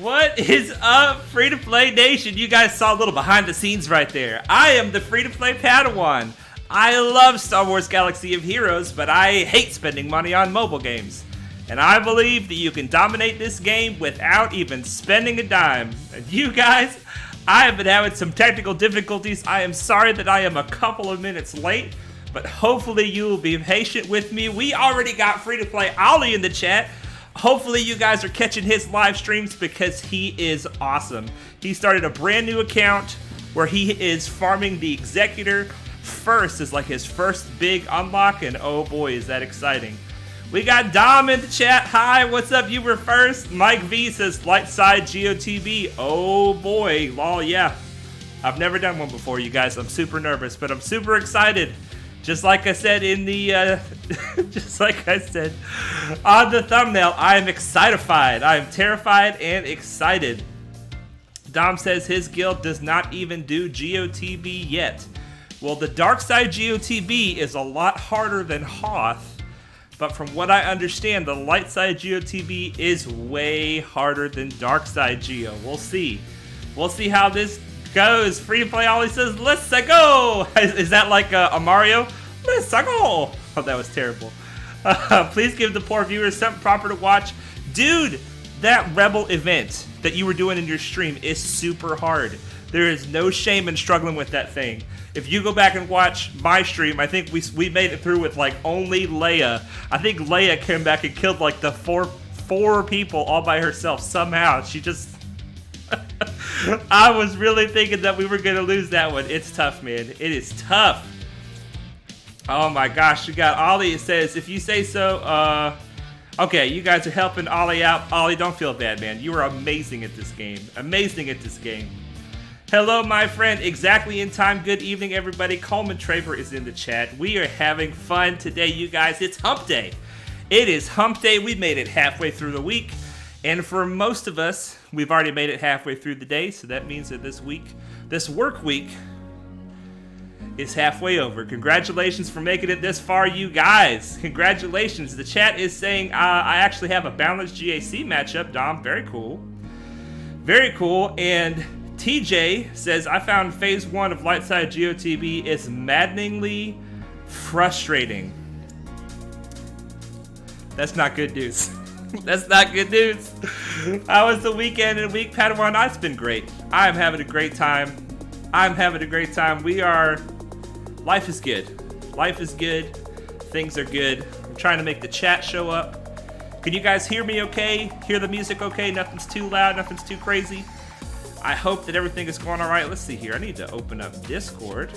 What is up, Free-to-Play Nation? You guys saw a little behind the scenes right there. I am the Free-to-Play Padawan. I love Star Wars Galaxy of Heroes, but I hate spending money on mobile games. And I believe that you can dominate this game without even spending a dime. And you guys, I have been having some technical difficulties. I am sorry that I am a couple of minutes late, but hopefully you will be patient with me. We already got Free-to-Play Ollie in the chat. Hopefully you guys are catching his live streams because he is awesome. He started a brand new account where he is farming the Executor first, is like his first big unlock, and oh boy is that exciting. We got Dom in the chat. Hi, what's up? You were first. Mike V says Side Geo TB. Oh boy, lol, yeah. I've never done one before, you guys. I'm super nervous, but I'm super excited. Just like I said in the, just like I said on the thumbnail, I am excitified. I am terrified and excited. Dom says his guild does not even do GOTB yet. Well, the Dark Side GOTB is a lot harder than Hoth, but from what I understand, the Light Side GOTB is way harder than Dark Side Geo. We'll see. We'll see how this goes. Free-to-Play always says, let's go! Is that like a Mario? Let's go! Oh, that was terrible. Please give the poor viewers something proper to watch. Dude, that Rebel event that you were doing in your stream is super hard. There is no shame in struggling with that thing. If you go back and watch my stream, I think we made it through with like only Leia. I think Leia came back and killed like the four people all by herself somehow. She just... I was really thinking that we were going to lose that one. It's tough, man. It is tough. Oh my gosh, we got Ollie. It says, if you say so, okay, you guys are helping Ollie out. Ollie, don't feel bad, man. You are amazing at this game. Amazing at this game. Hello, my friend. Exactly in time. Good evening, everybody. Coleman Traver is in the chat. We are having fun today, you guys. It's hump day. It is hump day. We made it halfway through the week. And for most of us, we've already made it halfway through the day. So that means that this work week, is halfway over. Congratulations for making it this far, you guys. Congratulations. The chat is saying I actually have a balanced GAC matchup, Dom. Very cool. Very cool. And TJ says, I found phase 1 of Light Side GOTB is maddeningly frustrating. That's not good news. That's not good news. How was the weekend and week, Padawan? It's been great. I'm having a great time. I'm having a great time. Life is good. Life is good. Things are good. I'm trying to make the chat show up. Can you guys hear me okay? Hear the music okay? Nothing's too loud. Nothing's too crazy. I hope that everything is going all right. Let's see here. I need to open up Discord.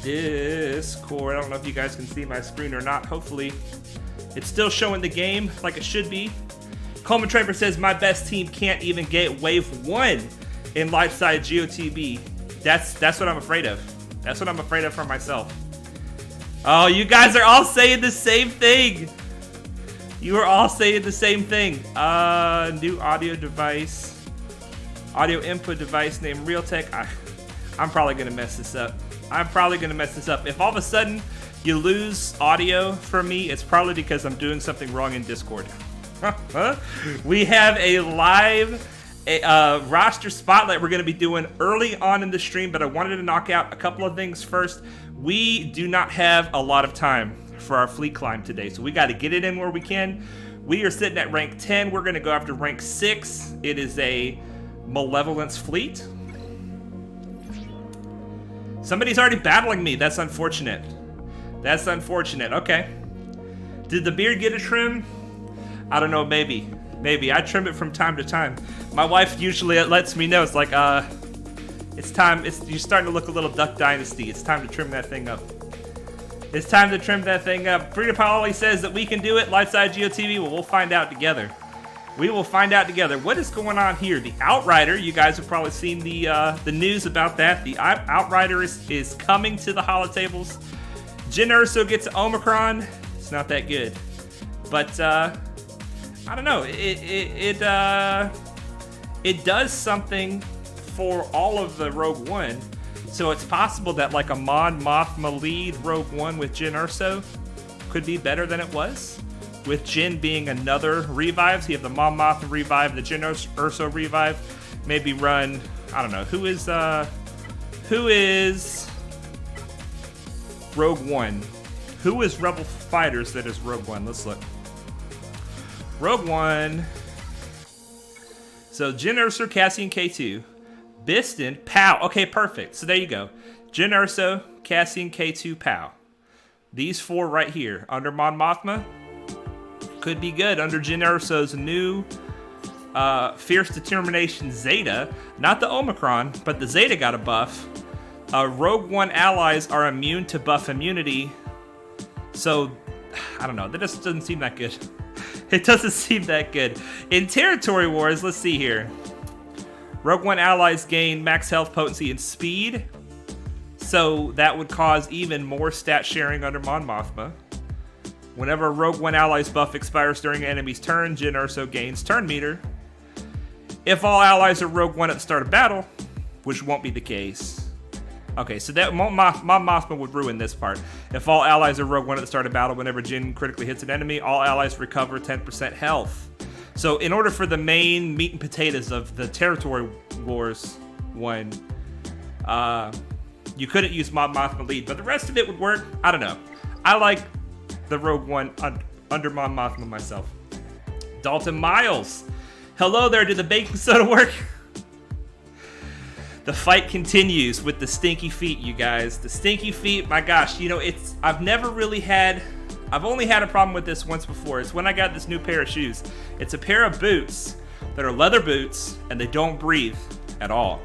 I don't know if you guys can see my screen or not. Hopefully, it's still showing the game like it should be. Coleman Traver says, my best team can't even get wave 1 in Light Side GOTB. That's what I'm afraid of. That's what I'm afraid of for myself. Oh, you guys are all saying the same thing. You are all saying the same thing. New audio device. Audio input device named Realtek. I'm probably going to mess this up. If all of a sudden you lose audio from me, it's probably because I'm doing something wrong in Discord. We have a live roster spotlight we're going to be doing early on in the stream, but I wanted to knock out a couple of things first. We do not have a lot of time for our fleet climb today, so we got to get it in where we can. We are sitting at rank 10. We're going to go after rank 6. It is a Malevolence fleet. Somebody's already battling me. That's unfortunate. That's unfortunate. Okay. Did the beard get a trim? I don't know, maybe. Maybe. I trim it from time to time. My wife usually lets me know. It's like, it's time. You're starting to look a little Duck Dynasty. It's time to trim that thing up. It's time to trim that thing up. Free-to-Play always says that we can do it. Light Side GOTV. Well, we'll find out together. We will find out together. What is going on here? The Outrider. You guys have probably seen the news about that. The Outrider is coming to the holotables. Jyn Erso gets Omicron. It's not that good. But, I don't know. It does something for all of the Rogue One. So it's possible that like a Mon Mothma lead Rogue One with Jyn Erso could be better than it was. with Jin being another revive. So you have the Mon Mothma revive, the Jin Urso revive. Maybe run, I don't know, who is Rogue One? Who is Rebel Fighters that is Rogue One? Let's look. Rogue One. So Jin Urso, Cassian K2, Biston, Pow. Okay, perfect. So there you go. Jin Urso, Cassian K2, Pow. These four right here under Mon Mothma could be good under Jin Urso's new Fierce Determination Zeta. Not the Omicron, but the Zeta got a buff. Rogue One allies are immune to buff immunity. So, I don't know. That just doesn't seem that good. It doesn't seem that good. In Territory Wars, let's see here. Rogue One allies gain max health, potency, and speed. So that would cause even more stat sharing under Mon Mothma. Whenever a Rogue One ally's buff expires during an enemy's turn, Jin Urso gains turn meter. If all allies are Rogue One at the start of battle, which won't be the case. Okay, so that Mon Mothma would ruin this part. If all allies are Rogue One at the start of battle, whenever Jin critically hits an enemy, all allies recover 10% health. So in order for the main meat and potatoes of the Territory Wars one, you couldn't use Mon Mothma lead, but the rest of it would work. I don't know. I like the Rogue One under Mon Mothma myself. Dalton Miles. Hello there, did the baking soda work? The fight continues with the stinky feet, you guys. The stinky feet, my gosh, you know, I've only had a problem with this once before. It's when I got this new pair of shoes. It's a pair of boots that are leather boots and they don't breathe at all.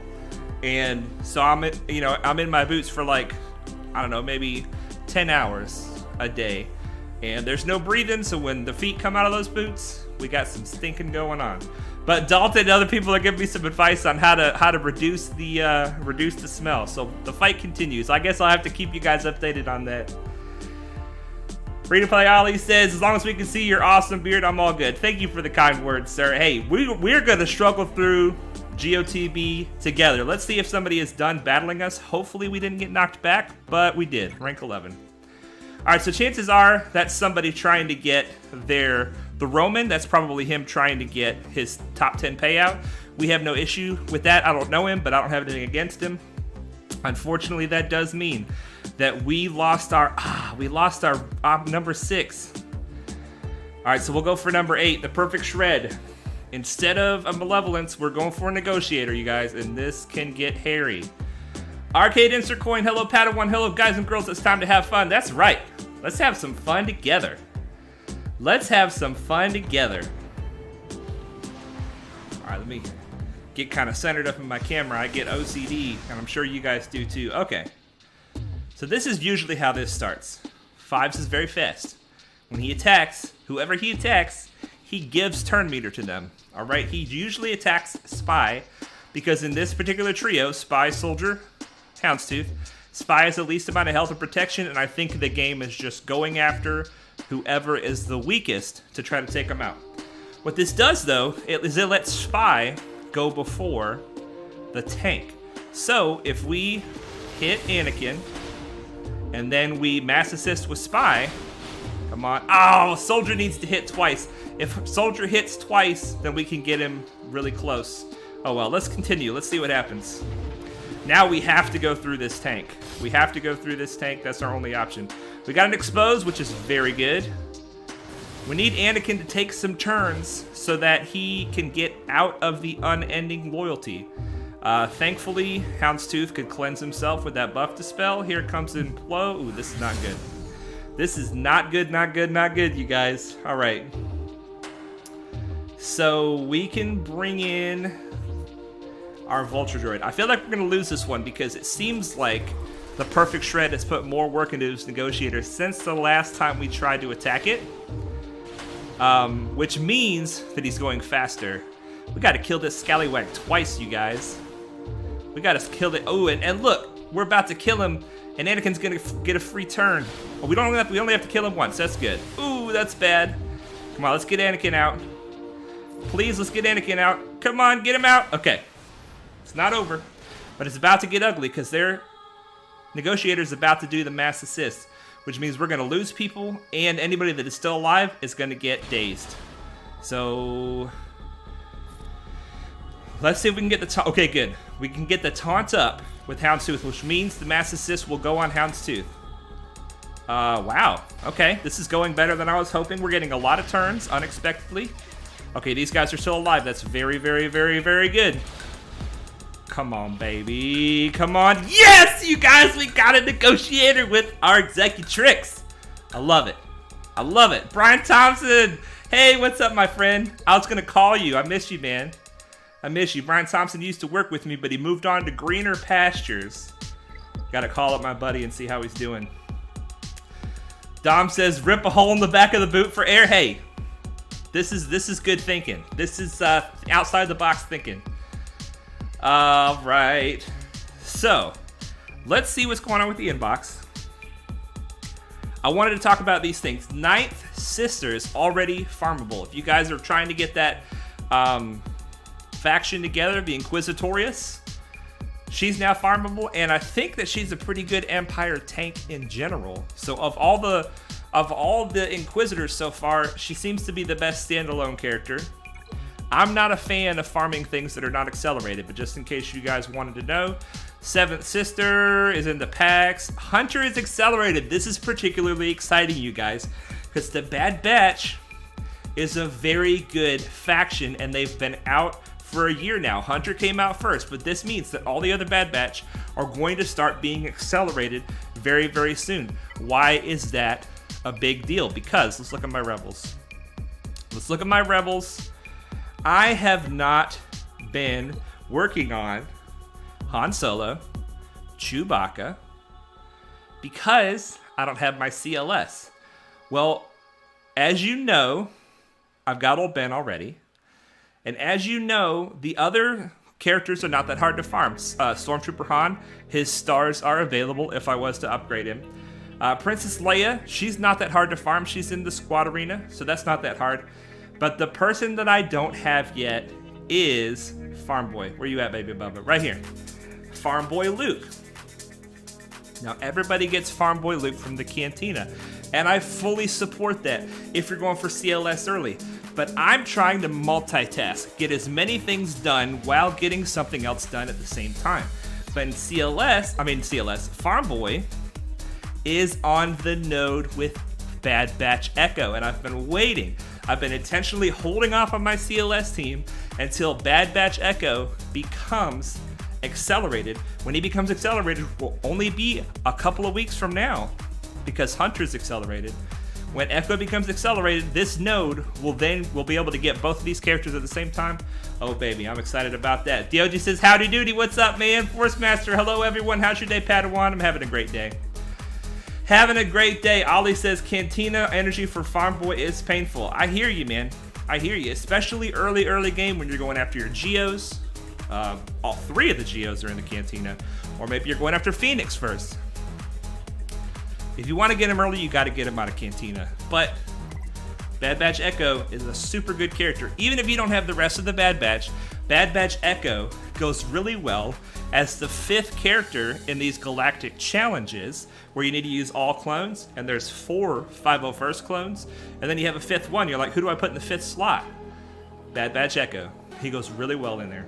And so I'm in my boots for like, I don't know, maybe 10 hours a day. And there's no breathing, so when the feet come out of those boots, we got some stinking going on. But Dalton and other people are giving me some advice on how to reduce the smell. So the fight continues. I guess I'll have to keep you guys updated on that. Free to Play Ollie says, as long as we can see your awesome beard, I'm all good. Thank you for the kind words, sir. Hey, we're gonna struggle through GOTB together. Let's see if somebody is done battling us. Hopefully we didn't get knocked back, but we did. Rank 11. All right, so chances are that's somebody trying to get the Roman. That's probably him trying to get his top 10 payout. We have no issue with that. I don't know him, but I don't have anything against him. Unfortunately, that does mean that we lost our number 6. All right, so we'll go for number 8, the Perfect Shred. Instead of a Malevolence, we're going for a Negotiator, you guys, and this can get hairy. Arcade Insert Coin, hello Padawan, hello guys and girls, it's time to have fun. That's right. Let's have some fun together. Let's have some fun together. All right, let me get kind of centered up in my camera. I get OCD, and I'm sure you guys do too. Okay. So this is usually how this starts. Fives is very fast. When he attacks, whoever he attacks, he gives turn meter to them. All right, he usually attacks Spy, because in this particular trio, Spy, Soldier, Houndstooth, Spy has the least amount of health and protection, and I think the game is just going after whoever is the weakest to try to take them out. What this does, though, is it lets Spy go before the tank. So if we hit Anakin, and then we mass assist with Spy, come on. Oh, Soldier needs to hit twice. If Soldier hits twice, then we can get him really close. Oh well, let's continue. Let's see what happens. Now we have to go through this tank. We have to go through this tank. That's our only option. We got an Expose, which is very good. We need Anakin to take some turns so that he can get out of the unending loyalty. Thankfully, Houndstooth could cleanse himself with that buff dispel. Here comes Implo. Ooh, this is not good. This is not good, not good, not good, you guys. All right. So we can bring in our Vulture Droid. I feel like we're going to lose this one because it seems like the Perfect Shred has put more work into his Negotiator since the last time we tried to attack it. Which means that he's going faster. We got to kill this Scallywag twice, you guys. We got to kill it. Oh, and look, we're about to kill him, and Anakin's going to get a free turn. Oh, we only have to kill him once. That's good. Ooh, that's bad. Come on, let's get Anakin out. Please, let's get Anakin out. Come on, get him out. Okay. It's not over, but it's about to get ugly because their Negotiator's about to do the mass assist. which means we're going to lose people, and anybody that is still alive is going to get dazed. So let's see if we can get the taunt. Okay, good. We can get the taunt up with Houndstooth, which means the mass assist will go on Houndstooth. Wow. Okay, this is going better than I was hoping. We're getting a lot of turns unexpectedly. Okay, these guys are still alive. That's very, very, very, very good. Come on, baby. Come on. Yes, you guys, we got a negotiator with our executrix. I love it. I love it. Brian Thompson. Hey, what's up, my friend? I was going to call you. I miss you, man. I miss you. Brian Thompson used to work with me, but he moved on to greener pastures. Got to call up my buddy and see how he's doing. Dom says, rip a hole in the back of the boot for air. Hey, this is good thinking. This is outside the box thinking. All right. So, let's see what's going on with the inbox. I wanted to talk about these things. Ninth Sister is already farmable. If you guys are trying to get that faction together, the Inquisitorius, she's now farmable, and I think that she's a pretty good Empire tank in general. So of all the Inquisitors so far, she seems to be the best standalone character. I'm not a fan of farming things that are not accelerated, but just in case you guys wanted to know, Seventh Sister is in the packs. Hunter is accelerated. This is particularly exciting, you guys, because the Bad Batch is a very good faction, and they've been out for a year now. Hunter came out first, but this means that all the other Bad Batch are going to start being accelerated very, very soon. Why is that a big deal? Because let's look at my Rebels. Let's look at my Rebels. I have not been working on Han Solo, Chewbacca, because I don't have my CLS. Well, as you know, I've got old Ben already. And as you know, the other characters are not that hard to farm. Stormtrooper Han, his stars are available if I was to upgrade him. Princess Leia, she's not that hard to farm. She's in the squad arena, so that's not that hard. But the person that I don't have yet is Farm Boy. Where you at, baby Bubba? Right here. Farm Boy Luke. Now, everybody gets Farm Boy Luke from the Cantina, and I fully support that if you're going for CLS early. But I'm trying to multitask, get as many things done while getting something else done at the same time. But in CLS, Farm Boy is on the node with Bad Batch Echo, and I've been waiting. I've been intentionally holding off on my CLS team until Bad Batch Echo becomes accelerated. When he becomes accelerated, will only be a couple of weeks from now, because Hunter's accelerated. When Echo becomes accelerated, this node will be able to get both of these characters at the same time. Oh baby, I'm excited about that. DOG says, howdy doody, what's up, man? Force Master, hello everyone, how's your day, Padawan? I'm having a great day. Having a great day. Ollie says, Cantina energy for Farm Boy is painful. I hear you, man. I hear you, especially early game when you're going after your Geos. All three of the Geos are in the Cantina. Or maybe you're going after Phoenix first. If you want to get him early, you got to get him out of Cantina. But Bad Batch Echo is a super good character. Even if you don't have the rest of the Bad Batch Echo goes really well as the 5th character in these galactic challenges where you need to use all clones, and there's 4 501st clones, and then you have a 5th one. You're like, who do I put in the 5th slot? Bad Batch Echo. He goes really well in there.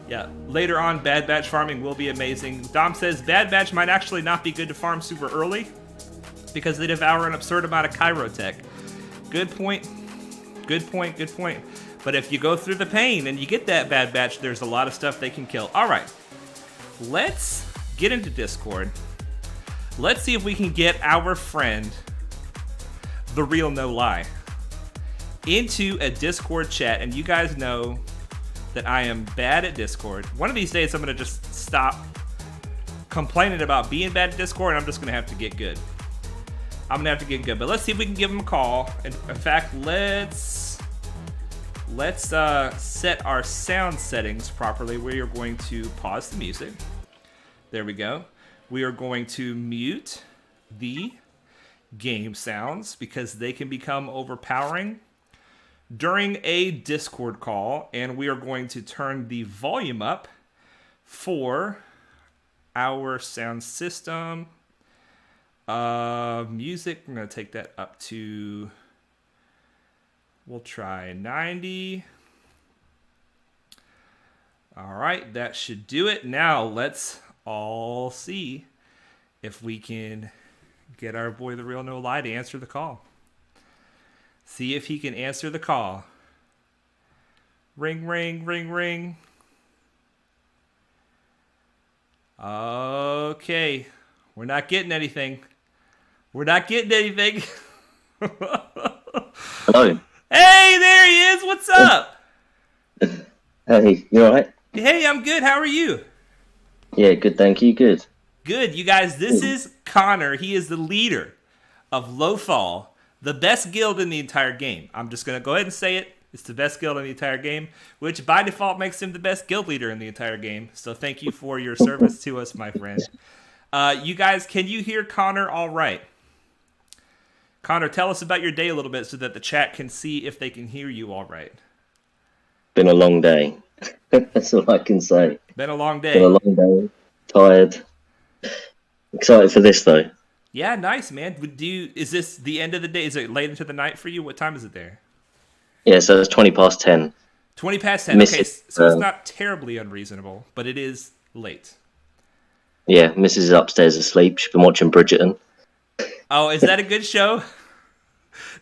Yeah, later on, Bad Batch farming will be amazing. Dom says Bad Batch might actually not be good to farm super early because they devour an absurd amount of Chirotech. Good point. Good point. Good point. But if you go through the pain and you get that Bad Batch, there's a lot of stuff they can kill. All right, let's get into Discord. Let's see if we can get our friend, The Real No Lie, into a Discord chat. And you guys know that I am bad at Discord. One of these days, I'm going to just stop complaining about being bad at Discord, and I'm just going to have to get good. I'm going to have to get good. But let's see if we can give him a call. And in fact, let's set our sound settings properly. We are going to pause the music. There we go. We are going to mute the game sounds because they can become overpowering during a Discord call, and we are going to turn the volume up for our sound system. Music, I'm going to take that up to, we'll try 90. All right, that should do it. Now let's all see if we can get our boy the real no lie to answer the call. See if he can answer the call. Ring, ring, ring, ring. Okay, we're not getting anything. We're not getting anything. Hello. Hey, there he is. What's up? Hey, you all right? Hey, I'm good. How are you? Yeah, good, thank you. Good. Good. You guys, this is Connor. He is the leader of Lothal, the best guild in the entire game. I'm just going to go ahead and say it. It's the best guild in the entire game, which by default makes him the best guild leader in the entire game. So thank you for your service to us, my friend. You guys, can you hear Connor all right? Connor, tell us about your day a little bit so that the chat can see if they can hear you all right. Been a long day. That's all I can say. Been a long day. Been a long day. Tired. Excited for this, though. Yeah, nice, man. Is this the end of the day? Is it late into the night for you? What time is it there? Yeah, so it's 20 past 10. 20 past 10. Okay, so it's not terribly unreasonable, but it is late. Yeah, Mrs. is upstairs asleep. She's been watching Bridgerton. Oh, is that a good show?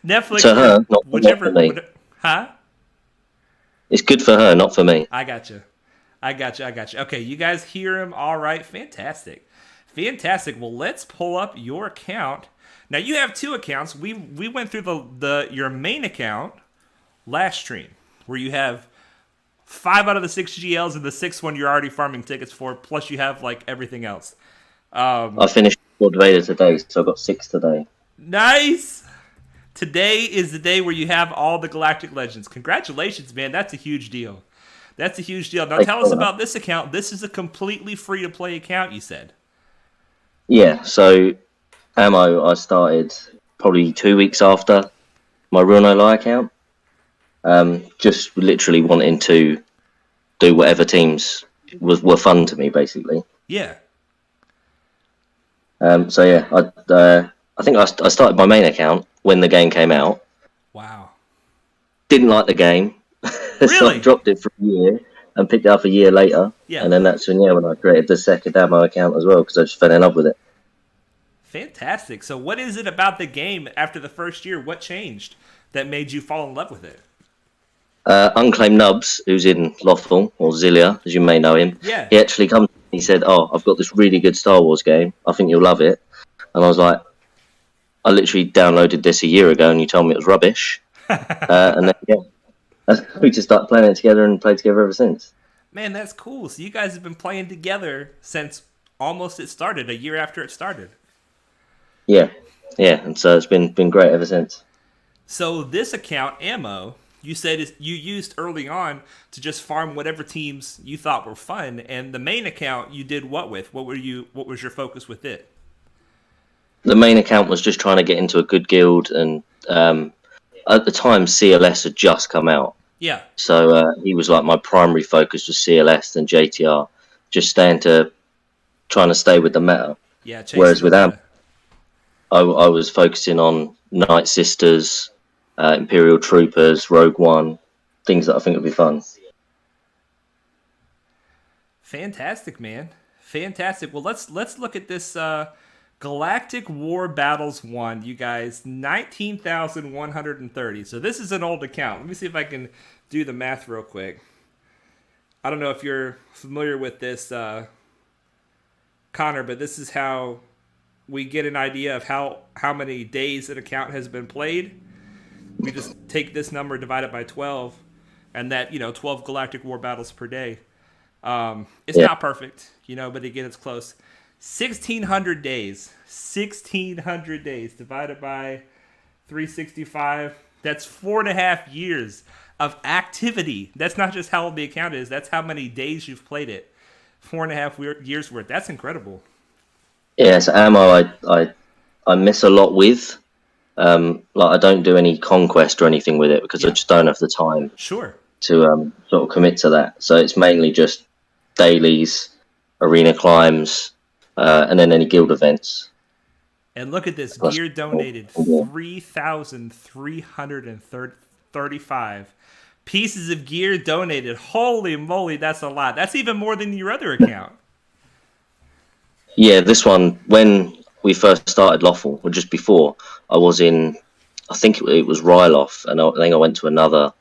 Netflix. To her, not for me. Huh? It's good for her, not for me. I got you. Okay, you guys hear him all right? Fantastic. Well, let's pull up your account. Now, you have two accounts. We went through your main account last stream, where you have 5 out of the 6 GLs, and the 6th one you're already farming tickets for, plus you have, like, everything else. I finished Lord Vader today, so I got 6 today. Nice! Today is the day where you have all the Galactic Legends. Congratulations, man. That's a huge deal. Now tell us about this account. This is a completely free-to-play account, you said. Yeah, so Ammo I started probably 2 weeks after my Real No Lie account. Just literally wanting to do whatever teams were fun to me, basically. Yeah. So yeah, I think I started my main account when the game came out. Wow. Didn't like the game. Really? So I dropped it for a year and picked it up a year later. Yeah. And then that's when I created the second Ammo account as well, because I just fell in love with it. Fantastic. So what is it about the game after the first year? What changed that made you fall in love with it? Unclaimed Nubs, who's in Lothal, or Zilia, as you may know him. Yeah. He actually comes to me, he said, I've got this really good Star Wars game. I think you'll love it. And I was like, I literally downloaded this a year ago and you told me it was rubbish. And then, yeah, we just started playing it together and played together ever since. Man, that's cool. So you guys have been playing together since almost it started, a year after it started. Yeah, and so it's been great ever since. So this account, Ammo, you said you used early on to just farm whatever teams you thought were fun, and the main account you did what with? What was your focus with it? The main account was just trying to get into a good guild, and at the time CLS had just come out. Yeah. So he was like my primary focus was CLS and JTR, just trying to stay with the meta. Yeah. Whereas with Amp, I was focusing on Night Sisters, Imperial Troopers, Rogue One, things that I think would be fun. Fantastic, man. Fantastic. Well, let's look at this Galactic War Battles 1, you guys. 19,130. So this is an old account. Let me see if I can do the math real quick. I don't know if you're familiar with this, Connor, but this is how we get an idea of how many days an account has been played. We just take this number, divide it by 12, and that, 12 Galactic War Battles per day. It's not perfect, but again, it's close. 1,600 days. 1,600 days divided by 365. That's 4.5 years of activity. That's not just how old the account is. That's how many days you've played it. 4.5 years worth. That's incredible. Yeah, so Ammo I miss a lot with. I don't do any conquest or anything with it because I just don't have the time. Sure. To sort of commit to that. So it's mainly just dailies, arena climbs, and then any guild events. And look at this, That's gear donated cool. 3,335 pieces of gear donated. Holy moly, that's a lot. That's even more than your other account. Yeah, this one, when we first started Lawful, or just before, I was in, I think it was Ryloth, and then I went to another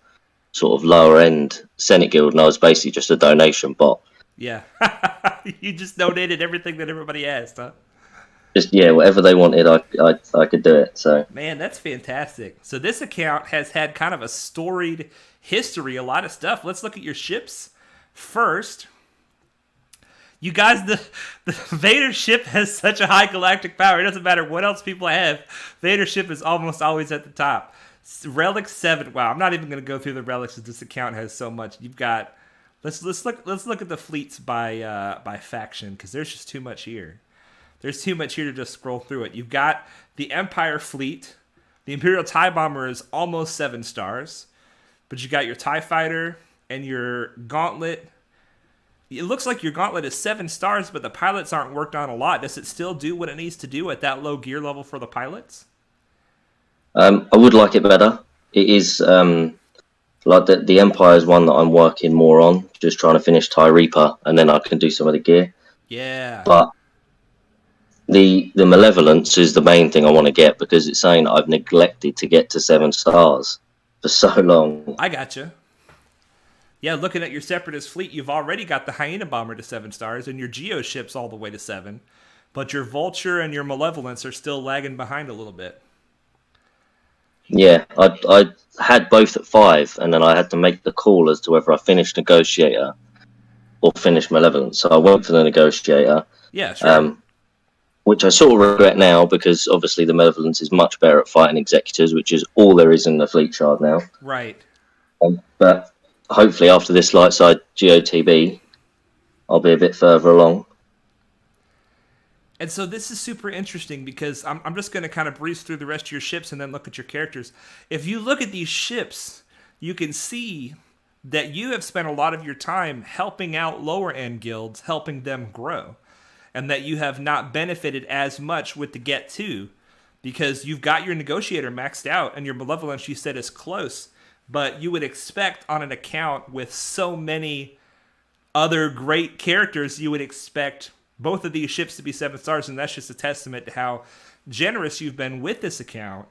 sort of lower end Senate Guild, and I was basically just a donation bot. Yeah. You just donated everything that everybody asked, huh? Just, yeah, whatever they wanted, I could do it. So Man, that's fantastic. So this account has had kind of a storied history, a lot of stuff. Let's look at your ships first. You guys, the Vader ship has such a high galactic power. It doesn't matter what else people have. Vader ship is almost always at the top. Relic 7. Wow, I'm not even going to go through the relics because this account has so much. You've got. Let's look at the fleets by faction because there's just too much here. There's too much here to just scroll through it. You've got the Empire fleet. The Imperial TIE Bomber is almost 7 stars. But you got your TIE Fighter and your Gauntlet. It looks like your Gauntlet is 7 stars, but the pilots aren't worked on a lot. Does it still do what it needs to do at that low gear level for the pilots? I would like it better. It is like the Empire is one that I'm working more on, just trying to finish TIE Reaper, and then I can do some of the gear. Yeah. But the Malevolence is the main thing I want to get because it's saying I've neglected to get to 7 stars for so long. I gotcha. Yeah, looking at your Separatist fleet, you've already got the Hyena Bomber to 7 stars, and your Geo ships all the way to 7. But your Vulture and your Malevolence are still lagging behind a little bit. Yeah, I had both at 5, and then I had to make the call as to whether I finished Negotiator or finished Malevolence. So I went for the Negotiator. Yeah, sure. Which I sort of regret now because obviously the Malevolence is much better at fighting Executors, which is all there is in the Fleet Shard now. Right. But hopefully after this light side Geo TB, I'll be a bit further along. And so this is super interesting because I'm just going to kind of breeze through the rest of your ships and then look at your characters. If you look at these ships, you can see that you have spent a lot of your time helping out lower end guilds, helping them grow. And that you have not benefited as much with the Get To because you've got your Negotiator maxed out and your Malevolence, you said, is close. But you would expect on an account with so many other great characters, you would expect both of these ships to be 7 stars, and that's just a testament to how generous you've been with this account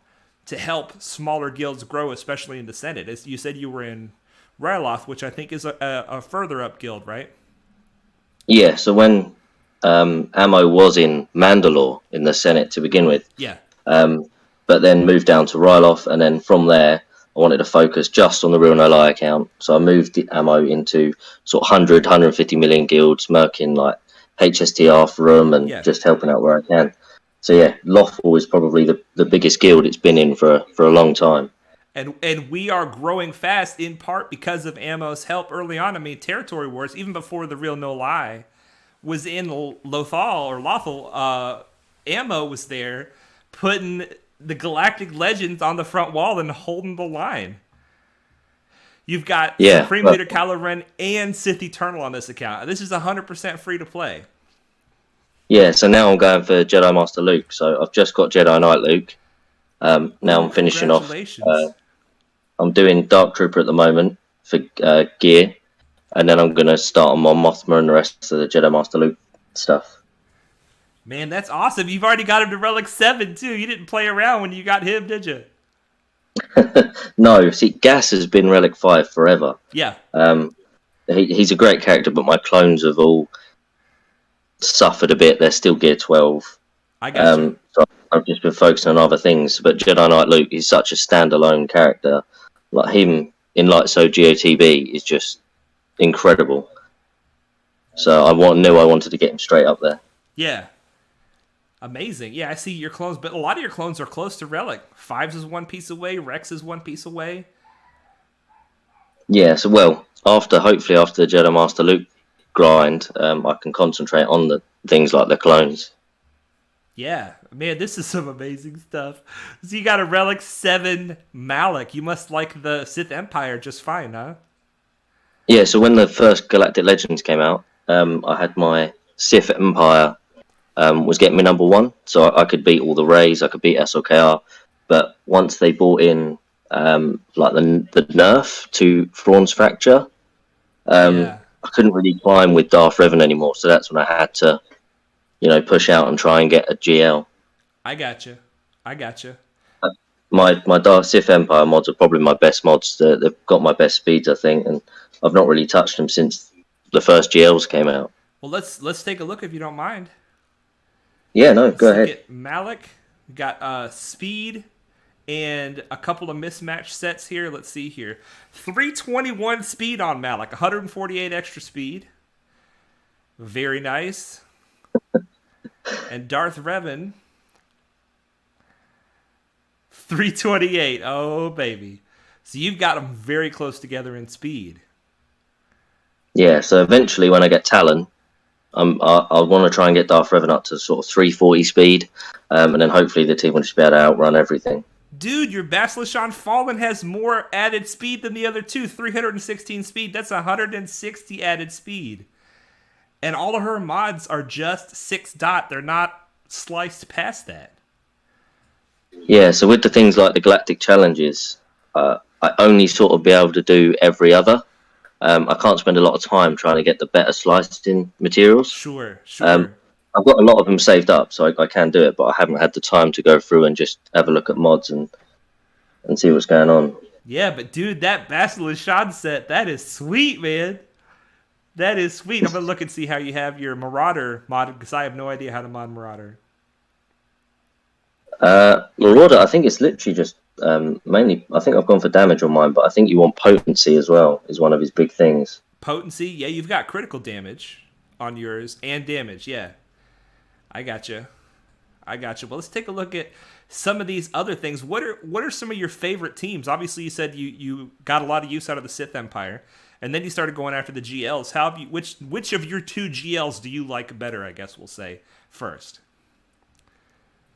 to help smaller guilds grow, especially in the Senate. As you said, you were in Ryloth, which I think is a further up guild, right? Yeah, so when Ammo was in Mandalore in the Senate to begin with, yeah, but then moved down to Ryloth, and then from there I wanted to focus just on the Real No Lie account, so I moved the Ammo into sort of 150 million guilds, murking like HSTR for them and just helping out where I can. So yeah, Lawful is probably the biggest guild it's been in for a long time. And we are growing fast in part because of Ammo's help early on. I mean, Territory Wars, even before the Real No Lie was in Lothal, Ammo was there putting the Galactic Legends on the front wall and holding the line. You've got Supreme Leader Kylo Ren and Sith Eternal on this account. This is 100% free to play. Yeah, so now I'm going for Jedi Master Luke. So I've just got Jedi Knight Luke. Now I'm finishing off. I'm doing Dark Trooper at the moment for gear. And then I'm going to start on Mon Mothma and the rest of the Jedi Master Luke stuff. Man, that's awesome. You've already got him to Relic 7, too. You didn't play around when you got him, did you? No, see, Gas has been Relic 5 forever. Yeah. He's a great character, but my clones have all suffered a bit. They're still Gear 12. I got you. So I've just been focusing on other things. But Jedi Knight Luke is such a standalone character. Like him in Light So Geo TB is just incredible. So I wanted to get him straight up there. Yeah. Amazing. Yeah, I see your clones, but a lot of your clones are close to Relic. Fives is 1 piece away. Rex is 1 piece away. Yeah, so hopefully after the Jedi Master Luke grind, I can concentrate on the things like the clones. Yeah, man, this is some amazing stuff. So you got a Relic 7 Malak. You must like the Sith Empire just fine, huh? Yeah, so when the first Galactic Legends came out, I had my Sith Empire was getting me number 1, so I could beat all the Rays, I could beat SLKR. But once they brought in like the nerf to Thrawn's Fracture, I couldn't really climb with Darth Revan anymore. So that's when I had to, push out and try and get a GL. I gotcha. My Dark Sith Empire mods are probably my best mods. They've got my best speeds, I think, and I've not really touched them since the first GLs came out. Well, let's take a look if you don't mind. Yeah, no, go ahead. At Malak, we got speed and a couple of mismatched sets here. Let's see here. 321 speed on Malak, 148 extra speed. Very nice. And Darth Revan, 328. Oh, baby. So you've got them very close together in speed. Yeah, so eventually when I get Talon, I'll want to try and get Darth Revan up to sort of 340 speed, and then hopefully the team will just be able to outrun everything. Dude, your Basilishan Fallen has more added speed than the other two. 316 speed. That's 160 added speed. And all of her mods are just 6 dot. They're not sliced past that. Yeah, so with the things like the Galactic Challenges, I only sort of be able to do every other. I can't spend a lot of time trying to get the better sliced in materials. Sure. I've got a lot of them saved up, so I can do it, but I haven't had the time to go through and just have a look at mods and see what's going on. Yeah, but dude, that Basilishan set, that is sweet, man. That is sweet. I'm going to look and see how you have your Marauder modded, because I have no idea how to mod Marauder. Marauder, I think it's literally just mainly, I think I've gone for damage on mine, but I think you want potency as well, is one of his big things. Potency? Yeah, you've got critical damage on yours, and damage, yeah. I gotcha. Well, let's take a look at some of these other things. What are some of your favorite teams? Obviously, you said you got a lot of use out of the Sith Empire, and then you started going after the GLs. How have you? Which of your 2 GLs do you like better? I guess we'll say first.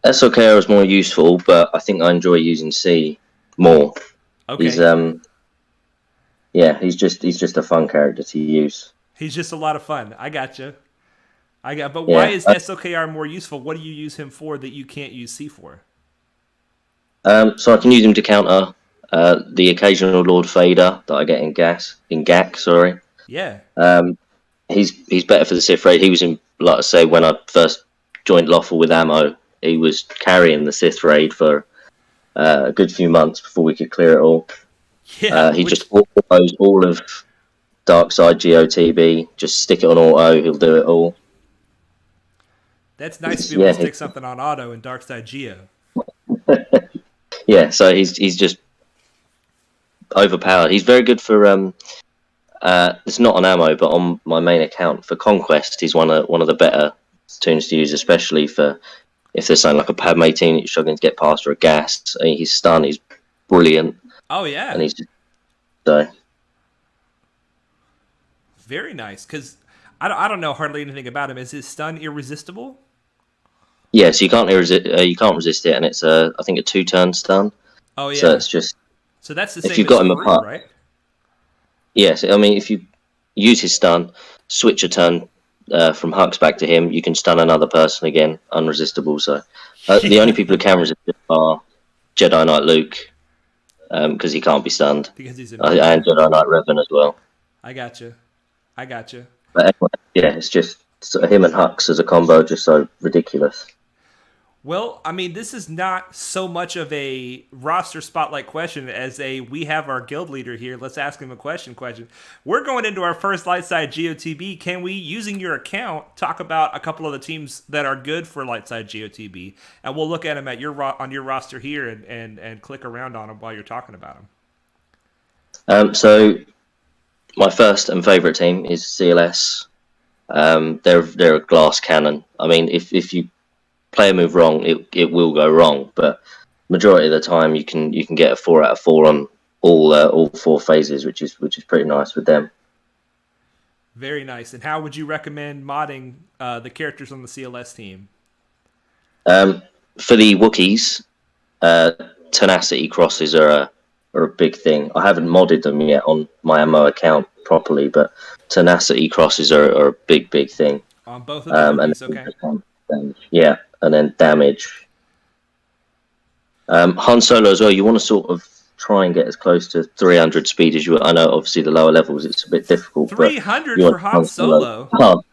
SLKR is more useful, but I think I enjoy using C more. Okay. He's just a fun character to use. He's just a lot of fun. I gotcha. But why is SLKR more useful? What do you use him for that you can't use C for? So I can use him to counter the occasional Lord Vader that I get in GAC. Sorry. Yeah. He's better for the Sith raid. He was in, like I say, when I first joined Lawful with ammo, he was carrying the Sith raid for a good few months before we could clear it all. Yeah. Just autos all of Side Geo TB. Just stick it on auto. He'll do it all. That's nice to be able to stick something on auto in Darkside Geo. Yeah, so he's just overpowered. He's very good for it's not on ammo, but on my main account for Conquest, he's one of the better tunes to use, especially for if there's something like a Padme team you're struggling to get past or a gas. I mean, he's stunned. He's brilliant. Oh yeah, and he's just so very nice. Because I don't know hardly anything about him. Is his stun irresistible? Yeah, so you can't resist it, and it's I think a 2-turn stun. Oh yeah. So it's just that's the same if you've got him Kru, apart, right? Yes, I mean if you use his stun, switch a turn from Hux back to him, you can stun another person again, unresistible. So the only people who can resist it are Jedi Knight Luke, because he can't be stunned, because he's and Jedi Knight Revan as well. I gotcha. But anyway, yeah, it's just him and Hux as a combo, just so ridiculous. Well, I mean, this is not so much of a roster spotlight question as we have our guild leader here. Let's ask him a question. We're going into our first Light Side Geo TB. Can we, using your account, talk about a couple of the teams that are good for Light Side Geo TB? And we'll look at them on your roster here and click around on them while you're talking about them. So my first and favourite team is CLS. They're a glass cannon. I mean, if you play a move wrong, it will go wrong, but majority of the time you can get a 4 out of 4 on all 4 phases, which is pretty nice with them. Very nice. And how would you recommend modding the characters on the CLS team? For the Wookiees, tenacity crosses are a big thing. I haven't modded them yet on my ammo account properly, but tenacity crosses are a big thing. On both of them, and okay. Yeah, and then damage. Han Solo as well. You want to sort of try and get as close to 300 speed as you. I know, obviously, the lower levels it's a bit difficult, but 300 you want for Han Solo.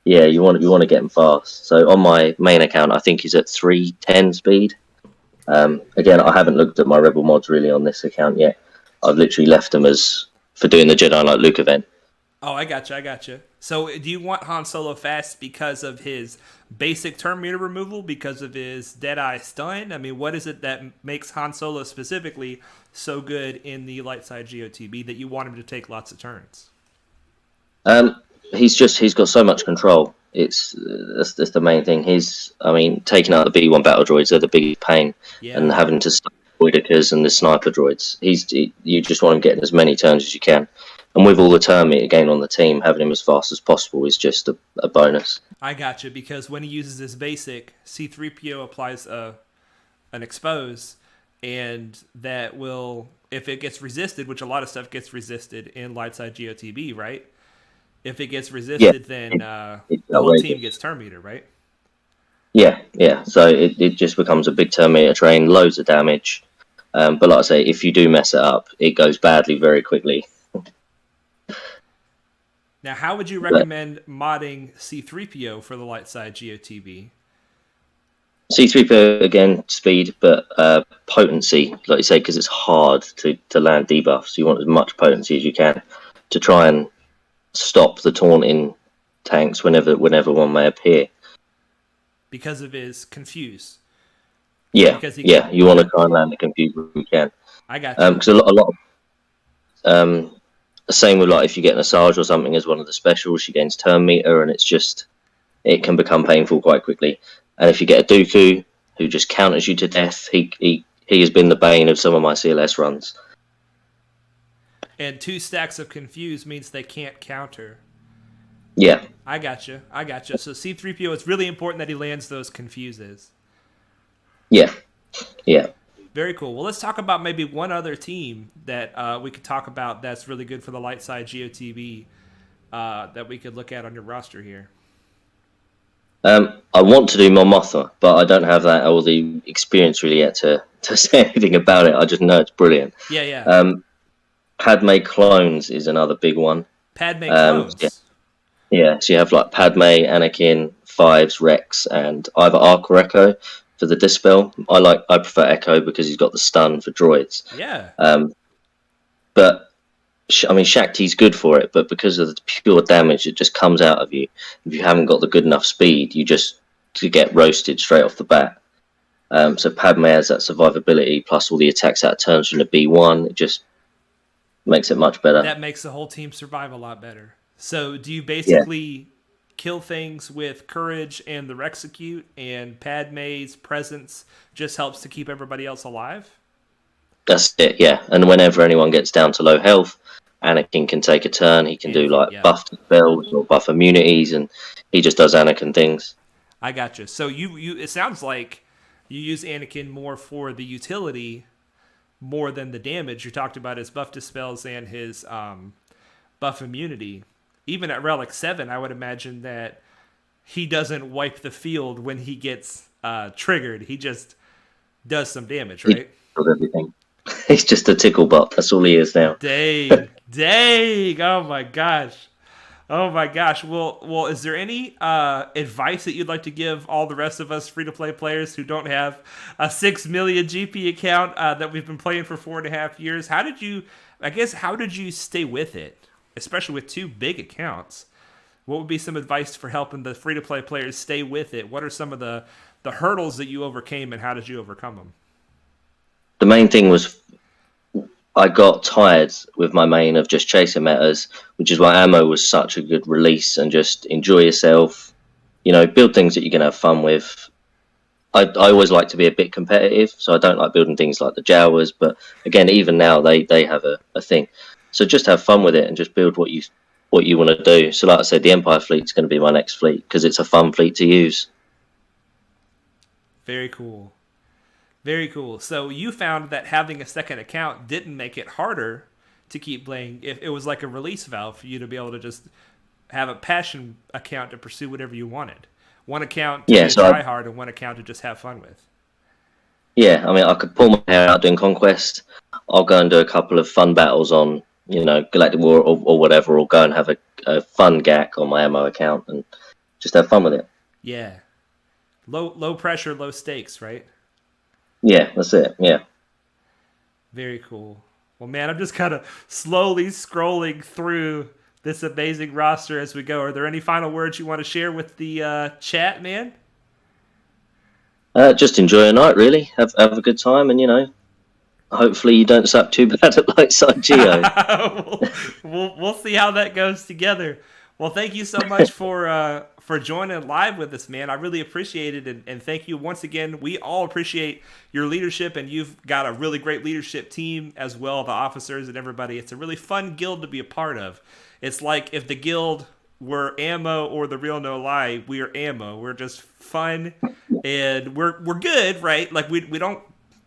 Yeah, you want to get him fast. So on my main account, I think he's at 310 speed. Again, I haven't looked at my Rebel mods really on this account yet. I've literally left them as for doing the Jedi like Luke event. Oh, I gotcha. So do you want Han Solo fast because of his basic turn meter removal, because of his Deadeye stun? I mean, what is it that makes Han Solo specifically so good in the light side GOTB that you want him to take lots of turns? He's got so much control. That's the main thing. Taking out the B1 battle droids, they're the biggest pain, and having to stop Boydicas and the sniper droids. You just want him getting as many turns as you can. And with all the turn meter gain on the team, having him as fast as possible is just a bonus. I gotcha, because when he uses his basic, C-3PO applies an expose, and that will, if it gets resisted, which a lot of stuff gets resisted in light side GOTB, right? If it gets resisted, then the whole team gets turn meter, right? Yeah. So it just becomes a big turn meter train, loads of damage. But like I say, if you do mess it up, it goes badly very quickly. Now, how would you recommend modding C-3PO for the light side GOTB? C-3PO, again, speed, but potency, like you say, because it's hard to land debuffs. You want as much potency as you can to try and stop the taunting tanks whenever one may appear. Because of his confuse. Yeah, you want to try and land the confuse if you can. I got you. Because a lot of... same with like if you get an Asajj or something as one of the specials, she gains turn meter, and it can become painful quite quickly. And if you get a Dooku who just counters you to death, he has been the bane of some of my CLS runs. And 2 stacks of confuse means they can't counter. Yeah. I gotcha. So C-3PO, it's really important that he lands those confuses. Yeah. Very cool. Well, let's talk about maybe one other team that we could talk about that's really good for the light side GOTB that we could look at on your roster here. I want to do Mon Mothma, but I don't have that or the experience really yet to say anything about it. I just know it's brilliant. Yeah. Padme clones is another big one. Padme clones? Yeah, so you have like Padme, Anakin, Fives, Rex, and either Arc or Echo for the Dispel. I prefer Echo because he's got the stun for droids. Yeah. But Shakti's good for it, but because of the pure damage that just comes out of you, if you haven't got the good enough speed, you get roasted straight off the bat. So Padme has that survivability plus all the attacks out of turns from the B1. It just makes it much better. That makes the whole team survive a lot better. So do you basically kill things with courage and the Rexecute, and Padme's presence just helps to keep everybody else alive? That's it, yeah. And whenever anyone gets down to low health, Anakin can take a turn. He can do buff spells or buff immunities, and he just does Anakin things. I gotcha. So you it sounds like you use Anakin more for the utility more than the damage. You talked about his buff dispels and his buff immunity. Even at Relic 7, I would imagine that he doesn't wipe the field when he gets triggered. He just does some damage, right? He does everything. He's just a tickle bot. That's all he is now. Dang. Oh my gosh. Well, is there any advice that you'd like to give all the rest of us free-to-play players who don't have a 6 million GP account that we've been playing for 4.5 years? How did you stay with it, especially with 2 big accounts? What would be some advice for helping the free-to-play players stay with it? What are some of the hurdles that you overcame, and how did you overcome them? The main thing was I got tired with my main of just chasing metas, which is why ammo was such a good release, and just enjoy yourself, build things that you can have fun with. I always like to be a bit competitive, so I don't like building things like the Jawas, but again, even now they have a thing. So just have fun with it and just build what you want to do. So like I said, the Empire fleet is going to be my next fleet because it's a fun fleet to use. Very cool. Very cool. So you found that having a second account didn't make it harder to keep playing. If it was like a release valve for you to be able to just have a passion account to pursue whatever you wanted. One account to Yeah, so try hard and one account to just have fun with. yeah, I mean, I could pull my hair out doing Conquest. I'll go and do a couple of fun battles on, Galactic War or whatever, or go and have a fun GAC on my ammo account and just have fun with it. Yeah. Low pressure, low stakes, right? Yeah, that's it. Yeah. Very cool. Well, man, I'm just kind of slowly scrolling through this amazing roster as we go. Are there any final words you want to share with the chat, man? Just enjoy a night, really. Have a good time, and hopefully you don't suck too bad at Side Geo. we'll see how that goes together. Well, thank you so much for joining live with us, man. I really appreciate it, and thank you once again. We all appreciate your leadership, and you've got a really great leadership team as well, the officers and everybody. It's a really fun guild to be a part of. It's like if the guild were ammo or the real no lie, we are ammo. We're just fun, and we're good, right? Like we don't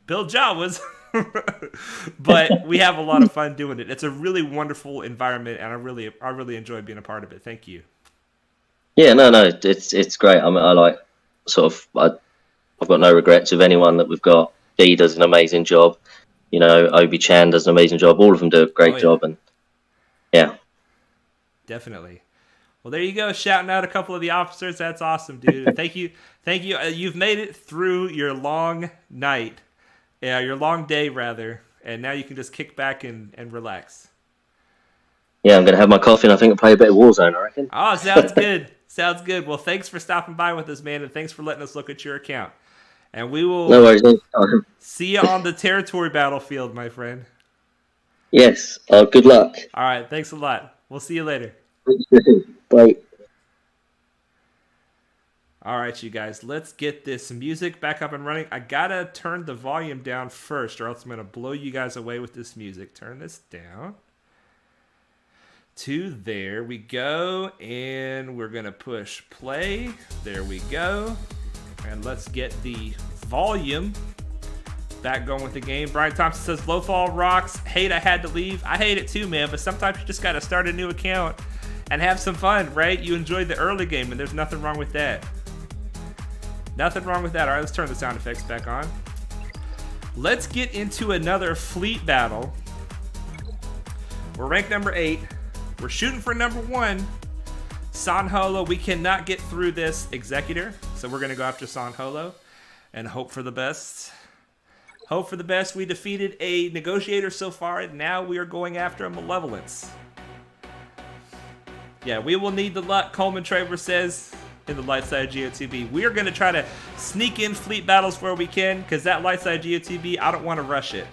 build Jawas. But we have a lot of fun doing it. It's a really wonderful environment, and I really enjoy being a part of it. Thank you. Yeah, no, it's great. I mean, I've got no regrets with anyone that we've got. Dee does an amazing job. Obi Chan does an amazing job. All of them do a great job, and yeah, definitely. Well, there you go, shouting out a couple of the officers. That's awesome, dude. Thank you. You've made it through your long night. Yeah, your long day, rather, and now you can just kick back and relax. Yeah, I'm going to have my coffee, and I think I'll play a bit of Warzone, I reckon. Oh, sounds good. Sounds good. Well, thanks for stopping by with us, man, and thanks for letting us look at your account. And we will see you on the territory battlefield, my friend. Yes. Good luck. All right, thanks a lot. We'll see you later. Bye. All right, you guys, let's get this music back up and running. I gotta turn the volume down first, or else I'm gonna blow you guys away with this music. Turn this down to there we go, and we're gonna push play. There we go, and let's get the volume back going with the game. Brian Thompson says, Lowfall rocks. Hate I had to leave. I hate it too, man, but sometimes you just gotta start a new account and have some fun, right? You enjoyed the early game, and there's nothing wrong with that. Nothing wrong with that. All right, let's turn the sound effects back on. Let's get into another fleet battle. We're ranked number 8. We're shooting for number 1. San Holo, we cannot get through this Executor, so we're going to go after San Holo and hope for the best. Hope for the best. We defeated a Negotiator so far, and now we are going after a Malevolence. Yeah, we will need the luck, Coleman Traver says in the light side Geo TB. We are going to try to sneak in fleet battles where we can, because that light side Geo TB, I don't want to rush it.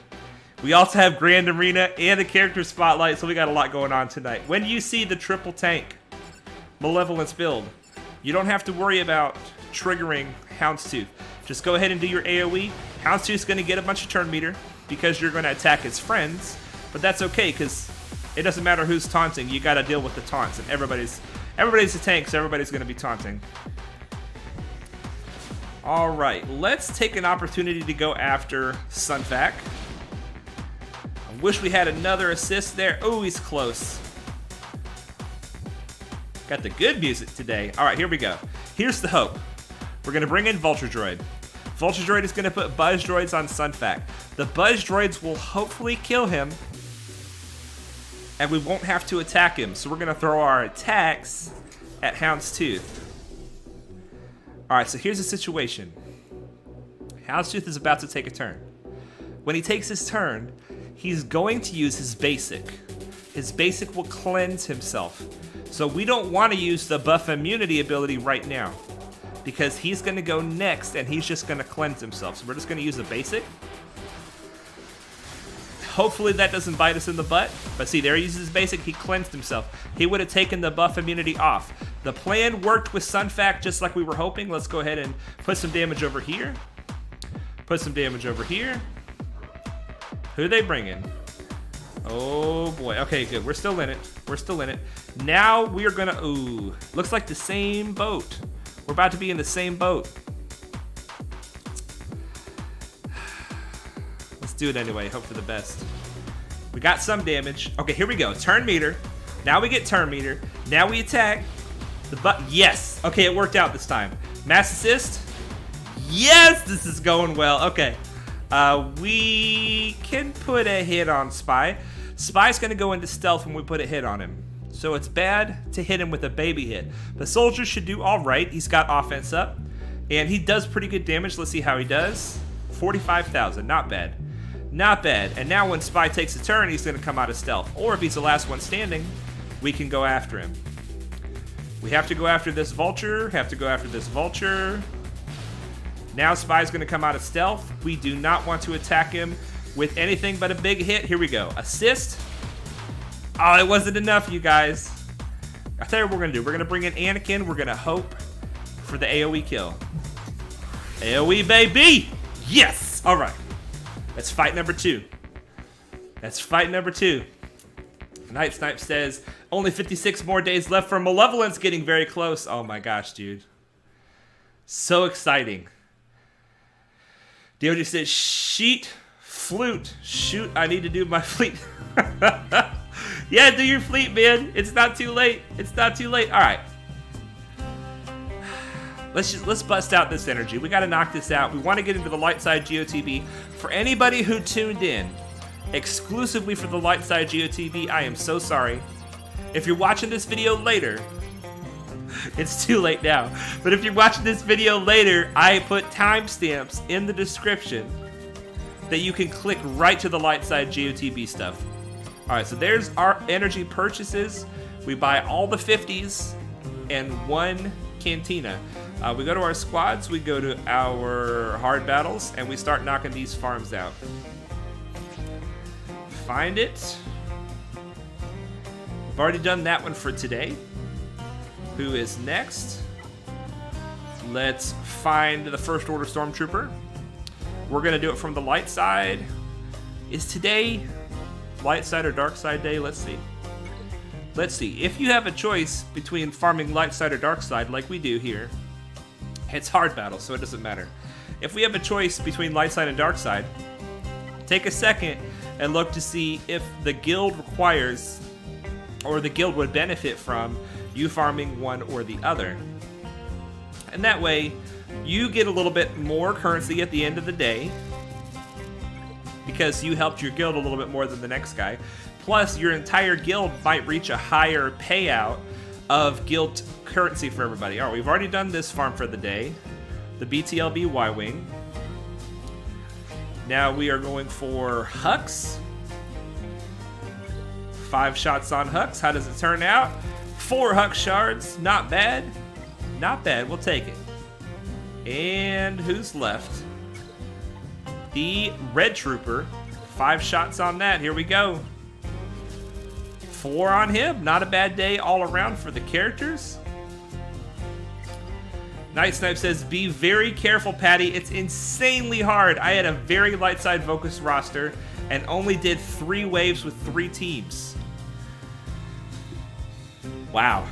We also have Grand Arena and a character spotlight, so we got a lot going on tonight. When you see the triple tank Malevolence build, you don't have to worry about triggering Houndstooth. Just go ahead and do your AoE. Houndstooth's going to get a bunch of turn meter because you're going to attack his friends, but that's okay because it doesn't matter who's taunting. You got to deal with the taunts, and everybody's a tank, so everybody's going to be taunting. All right, let's take an opportunity to go after Sunfac. I wish we had another assist there. Oh, he's close. Got the good music today. All right, here we go. Here's the hope. We're going to bring in Vulture Droid. Vulture Droid is going to put Buzz Droids on Sunfac. The Buzz Droids will hopefully kill him, and we won't have to attack him. So we're going to throw our attacks at Houndstooth. Alright, so here's the situation. Houndstooth is about to take a turn. When he takes his turn, he's going to use his basic. His basic will cleanse himself. So we don't want to use the buff immunity ability right now, because he's going to go next and he's just going to cleanse himself. So we're just going to use the basic. Hopefully that doesn't bite us in the butt. But see, there he uses his basic. He cleansed himself. He would have taken the buff immunity off. The plan worked with Sunfac just like we were hoping. Let's go ahead and put some damage over here. Put some damage over here. Who are they bringing? Oh boy. Okay, good. We're still in it. We're still in it. Now we are going to... Ooh. Looks like the same boat. We're about to be in the same boat. Let's do it anyway. Hope for the best. We got some damage. Okay, here we go. Turn meter. Now we get turn meter. Now we attack. Yes. Okay, it worked out this time. Mass assist. Yes, this is going well. Okay. We can put a hit on Spy. Spy's going to go into stealth when we put a hit on him. So it's bad to hit him with a baby hit. The soldier should do all right. He's got offense up. And he does pretty good damage. Let's see how he does. 45,000. Not bad. Not bad. And now when Spy takes a turn, he's going to come out of stealth. Or if he's the last one standing, we can go after him. We have to go after this vulture. Now Spy's going to come out of stealth. We do not want to attack him with anything but a big hit. Here we go. Assist. Oh, it wasn't enough, you guys. I tell you what we're going to do. We're going to bring in Anakin. We're going to hope for the AoE kill. AoE, baby! Yes! All right. That's fight number 2. Night Snipe says, only 56 more days left for Malevolence, getting very close. Oh my gosh, dude. So exciting. DOG says, sheet, flute, shoot, I need to do my fleet. Yeah, do your fleet, man. It's not too late. All right. Let's bust out this energy. We got to knock this out. We want to get into the light side Geo TB. For anybody who tuned in exclusively for the light side Geo TB, I am so sorry. If you're watching this video later, it's too late now. But if you're watching this video later, I put timestamps in the description that you can click right to the light side Geo TB stuff. All right, so there's our energy purchases. We buy all the 50s and 1 cantina. We go to our squads, we go to our hard battles, and we start knocking these farms out. Find it. We've already done that one for today. Who is next? Let's find the First Order Stormtrooper. We're going to do it from the light side. Is today light side or dark side day? Let's see. If you have a choice between farming light side or dark side, like we do here, it's hard battle, so it doesn't matter. If we have a choice between light side and dark side, take a second and look to see if the guild requires, or the guild would benefit from, you farming one or the other. And that way, you get a little bit more currency at the end of the day, because you helped your guild a little bit more than the next guy. Plus, your entire guild might reach a higher payout of guild currency for everybody. All right, we've already done this farm for the day, the BTLB Y-Wing. Now we are going for Hux. 5 shots on Hux. How does it turn out? 4 Hux shards. Not bad. Not bad. We'll take it. And who's left? The Red Trooper. 5 shots on that. Here we go. 4 on him. Not a bad day all around for the characters. Night Snipe says, be very careful, Patty. It's insanely hard. I had a very light side focused roster and only did 3 waves with 3 teams. Wow.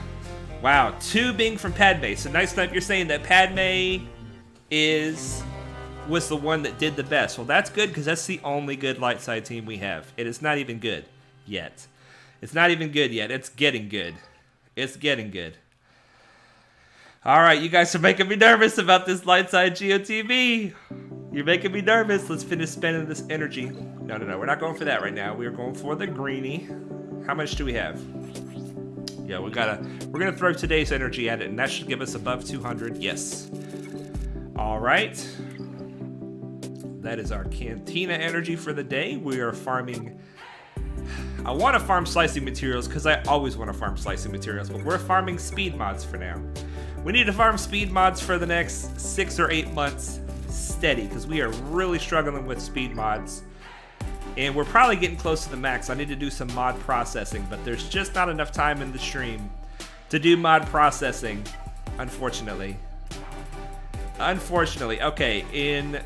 Wow. 2 being from Padme. So Night Snipe, you're saying that Padme was the one that did the best. Well, that's good because that's the only good light side team we have. It is not even good yet. It's not even good yet. It's getting good. It's getting good. All right, you guys are making me nervous about this light side Geo TB. You're making me nervous. Let's finish spending this energy. No. We're not going for that right now. We are going for the greenie. How much do we have? Yeah, we're gonna throw today's energy at it, and that should give us above 200. Yes. All right. That is our cantina energy for the day. We are farming. I want to farm slicing materials because I always want to farm slicing materials, but we're farming speed mods for now. We need to farm speed mods for the next 6 or 8 months steady because we are really struggling with speed mods. And we're probably getting close to the max. I need to do some mod processing, but there's just not enough time in the stream to do mod processing, unfortunately. Okay, in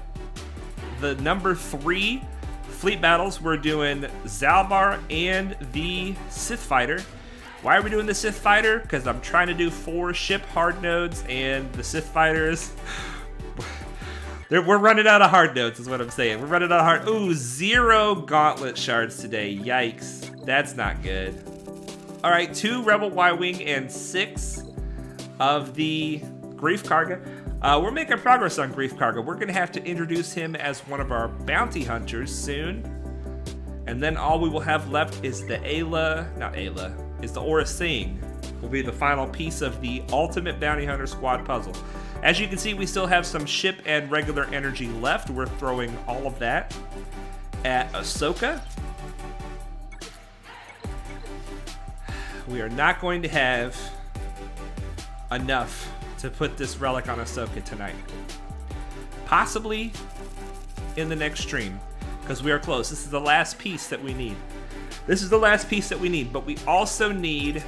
the number 3 fleet battles, we're doing Zalbar and the Sith Fighter. Why are we doing the Sith Fighter? Because I'm trying to do 4 ship hard nodes, and the Sith Fighters, we're running out of hard nodes is what I'm saying. We're running out of hard. Ooh, 0 gauntlet shards today. Yikes. That's not good. All right, 2 Rebel Y-Wing and 6 of the Grief Karga. We're making progress on Grief Karga. We're going to have to introduce him as one of our bounty hunters soon. And then all we will have left is the is the Aura Singh. Will be the final piece of the Ultimate Bounty Hunter Squad puzzle. As you can see, we still have some ship and regular energy left. We're throwing all of that at Ahsoka. We are not going to have enough to put this relic on Ahsoka tonight. Possibly in the next stream, because we are close. This is the last piece that we need. But we also need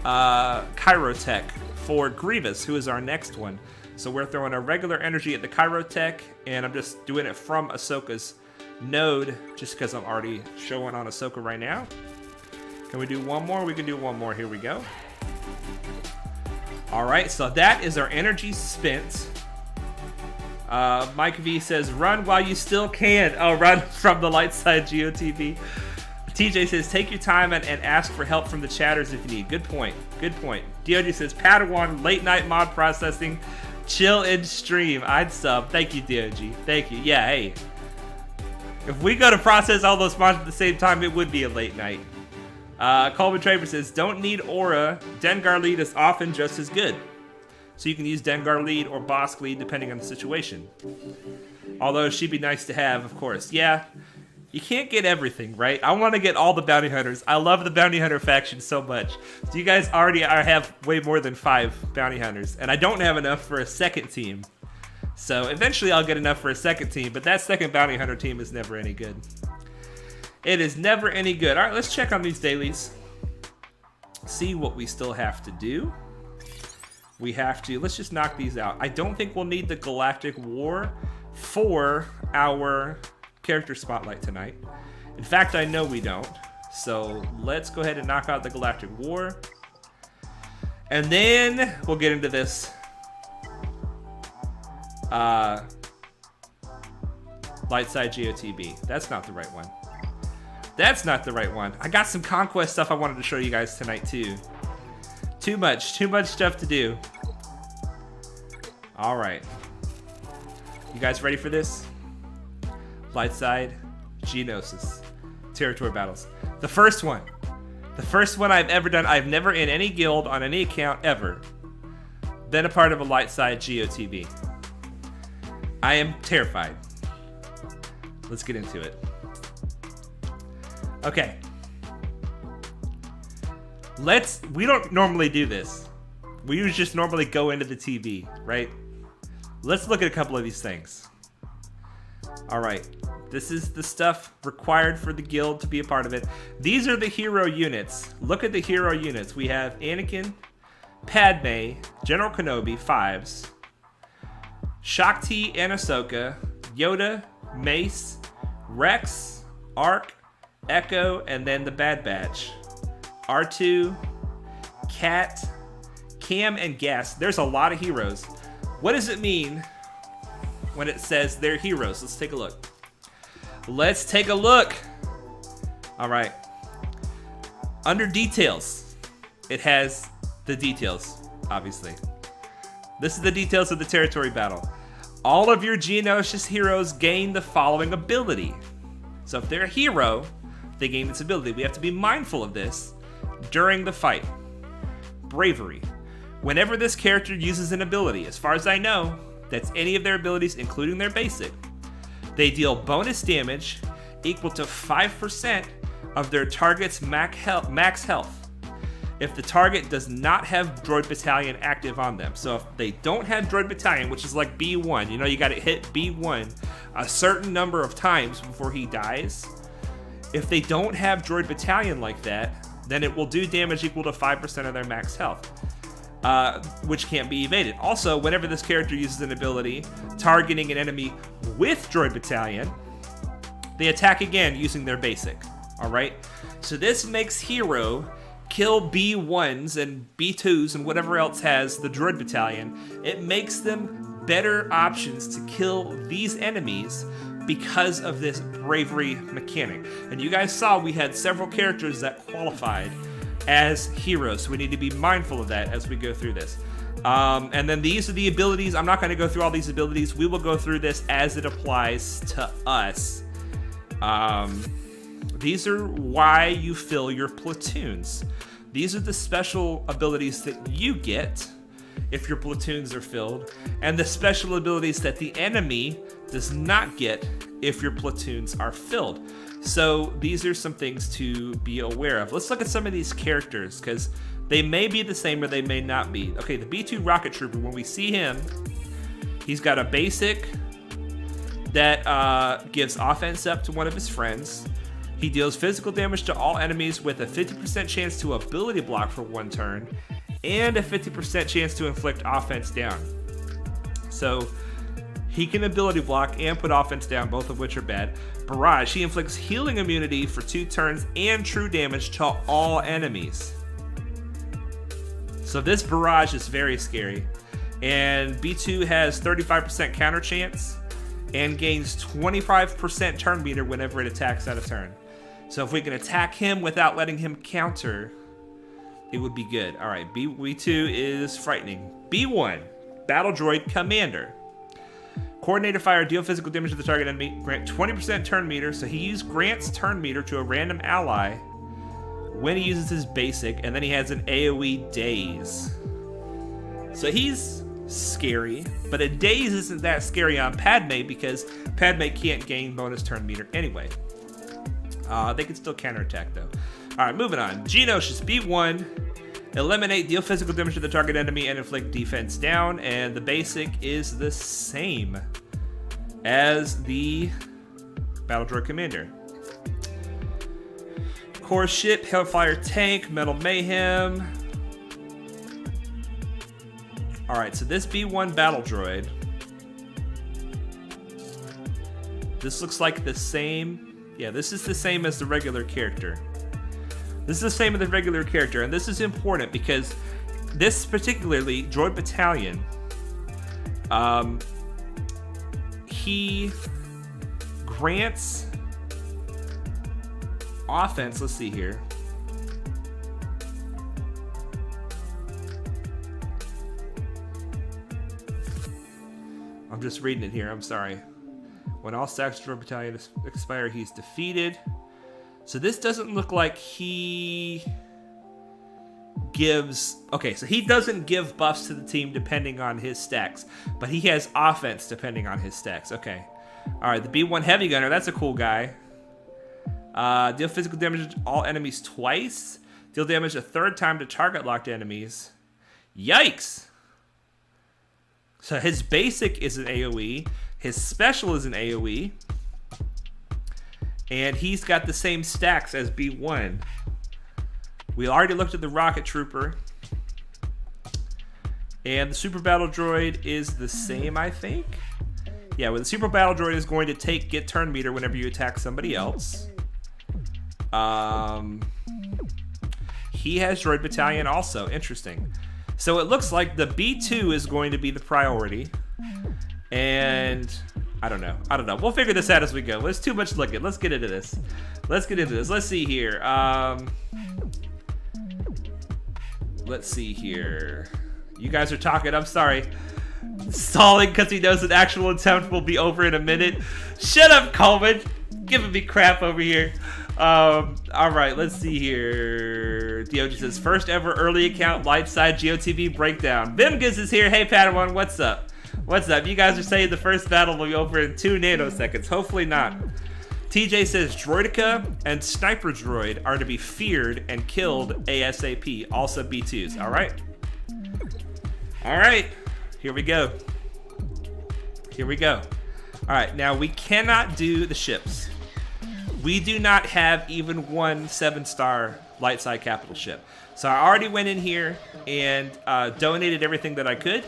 Kyrotech for Grievous, who is our next one. So we're throwing a regular energy at the Kyrotech, and I'm just doing it from Ahsoka's node, just because I'm already showing on Ahsoka right now. Can we do one more? We can do one more. Here we go. All right, so that is our energy spent. Mike V says, run while you still can. Oh, run from the light side, Geo TB. TJ says, take your time and ask for help from the chatters if you need. Good point. DOG says, Padawan, late night mod processing, chill in stream. I'd sub. Thank you, DOG. Thank you. Yeah, hey. If we go to process all those mods at the same time, it would be a late night. Coleman Traver says, don't need Aura. Dengar lead is often just as good. So you can use Dengar lead or Bosk lead depending on the situation. Although she'd be nice to have, of course. Yeah, you can't get everything, right? I want to get all the bounty hunters. I love the bounty hunter faction so much. So you guys already have way more than 5 bounty hunters. And I don't have enough for a second team. So eventually I'll get enough for a second team. But that second bounty hunter team is never any good. It is never any good. All right, let's check on these dailies. See what we still have to do. Let's just knock these out. I don't think we'll need the Galactic War for our character spotlight tonight. In fact, I know we don't. So let's go ahead and knock out the Galactic War. And then we'll get into this light side Geo TB. That's not the right one. I got some conquest stuff I wanted to show you guys tonight too. Too much stuff to do. All right. You guys ready for this? Light side, Geonosis, territory battles. The first one I've ever done. I've never in any guild on any account ever been a part of a light side Geo TB. I am terrified. Let's get into it. Okay. We don't normally do this. We just normally go into the TV, right? Let's look at a couple of these things. All right. This is the stuff required for the guild to be a part of it. These are the hero units. Look at the hero units. We have Anakin, Padme, General Kenobi, 5s, Shaak Ti and Ahsoka, Yoda, Mace, Rex, Ark, Echo, and then the Bad Batch. R2, Cat, Cam, and Gas. There's a lot of heroes. What does it mean when it says they're heroes? Let's take a look. All right. Under details, it has the details, obviously. This is the details of the territory battle. All of your Geonosis heroes gain the following ability. So if they're a hero, they gain this ability. We have to be mindful of this during the fight. Bravery. Whenever this character uses an ability, as far as I know, that's any of their abilities, including their basic, they deal bonus damage equal to 5% of their target's max health if the target does not have Droid Battalion active on them. So if they don't have Droid Battalion, which is like B1, you know, you gotta hit B1 a certain number of times before he dies. If they don't have Droid Battalion like that, then it will do damage equal to 5% of their max health, which can't be evaded. Also, whenever this character uses an ability targeting an enemy with Droid Battalion, they attack again using their basic. All right? So this makes Hero kill B1s and B2s and whatever else has the Droid Battalion. It makes them better options to kill these enemies because of this bravery mechanic. And you guys saw we had several characters that qualified as heroes, so we need to be mindful of that as we go through this. And then these are the abilities. I'm not going to go through all these abilities. We will go through this as it applies to us. These are why you fill your platoons. These are the special abilities that you get if your platoons are filled, and the special abilities that the enemy does not get if your platoons are filled. So these are some things to be aware of. Let's look at some of these characters, because they may be the same or they may not be. Okay, the B2 Rocket Trooper, when we see him, he's got a basic that gives offense up to one of his friends. He deals physical damage to all enemies with a 50% chance to ability block for 1 turn, and a 50% chance to inflict offense down. So he can ability block and put offense down, both of which are bad. Barrage, he inflicts healing immunity for 2 turns and true damage to all enemies. So this barrage is very scary. And B2 has 35% counter chance and gains 25% turn meter whenever it attacks out of turn. So if we can attack him without letting him counter, it would be good. All right, B2 is frightening. B1, Battle Droid Commander. Coordinated fire, deal physical damage to the target enemy, grant 20% turn meter. So he grants turn meter to a random ally when he uses his basic, and then he has an AoE daze. So he's scary, but a daze isn't that scary on Padme because Padme can't gain bonus turn meter anyway. They can still counterattack though. All right, moving on. Geonosis B1, eliminate, deal physical damage to the target enemy and inflict defense down, and the basic is the same as the Battle Droid Commander. Core ship, Hellfire tank, Metal Mayhem. All right, so this B1 Battle Droid, this looks like the same. Yeah, this is the same as the regular character. This is the same as the regular character, and this is important because this particularly, Droid Battalion, he grants offense. Let's see here. I'm just reading it here, I'm sorry. When all stacks of Droid Battalion expire, he's defeated. So this doesn't look like he gives... Okay, so he doesn't give buffs to the team depending on his stacks, but he has offense depending on his stacks. Okay. Alright, the B1 Heavy Gunner, that's a cool guy. Deal physical damage to all enemies twice. Deal damage a 3rd time to target locked enemies. Yikes! So his basic is an AoE. His special is an AoE. And he's got the same stacks as B1. We already looked at the Rocket Trooper. And the Super Battle Droid is the same, I think. Yeah, well, the Super Battle Droid is going to get turn meter whenever you attack somebody else. He has Droid Battalion also. Interesting. So it looks like the B2 is going to be the priority. And I don't know. We'll figure this out as we go. There's too much to look at. Let's get into this. Let's see here. Let's see here. You guys are talking. I'm sorry. Stalling because he knows an actual attempt will be over in a minute. Shut up, Coleman. Giving me crap over here. All right, let's see here. Diogenes says, first ever early account light side Geo TB breakdown. Bimgiz is here. Hey, Padawan, what's up? What's up? You guys are saying the first battle will be over in 2 nanoseconds. Hopefully not. TJ says Droidica and Sniper Droid are to be feared and killed ASAP. Also B2s. All right. All right. Here we go. All right. Now we cannot do the ships. We do not have even one 7-star light side capital ship. So I already went in here and donated everything that I could.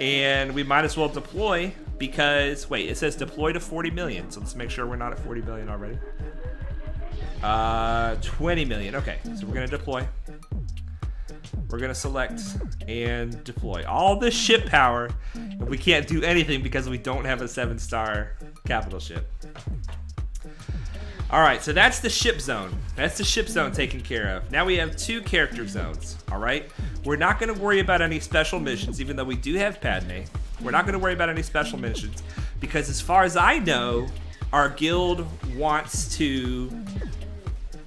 And we might as well deploy because, wait, it says deploy to 40 million. So let's make sure we're not at 40 million already. 20 million. Okay, so we're going to deploy. We're going to select and deploy. All this ship power, and we can't do anything because we don't have a 7-star capital ship. All right, so that's the ship zone. That's the ship zone taken care of. Now we have 2 character zones, all right? We're not going to worry about any special missions, even though we do have Padme. We're not going to worry about any special missions because as far as I know, our guild wants to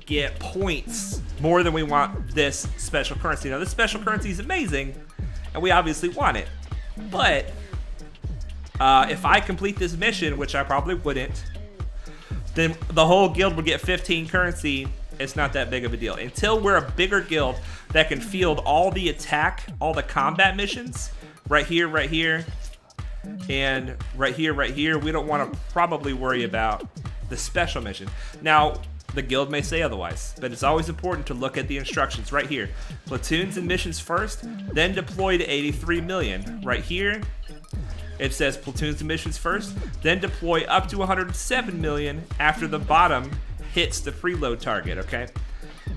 get points more than we want this special currency. Now, this special currency is amazing, and we obviously want it. But if I complete this mission, which I probably wouldn't, then the whole guild would get 15 currency. It's not that big of a deal. Until we're a bigger guild that can field all the attack, all the combat missions, right here, and right here, we don't want to probably worry about the special mission. Now, the guild may say otherwise, but it's always important to look at the instructions right here. Platoons and missions first, then deploy to 83 million. Right here, it says platoons and missions first, then deploy up to 107 million after the bottom hits the preload target, okay?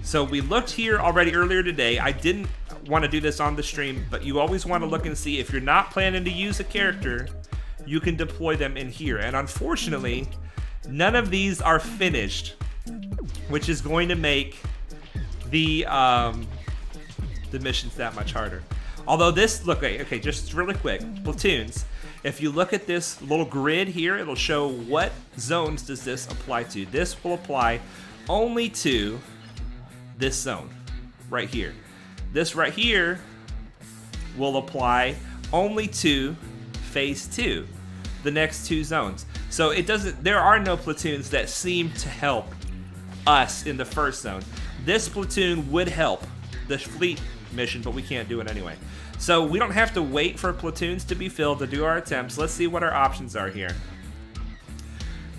So we looked here already earlier today. I didn't want to do this on the stream, but you always want to look and see if you're not planning to use a character, you can deploy them in here. And unfortunately, none of these are finished, which is going to make the missions that much harder. Although this, look, okay, just really quick, platoons. If you look at this little grid here, it'll show what zones does this apply to. This will apply only to this zone right here. This right here will apply only to phase 2, the next 2 zones. So it doesn't, there are no platoons that seem to help us in the first zone. This platoon would help the fleet mission, but we can't do it anyway. So we don't have to wait for platoons to be filled to do our attempts. Let's see what our options are here.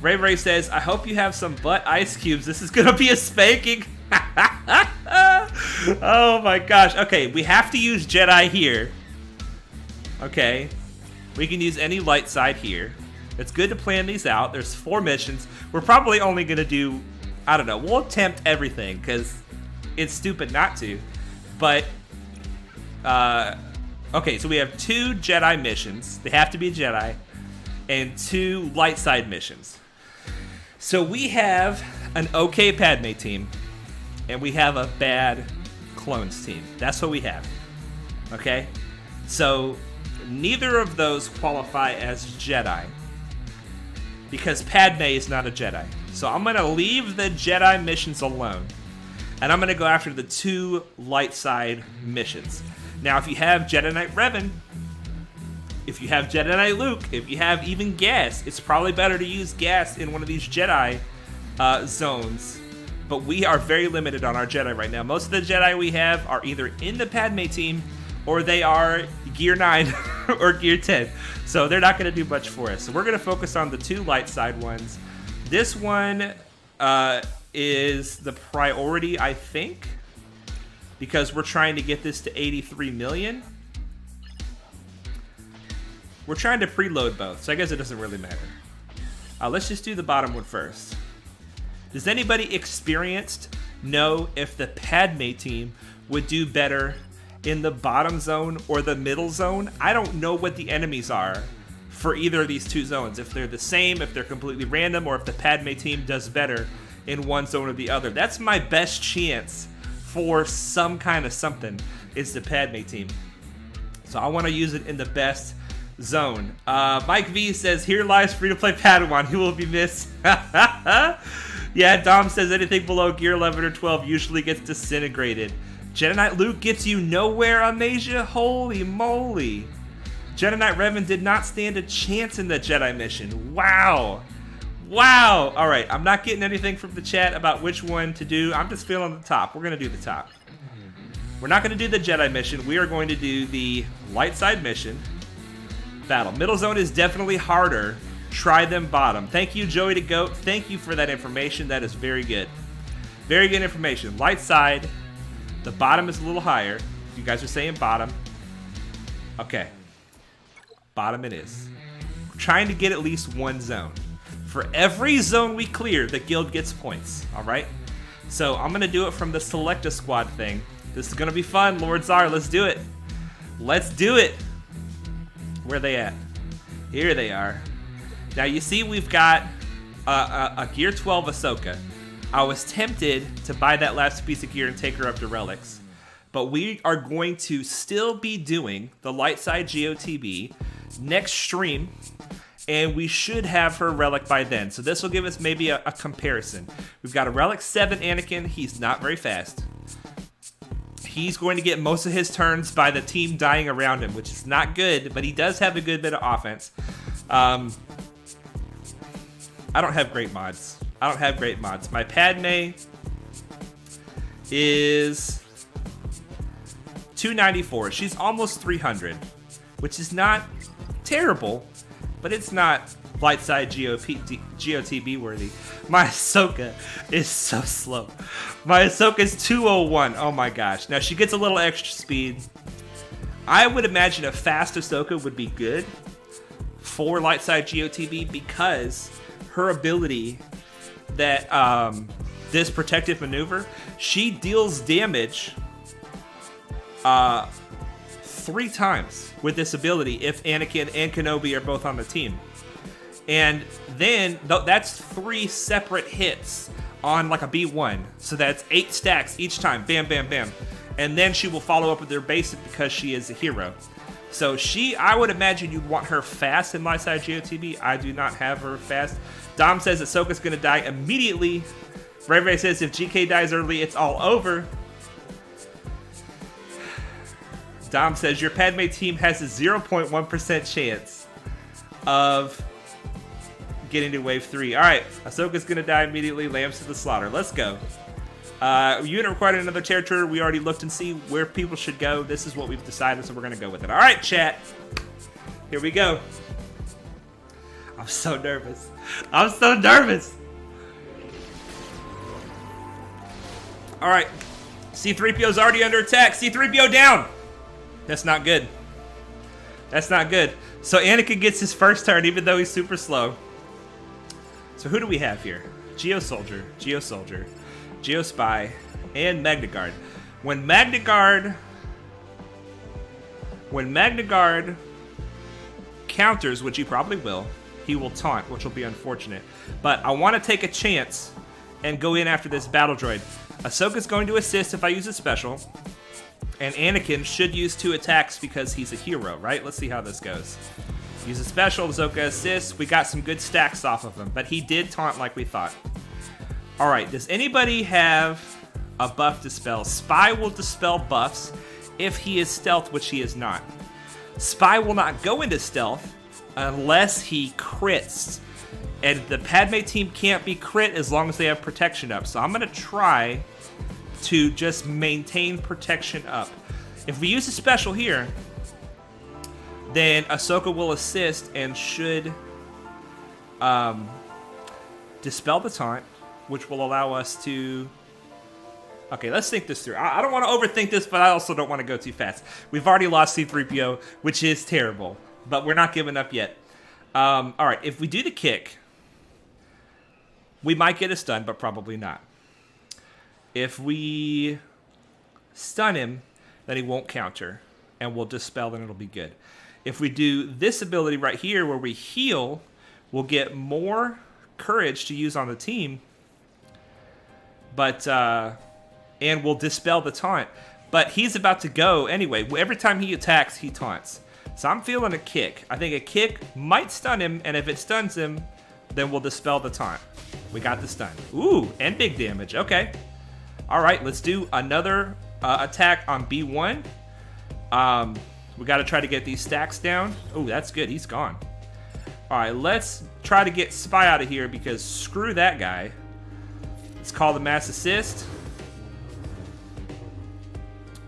Ray says, I hope you have some butt ice cubes. This is gonna be a spanking. Oh my gosh. Okay, we have to use Jedi here. Okay. We can use any light side here. It's good to plan these out. There's 4 missions. We're probably only gonna do, I don't know, we'll attempt everything because it's stupid not to. But okay, so we have 2 Jedi missions. They have to be Jedi. And 2 light side missions. So we have an okay Padme team. And we have a bad clones team. That's what we have. Okay? So neither of those qualify as Jedi. Because Padme is not a Jedi. So I'm going to leave the Jedi missions alone. And I'm going to go after the 2 light side missions. Now, if you have Jedi Knight Revan, if you have Jedi Knight Luke, if you have even gas, it's probably better to use gas in one of these Jedi zones. But we are very limited on our Jedi right now. Most of the Jedi we have are either in the Padme team or they are Gear 9 or Gear 10. So they're not going to do much for us. So we're going to focus on the 2 light side ones. This one is the priority, I think, because we're trying to get this to 83 million. We're trying to preload both, so I guess it doesn't really matter. Let's just do the bottom one first. Does anybody experienced know if the Padme team would do better in the bottom zone or the middle zone? I don't know what the enemies are for either of these 2 zones. If they're the same, if they're completely random, or if the Padme team does better in one zone or the other. That's my best chance for some kind of something, is the Padme team. So I want to use it in the best zone. Mike V says, here lies free-to-play Padawan. Who will be missed? Yeah, Dom says anything below Gear 11 or 12 usually gets disintegrated. Jedi Knight Luke gets you nowhere, Amasia? Holy moly. Jedi Knight Revan did not stand a chance in the Jedi mission. Wow. Wow. All right, I'm not getting anything from the chat about which one to do. I'm just feeling the top. We're going to do the top. We're not going to do the Jedi mission. We are going to do the light side mission. Battle. Middle zone is definitely harder. Try them bottom. Thank you, Joey to Goat. Thank you for that information. That is very good. Very good information. Light side. The bottom is a little higher. You guys are saying bottom. Okay. Bottom it is. We're trying to get at least 1 zone. For every zone we clear, the guild gets points. Alright? So I'm going to do it from the select a squad thing. This is going to be fun, Lord Czar. Let's do it. Let's do it. Where are they at? Here they are. Now you see we've got a Gear 12 Ahsoka. I was tempted to buy that last piece of gear and take her up to relics. But we are going to still be doing the light side Geo TB next stream, and we should have her relic by then. So this will give us maybe a comparison. We've got a relic 7 Anakin. He's not very fast. He's going to get most of his turns by the team dying around him, which is not good, but he does have a good bit of offense. I don't have great mods. My Padme is 294. She's almost 300, which is not terrible, but it's not light side GOTB worthy. My Ahsoka is so slow. My Ahsoka is 201. Oh my gosh. Now she gets a little extra speed. I would imagine a fast Ahsoka would be good for light side GOTB because her ability that this protective maneuver, she deals damage 3 times with this ability if Anakin and Kenobi are both on the team. And then that's 3 separate hits on like a B1. So that's 8 stacks each time. Bam, bam, bam. And then she will follow up with her basic because she is a hero. So I would imagine you'd want her fast in my side GOTB. I do not have her fast. Dom says Ahsoka's going to die immediately. Ray says if GK dies early, it's all over. Dom says your Padme team has a 0.1% chance of getting to wave 3. All right, Ahsoka's going to die immediately. Lambs to the slaughter. Let's go. Unit required in another territory. We already looked and see where people should go. This is what we've decided, so we're going to go with it. All right, chat. Here we go. I'm so nervous. I'm so nervous. All right. C-3PO's already under attack. C-3PO down. That's not good. That's not good. So Anakin gets his first turn, even though he's super slow. So who do we have here? Geo Soldier, Geo Spy, and Magna Guard. When Magna Guard counters, which he probably will, he will taunt, which will be unfortunate. But I want to take a chance and go in after this battle droid. Ahsoka's going to assist if I use a special. And Anakin should use 2 attacks because he's a hero, right? Let's see how this goes. Use a special, Ahsoka assists. We got some good stacks off of him, but he did taunt like we thought. All right, does anybody have a buff dispel? Spy will dispel buffs if he is stealth, which he is not. Spy will not go into stealth unless he crits. And the Padme team can't be crit as long as they have protection up. So I'm going to try to just maintain protection up. If we use a special here, then Ahsoka will assist and should dispel the taunt, which will allow us to... Okay, let's think this through. I don't want to overthink this, but I also don't want to go too fast. We've already lost C-3PO, which is terrible, but we're not giving up yet. All right, if we do the kick, we might get a stun, but probably not. If we stun him, then he won't counter, and we'll dispel, then it'll be good. If we do this ability right here where we heal, we'll get more courage to use on the team, but and we'll dispel the taunt. But he's about to go anyway. Every time he attacks, he taunts. So I'm feeling a kick. I think a kick might stun him, and if it stuns him, then we'll dispel the taunt. We got the stun. Ooh, and big damage. Okay. All right, let's do another attack on B1. We got to try to get these stacks down. Oh, that's good. He's gone. All right, let's try to get Spy out of here because screw that guy. Let's call the mass assist.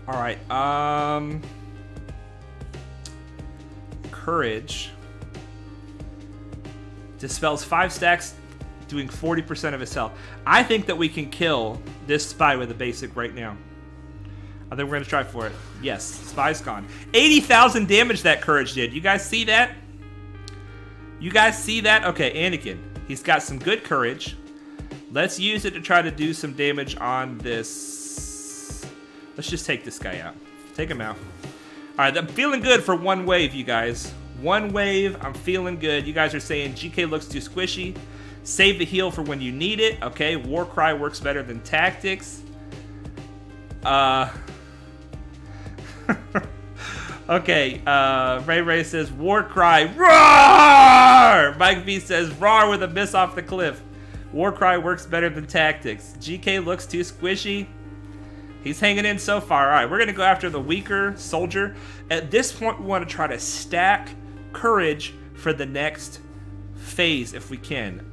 All right. Courage. Dispels 5 stacks, doing 40% of his health. I think that we can kill this Spy with a basic right now. I think we're going to try for it. Yes, Spy's gone. 80,000 damage that Courage did. You guys see that? You guys see that? Okay, Anakin. He's got some good Courage. Let's use it to try to do some damage on this. Let's just take this guy out. Take him out. All right, I'm feeling good for one wave, you guys. One wave, I'm feeling good. You guys are saying GK looks too squishy. Save the heal for when you need it. Okay, War Cry works better than Tactics. Okay, Ray Ray says, war cry, roar! Mike V says, roar with a miss off the cliff. War cry works better than tactics. GK looks too squishy. He's hanging in so far. All right, we're going to go after the weaker soldier. At this point, we want to try to stack courage for the next phase if we can.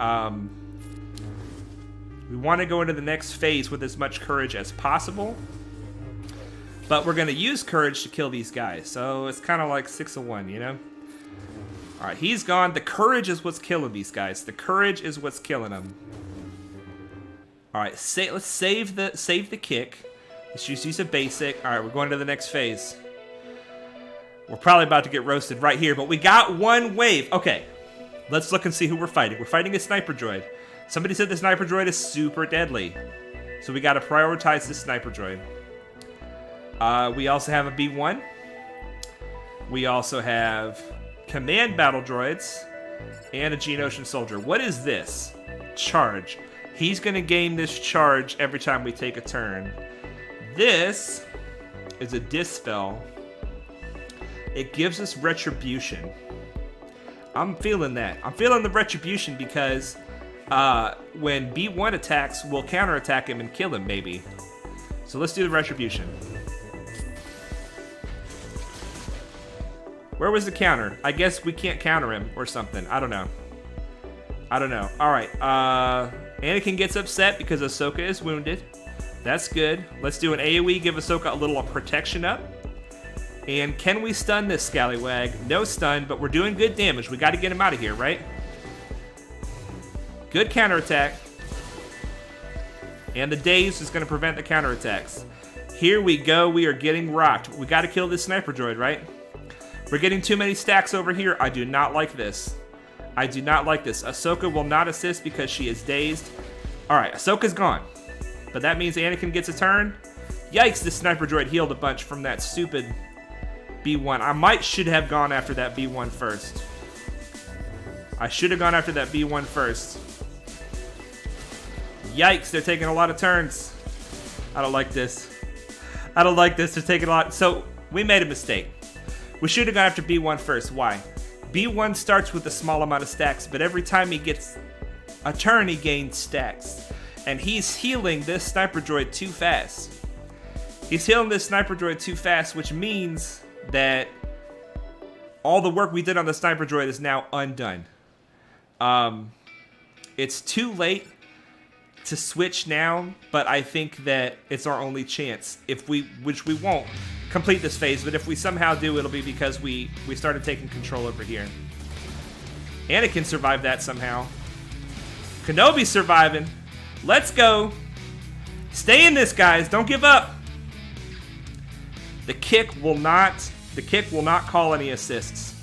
We want to go into the next phase with as much courage as possible. But we're going to use courage to kill these guys. So it's kind of like 6 of 1, you know? All right, he's gone. The courage is what's killing these guys. The courage is what's killing them. All right, let's save the kick. Let's just use a basic. All right, we're going to the next phase. We're probably about to get roasted right here, but we got one wave. Okay, let's look and see who we're fighting. We're fighting a sniper droid. Somebody said the sniper droid is super deadly. So we got to prioritize this sniper droid. We also have a B1. We also have command battle droids and a Geonosian soldier. What is this? Charge. He's going to gain this charge every time we take a turn. This is a dispel. It gives us retribution. I'm feeling that. I'm feeling the retribution because when B1 attacks, we'll counterattack him and kill him, maybe. So let's do the retribution. Where was the counter? I guess we can't counter him or something. I don't know. All right. Anakin gets upset because Ahsoka is wounded. That's good. Let's do an AoE, give Ahsoka a little protection up. And can we stun this scallywag? No stun, but we're doing good damage. We got to get him out of here, right? Good counterattack. And the daze is going to prevent the counterattacks. Here we go. We are getting rocked. We got to kill this sniper droid, right? We're getting too many stacks over here. I do not like this. I do not like this. Ahsoka will not assist because she is dazed. All right, Ahsoka's gone. But that means Anakin gets a turn. Yikes, this sniper droid healed a bunch from that stupid B1. I should have gone after that B1 first. I should have gone after that B1 first. Yikes, they're taking a lot of turns. I don't like this. I don't like this. They're taking a lot. So, we made a mistake. We should have gone after B1 first. Why? B1 starts with a small amount of stacks, but every time he gets a turn, he gains stacks. And he's healing this sniper droid too fast. He's healing this sniper droid too fast, which means that all the work we did on the sniper droid is now undone. It's too late to switch now, but I think that it's our only chance. Which we won't complete this phase, but if we somehow do, it'll be because we started taking control over here. Anakin survived that somehow. Kenobi's surviving. Let's go. Stay in this, guys. Don't give up. The kick will not call any assists.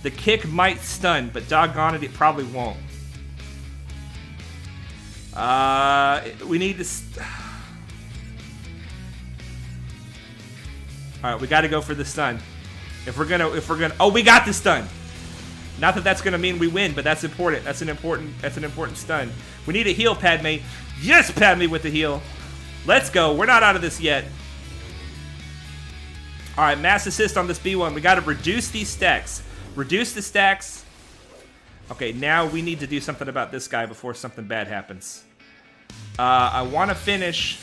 The kick might stun, but doggone it probably won't. We need to. All right, we got to go for the stun. If we're gonna, oh, we got the stun. Not that that's gonna mean we win, but that's important. That's an important stun. We need a heal, Padme. Yes, Padme with the heal. Let's go. We're not out of this yet. All right, mass assist on this B1. We got to reduce these stacks. Reduce the stacks. Okay, now we need to do something about this guy before something bad happens. I want to finish.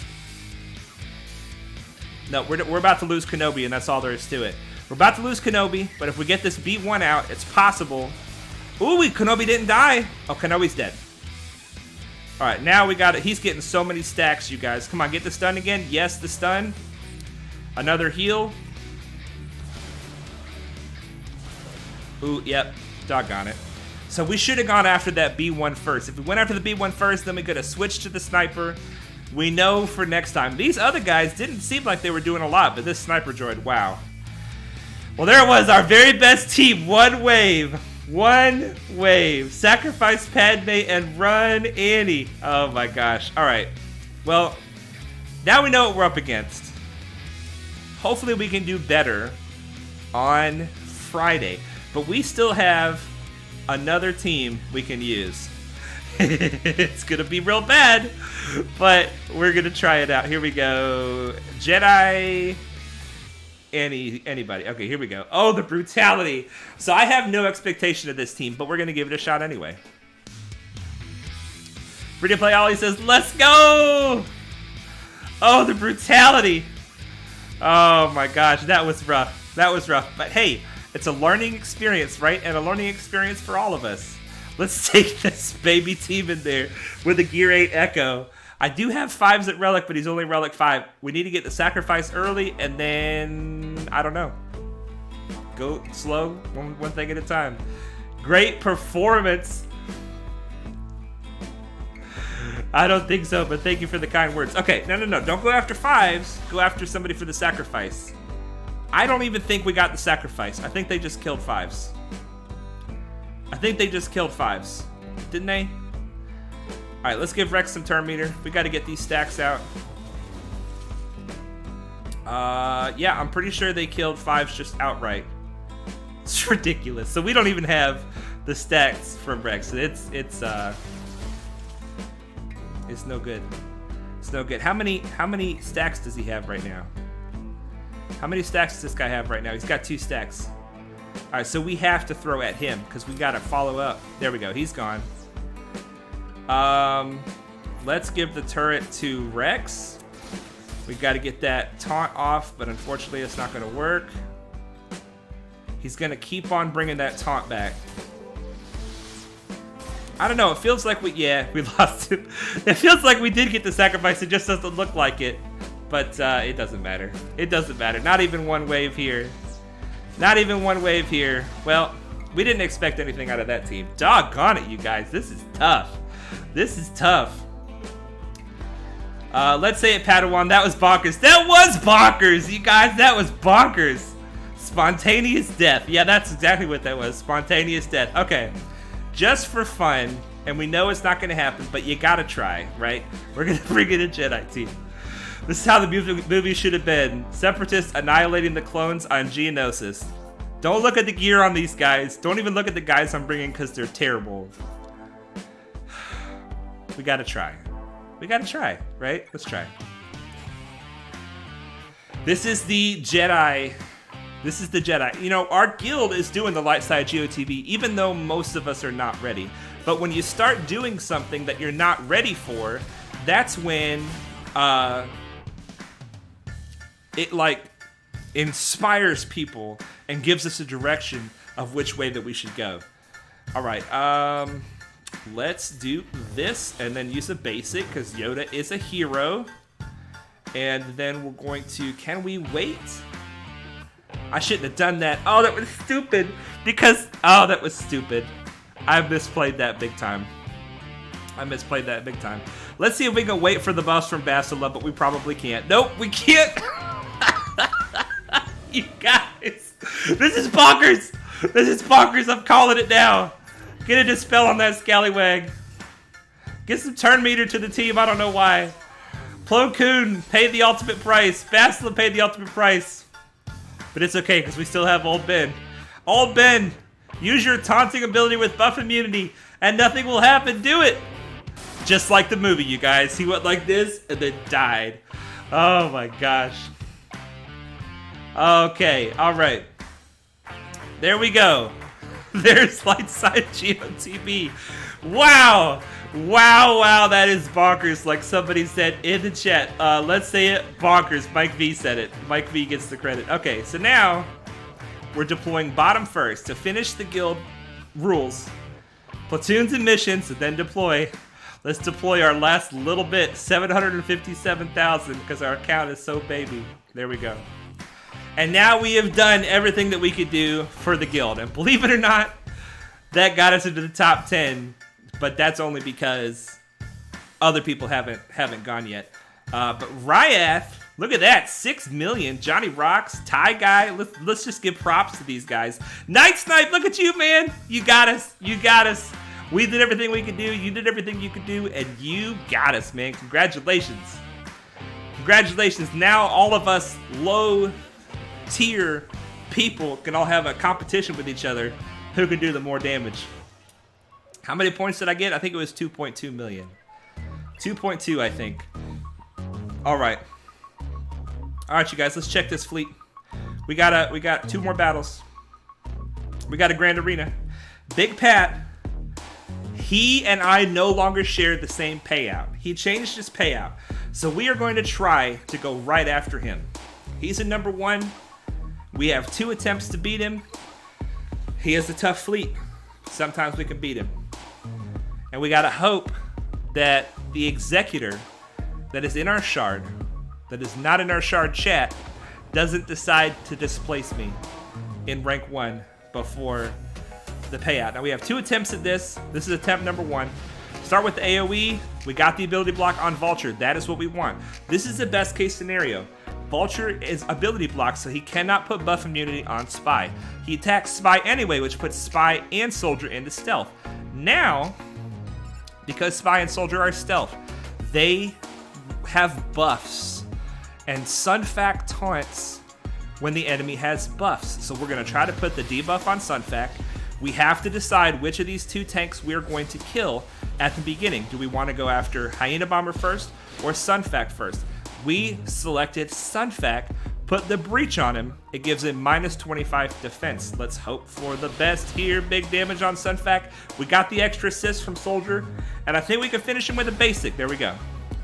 No, we're about to lose Kenobi, and that's all there is to it. We're about to lose Kenobi, but if we get this B1 out, it's possible. Ooh, Kenobi didn't die. Oh, Kenobi's dead. All right, now we got it. He's getting so many stacks, you guys. Come on, get the stun again. Yes, the stun. Another heal. Ooh, yep. Doggone it. So we should have gone after that B1 first. If we went after the B1 first, then we could have switched to the sniper. We know for next time. These other guys didn't seem like they were doing a lot, but this sniper droid, wow. Well, there it was, our very best team. One wave. One wave. Sacrifice Padme and run Annie. Oh my gosh. All right. Well, now we know what we're up against. Hopefully we can do better on Friday. But we still have another team we can use. It's going to be real bad, but we're going to try it out. Here we go. Jedi. anybody. Okay, here we go. Oh, the brutality. So I have no expectation of this team, but we're going to give it a shot anyway. Free to play Ollie says, let's go! Oh, the brutality. Oh my gosh, that was rough. That was rough. But hey, it's a learning experience, right? And a learning experience for all of us. Let's take this baby team in there with a Gear 8 Echo. I do have 5s at Relic, but he's only Relic 5. We need to get the sacrifice early, and then, I don't know. Go slow, one thing at a time. Great performance. I don't think so, but thank you for the kind words. Okay, no. Don't go after 5s. Go after somebody for the sacrifice. I don't even think we got the sacrifice. I think they just killed 5s. Didn't they? Alright, let's give Rex some turn meter. We got to get these stacks out. Yeah, I'm pretty sure they killed 5s just outright. It's ridiculous. So we don't even have the stacks from Rex. It's no good. It's no good. How many stacks does he have right now? How many stacks does this guy have right now? He's got 2 stacks. Alright, so we have to throw at him because we got to follow up. There we go. He's gone. Let's give the turret to Rex. We got to get that taunt off, but unfortunately it's not going to work. He's going to keep on bringing that taunt back. I don't know. It feels like we lost him. It feels like we did get the sacrifice. It just doesn't look like it. But it doesn't matter. It doesn't matter. Not even one wave here. Not even one wave here. Well, we didn't expect anything out of that team. Doggone it, you guys. This is tough. This is tough. Let's say it, Padawan. That was bonkers. That was bonkers, you guys. That was bonkers. Spontaneous death. Yeah, that's exactly what that was. Spontaneous death. Okay. Just for fun, and we know it's not going to happen, but you got to try, right? We're going to bring in a Jedi team. This is how the movie should have been. Separatists annihilating the clones on Geonosis. Don't look at the gear on these guys. Don't even look at the guys I'm bringing because they're terrible. We gotta try. We gotta try, right? Let's try. This is the Jedi. This is the Jedi. You know, our guild is doing the light side Geo TB, even though most of us are not ready. But when you start doing something that you're not ready for, that's when it like inspires people and gives us a direction of which way that we should go. All right, let's do this and then use a basic because Yoda is a hero. And then we're going to, can we wait? I shouldn't have done that. Oh, that was stupid. Because, oh, that was stupid. I misplayed that big time. Let's see if we can wait for the boss from Basila, but we probably can't. Nope, we can't. You guys, this is bonkers. I'm calling it now. Get a dispel on that scallywag. Get some turn meter to the team. I don't know why. Plo Koon paid the ultimate price. Basila paid the ultimate price. But it's okay because we still have Old Ben. Old Ben, use your taunting ability with buff immunity and nothing will happen. Do it. Just like the movie, you guys. He went like this and then died. Oh my gosh. Okay, alright. There we go. There's Light Side Geo TB. Wow! Wow, that is bonkers, like somebody said in the chat. Let's say it, bonkers. Mike V said it. Mike V gets the credit. Okay, so now we're deploying bottom first to finish the guild rules. Platoons and missions, and then deploy. Let's deploy our last little bit, 757,000, because our account is so baby. There we go. And now we have done everything that we could do for the guild. And believe it or not, that got us into the top 10. But that's only because other people haven't gone yet. But Ryath, look at that, 6 million. Johnny Rocks, Ty Guy. Let's just give props to these guys. Night Snipe, look at you, man. You got us. We did everything we could do. You did everything you could do, and you got us, man. Congratulations. Now all of us low-tier people can all have a competition with each other who can do the more damage. How many points did I get? I think it was 2.2 million. 2.2, I think. All right, you guys, let's check this fleet. We got 2 more battles. We got a Grand Arena. Big Pat, he and I no longer share the same payout. He changed his payout. So we are going to try to go right after him. He's in number 1. We have 2 attempts to beat him. He has a tough fleet. Sometimes we can beat him. And we gotta hope that the executor that is in our shard, that is not in our shard chat, doesn't decide to displace me in rank 1 before the payout. Now we have 2 attempts at this. This is attempt number 1. Start with the AoE. We got the ability block on Vulture. That is what we want. This is the best case scenario. Vulture is ability block, so he cannot put buff immunity on Spy. He attacks Spy anyway, which puts Spy and Soldier into stealth. Now, because Spy and Soldier are stealth, they have buffs. And Sunfac taunts when the enemy has buffs. So we're going to try to put the debuff on Sunfac. We have to decide which of these 2 tanks we're going to kill at the beginning. Do we want to go after Hyena Bomber first or Sunfac first? We selected Sunfac, put the breach on him. It gives him minus 25 defense. Let's hope for the best here. Big damage on Sunfac. We got the extra assist from Soldier, and I think we can finish him with a basic. There we go.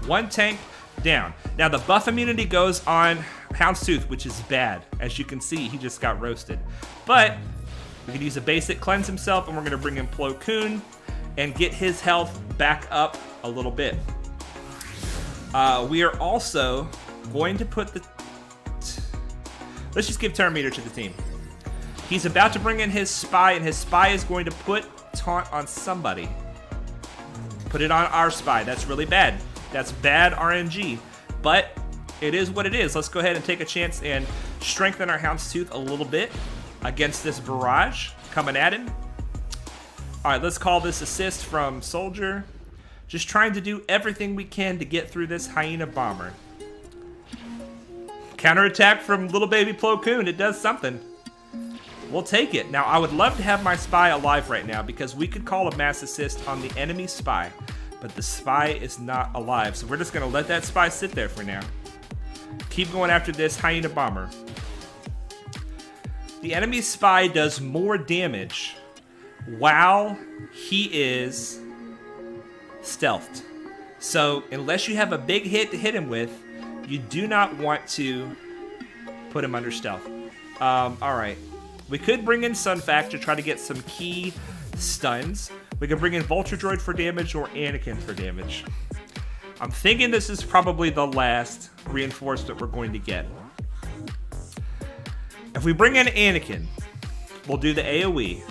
1 tank down. Now the buff immunity goes on Houndstooth, which is bad. As you can see, he just got roasted. But we can use a basic, cleanse himself, and we're going to bring in Plo Koon and get his health back up a little bit. We are also going to put the... Let's just give turn meter to the team. He's about to bring in his Spy, and his Spy is going to put taunt on somebody. Put it on our Spy. That's really bad. That's bad RNG. But it is what it is. Let's go ahead and take a chance and strengthen our Houndstooth a little bit against this barrage coming at him. All right, let's call this assist from Soldier. Just trying to do everything we can to get through this Hyena Bomber. Counterattack from little baby Plo Koon. It does something. We'll take it. Now, I would love to have my Spy alive right now because we could call a mass assist on the enemy Spy. But the Spy is not alive. So we're just going to let that Spy sit there for now. Keep going after this Hyena Bomber. The enemy Spy does more damage while he is stealthed. So unless you have a big hit to hit him with, you do not want to put him under stealth. Alright. We could bring in Sunfac to try to get some key stuns. We can bring in Vulture Droid for damage or Anakin for damage. I'm thinking this is probably the last reinforcement we're going to get. If we bring in Anakin, we'll do the AoE.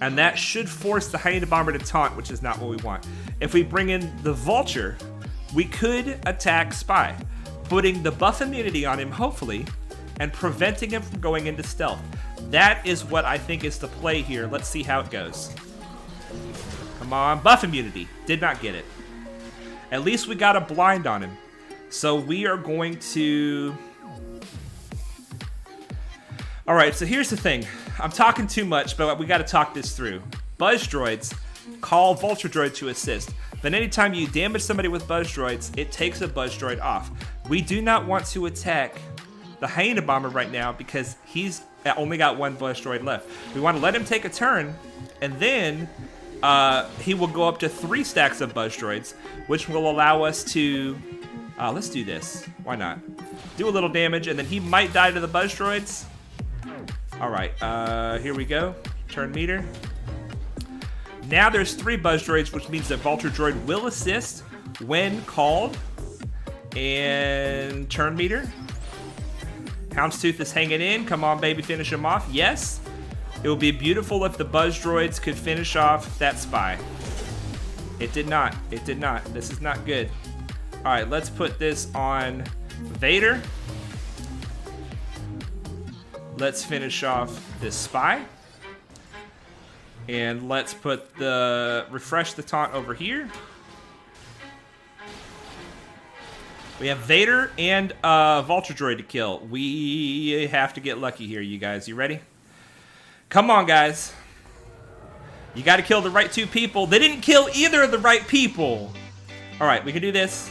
And that should force the Hyena Bomber to taunt, which is not what we want. If we bring in the Vulture, we could attack Spy, putting the buff immunity on him, hopefully, and preventing him from going into stealth. That is what I think is the play here. Let's see how it goes. Come on, buff immunity. Did not get it. At least we got a blind on him. So we are going to... Alright, so here's the thing. I'm talking too much, but we got to talk this through. Buzz droids call Vulture Droid to assist. But anytime you damage somebody with Buzz droids, it takes a Buzz droid off. We do not want to attack the Hyena Bomber right now because he's only got 1 Buzz droid left. We want to let him take a turn, and then he will go up to 3 stacks of Buzz droids, which will allow us to... let's do this. Why not? Do a little damage, and then he might die to the Buzz droids. Alright, here we go. Turn meter. Now there's 3 Buzz droids, which means that Vulture Droid will assist when called. And turn meter. Houndstooth is hanging in. Come on, baby, finish him off. Yes. It would be beautiful if the Buzz droids could finish off that Spy. It did not. It did not. This is not good. Alright, let's put this on Vader. Let's finish off this Spy. And let's put the... refresh the taunt over here. We have Vader and Vulture Droid to kill. We have to get lucky here, you guys. You ready? Come on, guys. You got to kill the right 2 people. They didn't kill either of the right people. Alright, we can do this.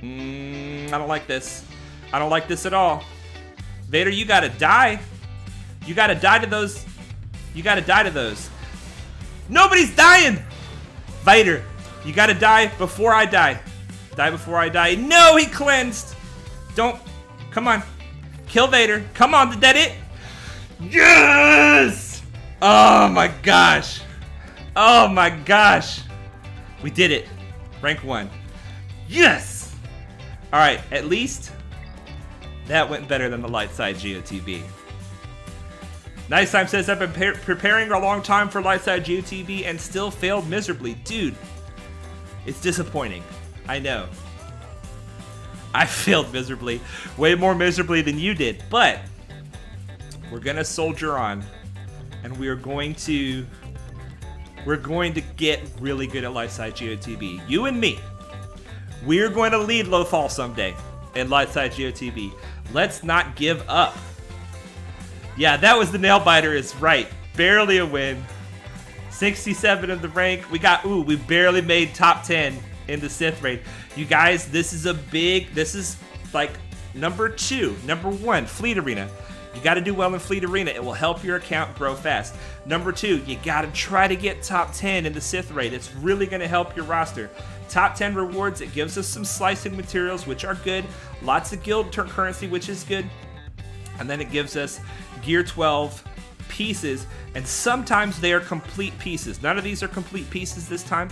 I don't like this. I don't like this at all. Vader, you gotta die. You gotta die to those. You gotta die to those. Nobody's dying! Vader, you gotta die before I die. Die before I die. No, he cleansed. Don't. Come on. Kill Vader. Come on, is that it? Yes! Oh my gosh. Oh my gosh. We did it. Rank 1. Yes! Alright, at least that went better than the light side Geo TB. Nice Time says, I've been preparing a long time for light side Geo TB and still failed miserably. Dude, it's disappointing. I know. I failed miserably. Way more miserably than you did. But we're going to soldier on. And we're going to get really good at light side Geo TB. You and me. We're going to lead Lothal someday in light side Geo TB. Let's not give up. Yeah, that was the nail biter, is right. Barely a win. 67 in the rank. We barely made top 10 in the Sith raid. You guys, this is like number 2. Number 1, Fleet Arena. You got to do well in Fleet Arena. It will help your account grow fast. Number 2, you got to try to get top 10 in the Sith raid. It's really going to help your roster. Top 10 rewards, it gives us some slicing materials, which are good. Lots of guild currency, which is good. And then it gives us Gear 12 pieces, and sometimes they are complete pieces. None of these are complete pieces this time,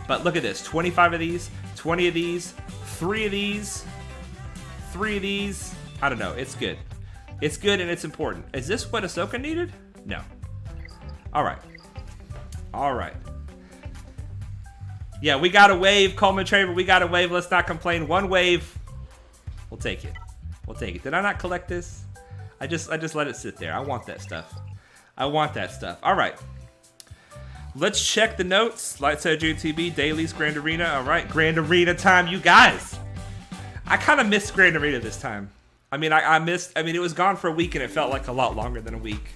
but look at this. 25 of these, 20 of these, 3 of these, 3 of these. I don't know. It's good. It's good and it's important. Is this what Ahsoka needed? No. All right. All right. Yeah, we got a wave, Coleman Traver. We got a wave. Let's not complain. 1 wave. We'll take it. We'll take it. Did I not collect this? I just let it sit there. I want that stuff. I want that stuff. All right. Let's check the notes. Light side GTB, dailies, Grand Arena. All right, Grand Arena time, you guys. I kind of missed Grand Arena this time. I mean, it was gone for a week and it felt like a lot longer than a week.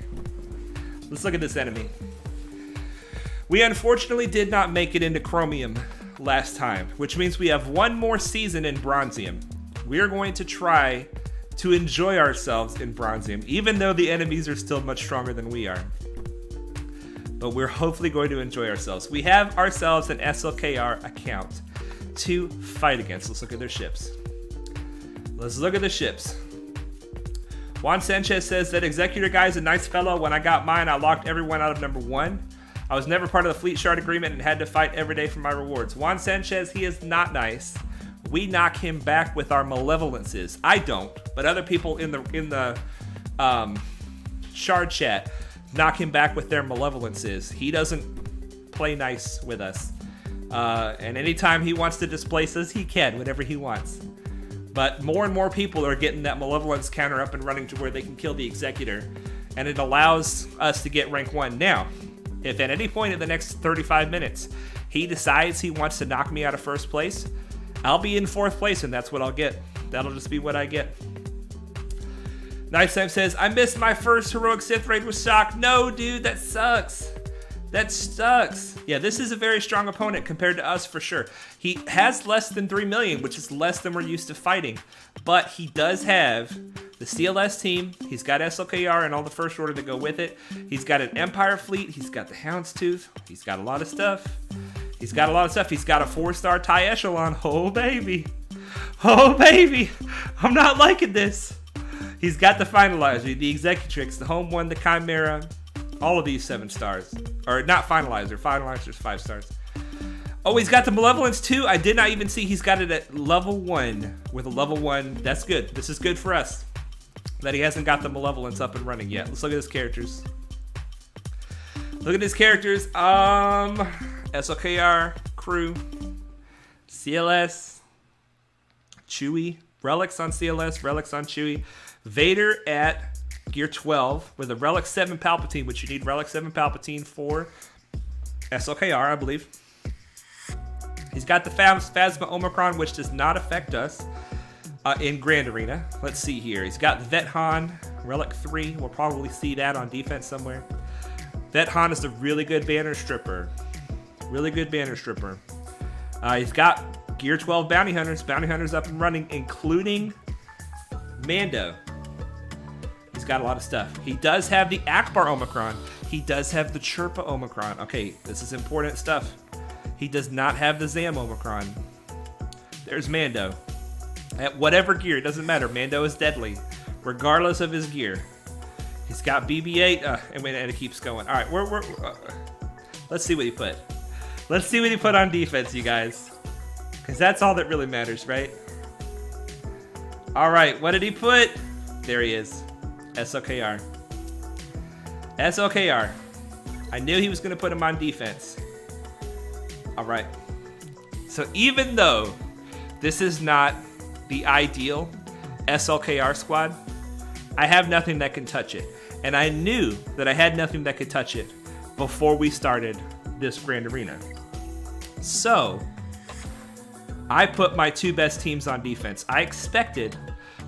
Let's look at this enemy. We unfortunately did not make it into Chromium last time, which means we have 1 more season in Bronzium. We're going to try to enjoy ourselves in Bronzium, even though the enemies are still much stronger than we are. But we're hopefully going to enjoy ourselves. We have ourselves an SLKR account to fight against. Let's look at their ships. Let's look at the ships. Juan Sanchez says that Executor guy is a nice fellow. When I got mine, I locked everyone out of number 1. I was never part of the Fleet Shard Agreement and had to fight every day for my rewards. Juan Sanchez, he is not nice. We knock him back with our malevolences. I don't, but other people in the Shard chat knock him back with their malevolences. He doesn't play nice with us. And anytime he wants to displace us, he can, whenever he wants. But more and more people are getting that malevolence counter up and running to where they can kill the Executor. And it allows us to get rank 1. Now, if at any point in the next 35 minutes, he decides he wants to knock me out of first place, I'll be in 4th place and that's what I'll get. That'll just be what I get. Nice Time says, I missed my first heroic Sith raid with Shaak. No, dude, that sucks. That sucks. Yeah, this is a very strong opponent compared to us for sure. He has less than 3 million, which is less than we're used to fighting. But he does have the CLS team. He's got SLKR and all the First Order that go with it. He's got an Empire fleet. He's got the Houndstooth. He's got a lot of stuff. He's got a 4-star TIE Echelon. Oh, baby. Oh, baby. I'm not liking this. He's got the Finalizer, the Executrix, the Home One, the Chimera. All of these 7 stars. Or not Finalizer. Finalizer's 5 stars. Oh, he's got the Malevolence too. I did not even see he's got it at level 1. With a level 1. That's good. This is good for us. That he hasn't got the Malevolence up and running yet. Let's look at his characters. Look at his characters. SLKR, Kru, CLS, Chewie, Relics on CLS, Relics on Chewie, Vader at Gear 12 with a Relic 7 Palpatine, which you need Relic 7 Palpatine for SLKR, I believe. He's got the Phasma Omicron, which does not affect us in Grand Arena. Let's see here. He's got Vet Han, Relic 3. We'll probably see that on defense somewhere. Vet Han is a really good banner stripper. Really good banner stripper. He's got Gear 12 Bounty Hunters. Bounty Hunters up and running, including Mando. He's got a lot of stuff. He does have the Akbar Omicron. He does have the Chirpa Omicron. Okay, this is important stuff. He does not have the Zam Omicron. There's Mando. At whatever gear, it doesn't matter. Mando is deadly, regardless of his gear. He's got BB-8, and it keeps going. All right, let's see what he put. Let's see what he put on defense, you guys. Because that's all that really matters, right? All right, what did he put? There he is. SOKR. SOKR. I knew he was going to put him on defense. All right. So even though this is not the ideal SLKR squad, I have nothing that can touch it. And I knew that I had nothing that could touch it before we started this Grand Arena. So I put my 2 best teams on defense. I expected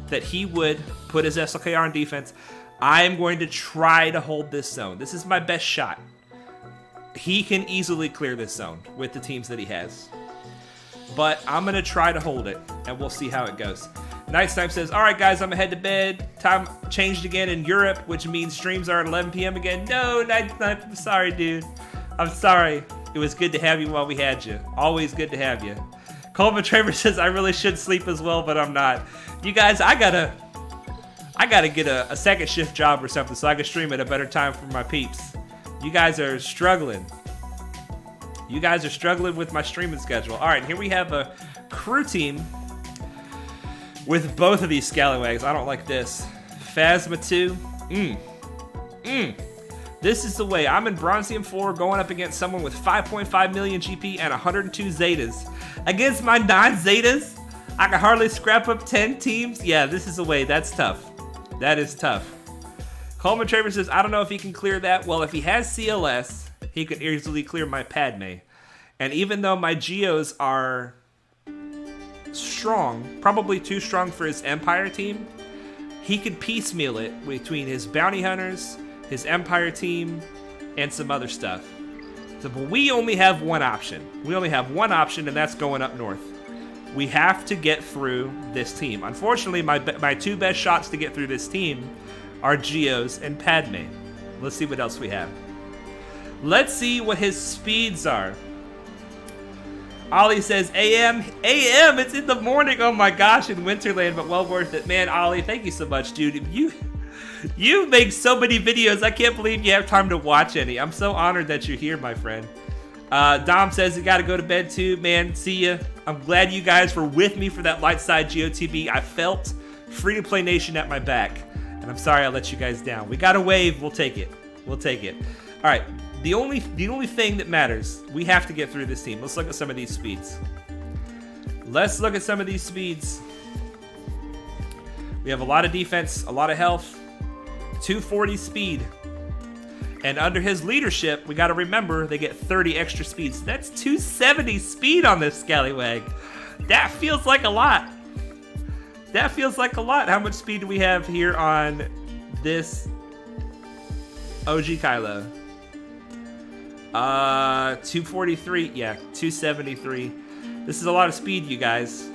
that he would put his SLKR on defense. I am going to try to hold this zone. This is my best shot. He can easily clear this zone with the teams that he has. But I'm going to try to hold it, and we'll see how it goes. Nice Time says, all right, guys, I'm going to head to bed. Time changed again in Europe, which means streams are at 11 p.m. again. No, I'm sorry, dude. I'm sorry. It was good to have you while we had you. Always good to have you. Coleman Traver says, I really should sleep as well, but I'm not. You guys, I gotta get a second shift job or something so I can stream at a better time for my peeps. You guys are struggling. You guys are struggling with my streaming schedule. All right, here we have a crew team with both of these scallywags. I don't like this. Phasma 2. This is the way. I'm in Bronzium 4 going up against someone with 5.5 million GP and 102 Zetas. Against my 9 Zetas, I can hardly scrap up 10 teams. Yeah, this is the way. That's tough. That is tough. Coleman Traver says, I don't know if he can clear that. Well, if he has CLS, he could easily clear my Padme. And even though my Geos are strong, probably too strong for his Empire team, he could piecemeal it between his Bounty Hunters, his Empire team, and some other stuff. So, but we only have one option. We only have one option, and that's going up north. We have to get through this team. Unfortunately, my 2 best shots to get through this team are Geos and Padme. Let's see what else we have. Let's see what his speeds are. Ollie says, AM, it's in the morning. Oh my gosh, in Winterland, but well worth it. Man, Ollie, thank you so much, dude. You make so many videos. I can't believe you have time to watch any. I'm so honored that you're here, my friend. Dom says you got to go to bed too. Man, see ya. I'm glad you guys were with me for that light Side Geo TB. I felt Free to Play Nation at my back, and I'm sorry I let you guys down. We got a wave. We'll take it. We'll take it. All right. The only thing that matters, we have to get through this team. Let's look at some of these speeds. Let's look at some of these speeds. We have a lot of defense, a lot of health, 240 speed. And under his leadership, we got to remember they get 30 extra speeds. That's 270 speed on this scallywag. That feels like a lot. That feels like a lot. How much speed do we have here on this OG Kylo? 243. Yeah, 273. This is a lot of speed, you guys.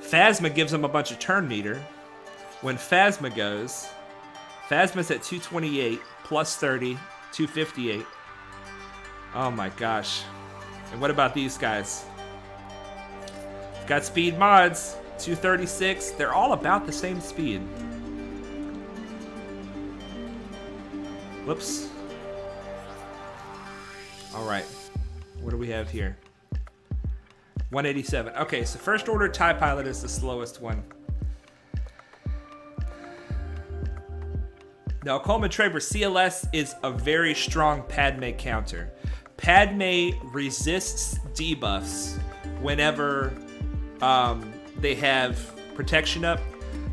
Phasma gives him a bunch of turn meter. When Phasma goes, Phasma's at 228 plus 30, 258. Oh my gosh. And what about these guys? Got speed mods, 236. They're all about the same speed. Whoops. All right. What do we have here? 187. Okay, so First Order TIE Pilot is the slowest one. Now, Coleman Traver, CLS is a very strong Padme counter. Padme resists debuffs whenever they have protection up,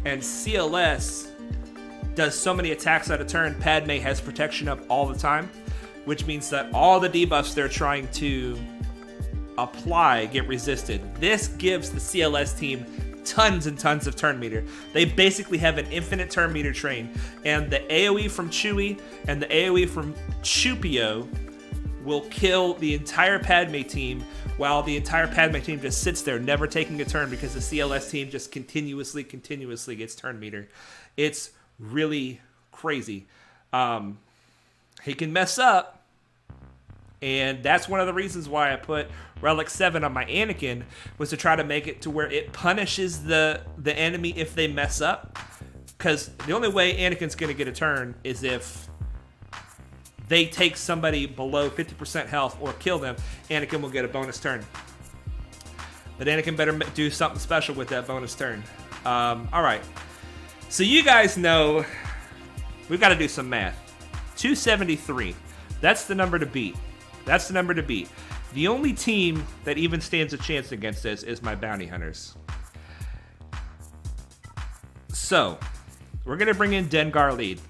and CLS does so many attacks at a turn. Padme has protection up all the time, which means that all the debuffs they're trying to apply get resisted. This gives the CLS team tons and tons of turn meter. They basically have an infinite turn meter train, and the AoE from Chewie and the AoE from Chupio will kill the entire Padme team, while the entire Padme team just sits there never taking a turn because the CLS team just continuously gets turn meter. It's really crazy. He can mess up, and that's one of the reasons why I put Relic 7 on my Anakin, was to try to make it to where it punishes the enemy if they mess up. Because the only way Anakin's going to get a turn is if they take somebody below 50% health or kill them. Anakin will get a bonus turn. But Anakin better do something special with that bonus turn. Alright. So you guys know we've got to do some math. 273. That's the number to beat. That's the number to beat. The only team that even stands a chance against this is my bounty hunters. So, we're going to bring in Dengar lead.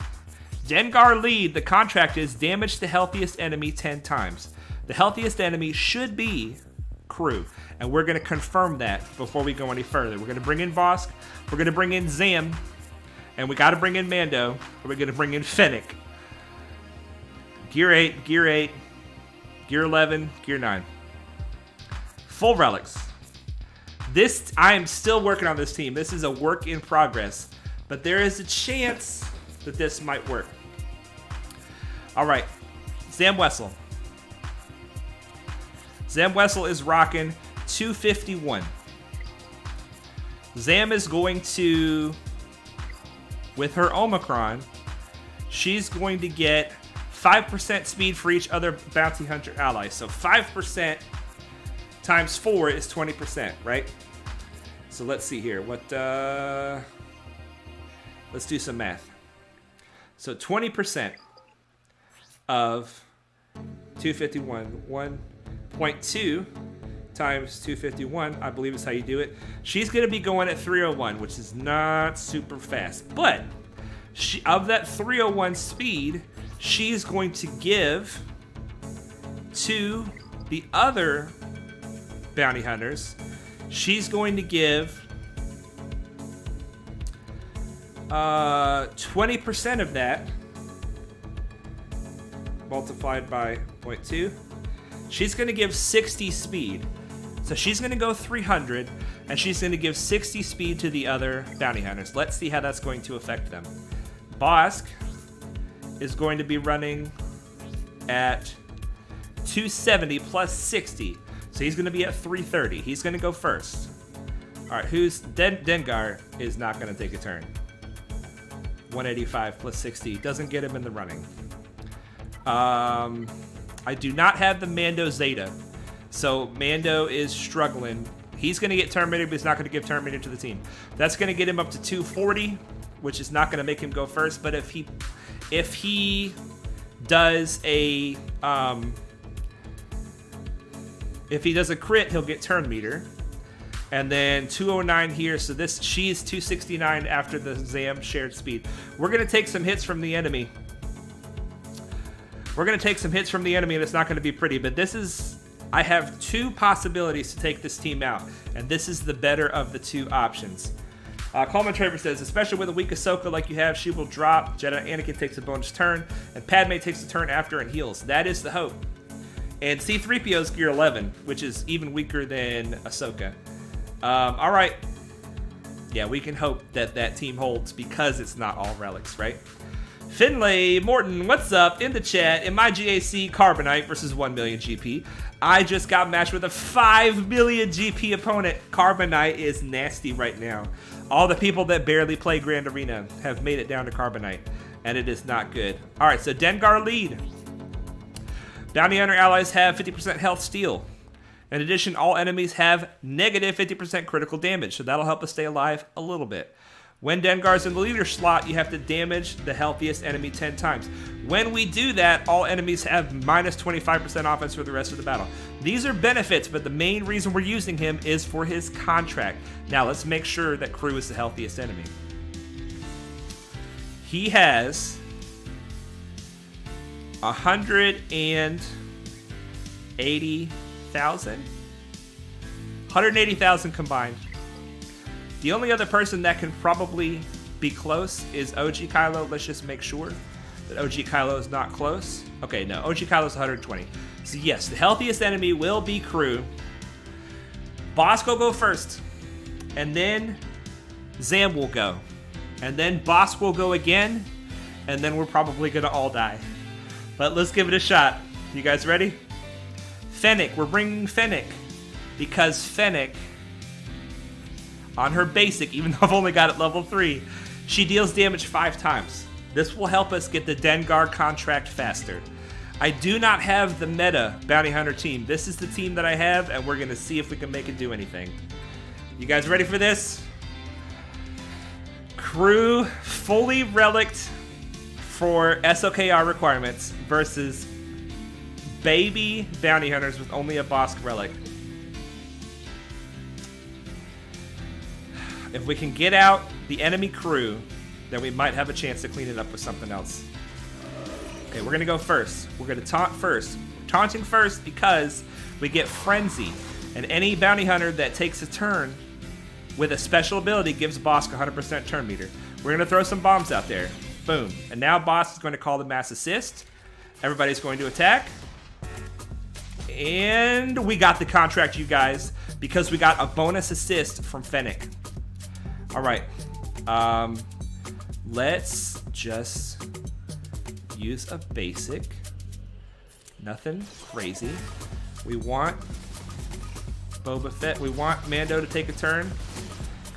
Dengar lead, the contract is damage the healthiest enemy 10 times. The healthiest enemy should be Kru. And we're going to confirm that before we go any further. We're going to bring in Vosk. We're going to bring in Zam. And we got to bring in Mando. And we're going to bring in Fennec. Gear 8, Gear 8, Gear 11, Gear 9. Full relics. I am still working on this team. This is a work in progress. But there is a chance that this might work. Alright. Zam Wessel. Zam Wessel is rocking 251. Zam is going to, with her Omicron, she's going to get 5% speed for each other bounty hunter ally. So 5% times 4 is 20%, right? So let's see here. Let's do some math. So 20% of 251, 1.2 times 251, I believe is how you do it. She's going to be going at 301, which is not super fast. But of that 301 speed, she's going to give to the other bounty hunters. She's going to give 20% of that multiplied by 0.2. She's going to give 60 speed. So she's going to go 300, and she's going to give 60 speed to the other bounty hunters. Let's see how that's going to affect them. Bosk is going to be running at 270 plus 60. So he's going to be at 330. He's going to go first. All right, Dengar is not going to take a turn. 185 plus 60 doesn't get him in the running. I do not have the Mando Zeta. So Mando is struggling. He's going to get Terminator, but he's not going to give Terminator to the team. That's going to get him up to 240, which is not going to make him go first. But if he does a crit, he'll get turn meter. And then 209 here. So she's 269 after the Zam shared speed. We're going to take some hits from the enemy. And it's not going to be pretty. But I have two possibilities to take this team out. And this is the better of the two options. Coleman Traver says, especially with a weak Ahsoka like you have, she will drop. Jedi Anakin takes a bonus turn. And Padme takes a turn after and heals. That is the hope. And C-3PO's Gear 11, which is even weaker than Ahsoka. All right. Yeah, we can hope that team holds because it's not all relics, right? Finlay Morton, what's up? In the chat, in my GAC, Carbonite versus 1 million GP. I just got matched with a 5 million GP opponent. Carbonite is nasty right now. All the people that barely play Grand Arena have made it down to Carbonite, and it is not good. All right, so Dengar lead. Bounty Hunter allies have 50% health steal. In addition, all enemies have negative 50% critical damage, so that'll help us stay alive a little bit. When Dengar's in the leader slot, you have to damage the healthiest enemy 10 times. When we do that, all enemies have minus 25% offense for the rest of the battle. These are benefits, but the main reason we're using him is for his contract. Now, let's make sure that Kru is the healthiest enemy. He has 180,000 combined. The only other person that can probably be close is OG Kylo. Let's just make sure that OG Kylo is not close. Okay, no, OG Kylo is 120. So yes, the healthiest enemy will be Kru. Bosk will go first, and then Zam will go. And then Bosk will go again, and then we're probably gonna all die. But let's give it a shot. You guys ready? Fennec, we're bringing Fennec. Because Fennec, on her basic, even though I've only got it level 3, she deals damage 5 times. This will help us get the Dengar contract faster. I do not have the meta bounty hunter team. This is the team that I have, and we're gonna see if we can make it do anything. You guys ready for this? Kru fully relicked for SOKR requirements versus baby bounty hunters with only a Bosk relic. If we can get out the enemy Kru, then we might have a chance to clean it up with something else. Okay, we're gonna go first. We're gonna taunt first. We're taunting first because we get Frenzy, and any bounty hunter that takes a turn with a special ability gives Bosk 100% turn meter. We're gonna throw some bombs out there. Boom. And now Bosk is going to call the mass assist. Everybody's going to attack. And we got the contract, you guys, because we got a bonus assist from Fennec. All right. Let's just use a basic. Nothing crazy. We want Boba Fett. We want Mando to take a turn.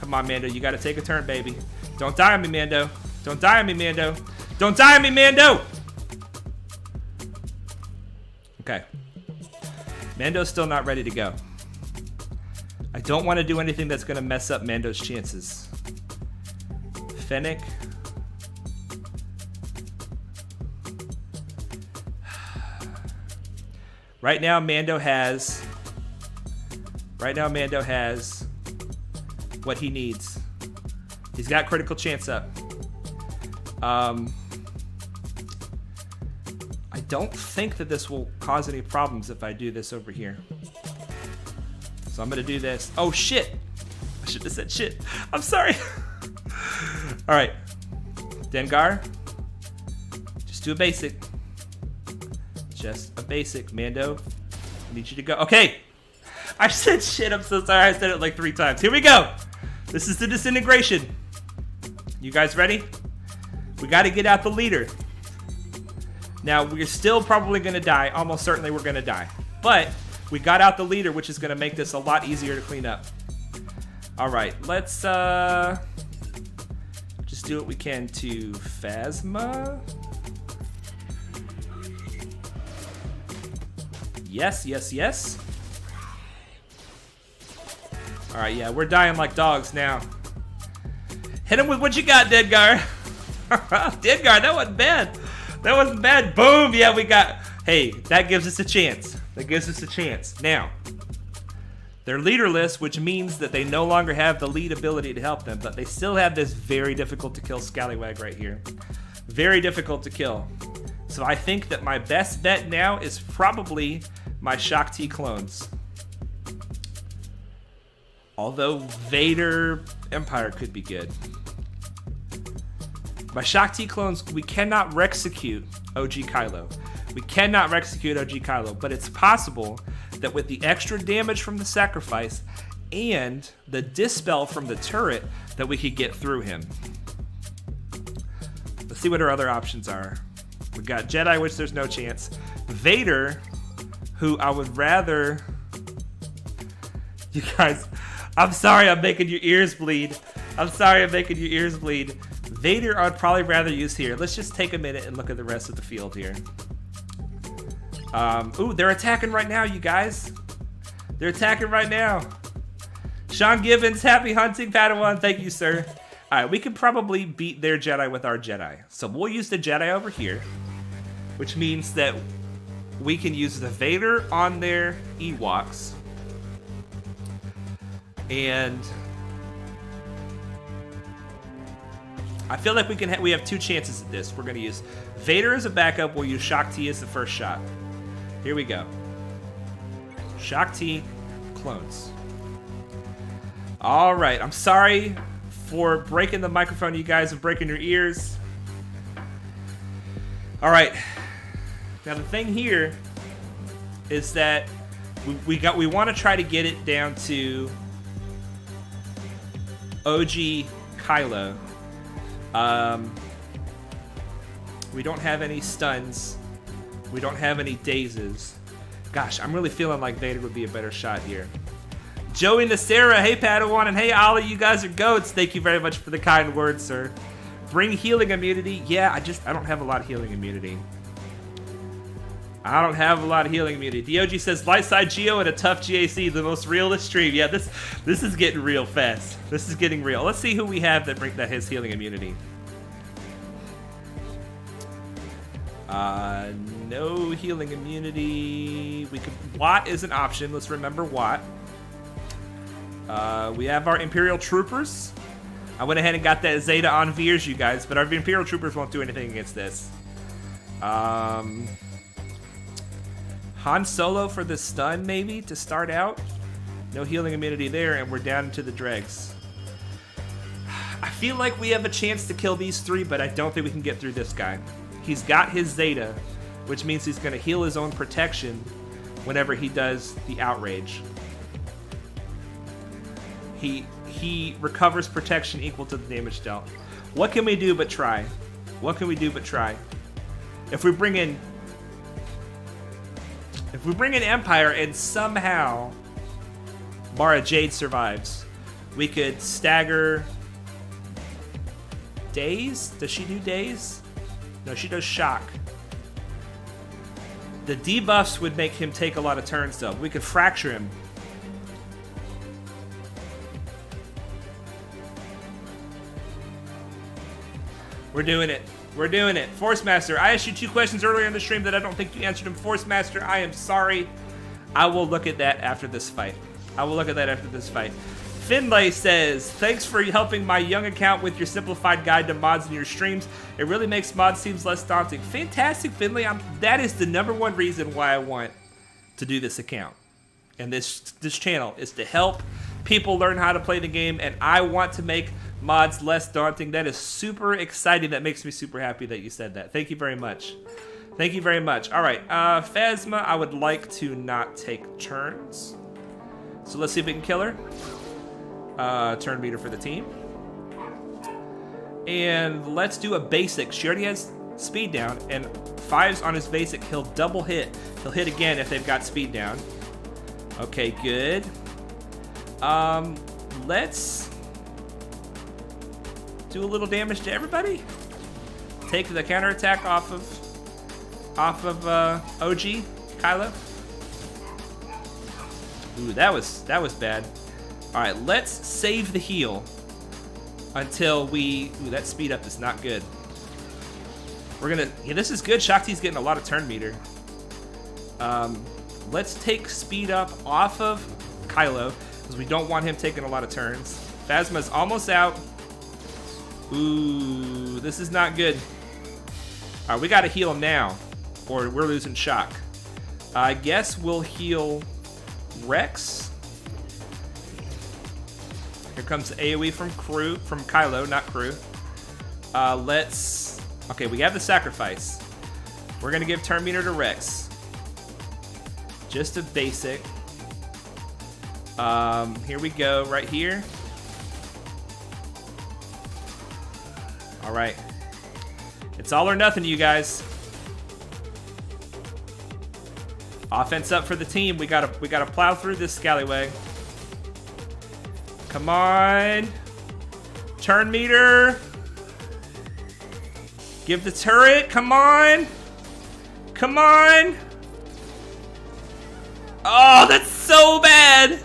Come on, Mando. You got to take a turn, baby. Don't die on me, Mando. Don't die on me, Mando. Don't die on me, Mando! Okay. Mando's still not ready to go. I don't want to do anything that's going to mess up Mando's chances. Fennec. Right now, Mando has what he needs. He's got critical chance up. I don't think that this will cause any problems if I do this over here. So I'm gonna do this. Oh shit! I should have said shit. I'm sorry. All right, Dengar. Just do a basic. Just a basic. Mando, I need you to go. Okay. I said shit. I'm so sorry. I said it like 3 times. Here we go. This is the disintegration. You guys ready? We got to get out the leader. Now, we're still probably going to die. Almost certainly we're going to die. But we got out the leader, which is going to make this a lot easier to clean up. All right. Let's just do what we can to Phasma. Yes, yes, yes. All right, yeah, we're dying like dogs now. Hit him with what you got, Dengar. Dengar, that wasn't bad. That wasn't bad. Boom, yeah, we got... Hey, that gives us a chance. That gives us a chance. Now, they're leaderless, which means that they no longer have the lead ability to help them, but they still have this very difficult to kill scallywag right here. Very difficult to kill. So I think that my best bet now is probably my Shaak T clones. Although Vader Empire could be good. My Shaak T clones, we cannot Rexecute OG Kylo. We cannot Rexecute OG Kylo, but it's possible that with the extra damage from the sacrifice and the dispel from the turret that we could get through him. Let's see what our other options are. We got Jedi, which there's no chance. Vader, who I would rather... You guys... I'm sorry I'm making your ears bleed. I'm sorry I'm making your ears bleed. Vader I'd probably rather use here. Let's just take a minute and look at the rest of the field here. Ooh, they're attacking right now, you guys. They're attacking right now. Sean Gibbons, happy hunting, Padawan. Thank you, sir. All right, we can probably beat their Jedi with our Jedi. So we'll use the Jedi over here, which means that we can use the Vader on their Ewoks. And I feel like we have 2 chances at this. We're going to use Vader as a backup. We'll use Shaak T as the first shot. Here we go. Shaak T clones. All right. I'm sorry for breaking the microphone, you guys, and breaking your ears. All right. Now the thing here is that we want to try to get it down to OG Kylo. We don't have any stuns. We don't have any dazes. Gosh, I'm really feeling like Vader would be a better shot here. Joey Nacera, hey Padawan, and hey Ollie, you guys are goats. Thank you very much for the kind words, sir. Bring healing immunity. Yeah, I don't have a lot of healing immunity. I don't have a lot of healing immunity. DOG says, light side Geo and a tough GAC, the most realist stream. Yeah, this is getting real fast. This is getting real. Let's see who we have that has healing immunity. No healing immunity. Watt is an option. Let's remember Watt. We have our Imperial Troopers. I went ahead and got that Zeta on Veers, you guys, but our Imperial Troopers won't do anything against this. Han Solo for the stun, maybe, to start out. No healing immunity there, and we're down to the dregs. I feel like we have a chance to kill these three, but I don't think we can get through this guy. He's got his Zeta, which means he's going to heal his own protection whenever he does the outrage. He recovers protection equal to the damage dealt. What can we do but try? What can we do but try? If we bring in Empire and somehow Mara Jade survives, we could stagger Daze? Does she do Daze? No, she does Shaak. The debuffs would make him take a lot of turns though. We could fracture him. We're doing it. We're doing it. Force Master, I asked you 2 questions earlier in the stream that I don't think you answered them. Force Master, I am sorry. I will look at that after this fight. Finlay says, thanks for helping my young account with your simplified guide to mods in your streams. It really makes mods seems less daunting. Fantastic, Finlay. That is the #1 reason why I want to do this account. And this channel is to help people learn how to play the game, and I want to make mods less daunting. That is super exciting. That makes me super happy that you said that. Thank you very much. Thank you very much. All right, Phasma, I would like to not take turns. So let's see if we can kill her. Turn meter for the team. And let's do a basic. She already has speed down, and 5s on his basic, he'll double hit. He'll hit again if they've got speed down. Okay, good. Let's do a little damage to everybody. Take the counterattack off of OG Kylo. Ooh, that was bad. All right, let's save the heal until we. Ooh, that speed up is not good. We're gonna. Yeah, this is good. Shakti's getting a lot of turn meter. Let's take speed up off of Kylo because we don't want him taking a lot of turns. Phasma's almost out. Ooh, this is not good. All right, we got to heal him now, or we're losing Shaak. I guess we'll heal Rex. Here comes the AoE from Kylo, not Kru. Okay, we have the sacrifice. We're gonna give turn meter to Rex. Just a basic. Here we go, right here. All right. It's all or nothing, you guys. Offense up for the team. We gotta plow through this scallywag. Come on. Turn meter. Give the turret. Come on. Come on. Oh, that's so bad.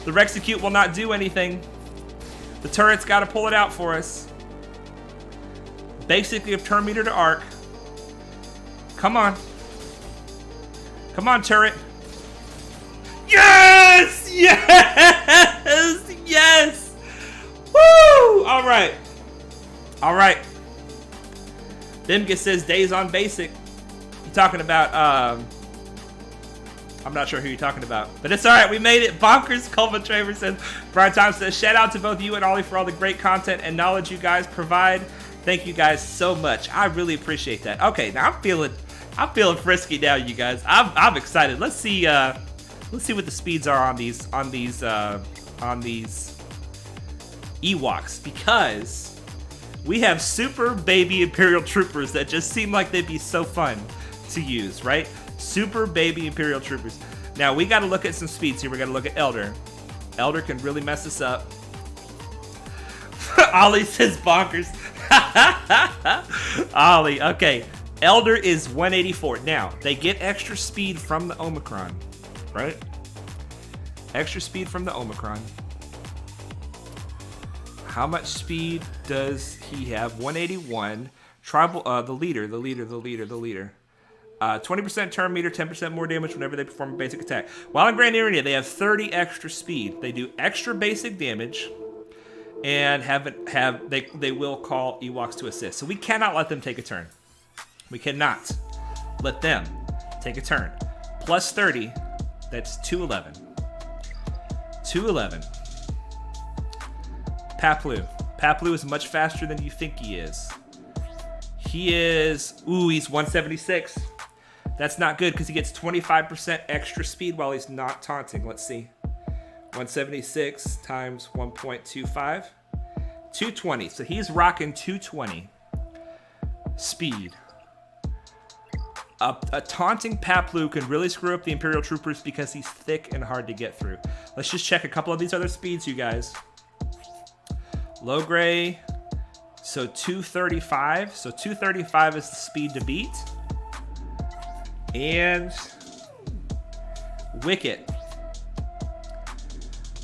The Rexecute will not do anything. The turret's got to pull it out for us. Basically, of turn meter to arc. Come on. Come on, turret. Yes! Yes! Yes! Woo! All right. All right. Bimga says days on basic. You talking about, I'm not sure who you're talking about, but it's all right. We made it. Bonkers. Culva Traver says, Brian Time says, shout out to both you and Ollie for all the great content and knowledge you guys provide. Thank you guys so much. I really appreciate that. Okay, now I'm feeling frisky now, you guys. I'm excited. Let's see what the speeds are on these Ewoks, because we have super baby Imperial troopers that just seem like they'd be so fun to use, right? Super baby Imperial troopers. Now we got to look at some speeds here. We got to look at Elder. Elder can really mess us up. Ollie says bonkers. Ollie, okay. Elder is 184. Now, they get extra speed from the Omicron, right? Extra speed from the Omicron. How much speed does he have? 181. Tribal, the leader. 20% turn meter, 10% more damage whenever they perform a basic attack. While in Grand Arena, they have 30 extra speed. They do extra basic damage, and they will call Ewoks to assist. So we cannot let them take a turn. We cannot let them take a turn. Plus 30, that's 211. 211. Paplu. Paplu is much faster than you think he is. He's 176. That's not good because he gets 25% extra speed while he's not taunting. Let's see. 176 times 1.25. 220. So he's rocking 220 speed. A taunting Paplu can really screw up the Imperial troopers because he's thick and hard to get through. Let's just check a couple of these other speeds, you guys. Low gray, so 235. So 235 is the speed to beat. And Wicket,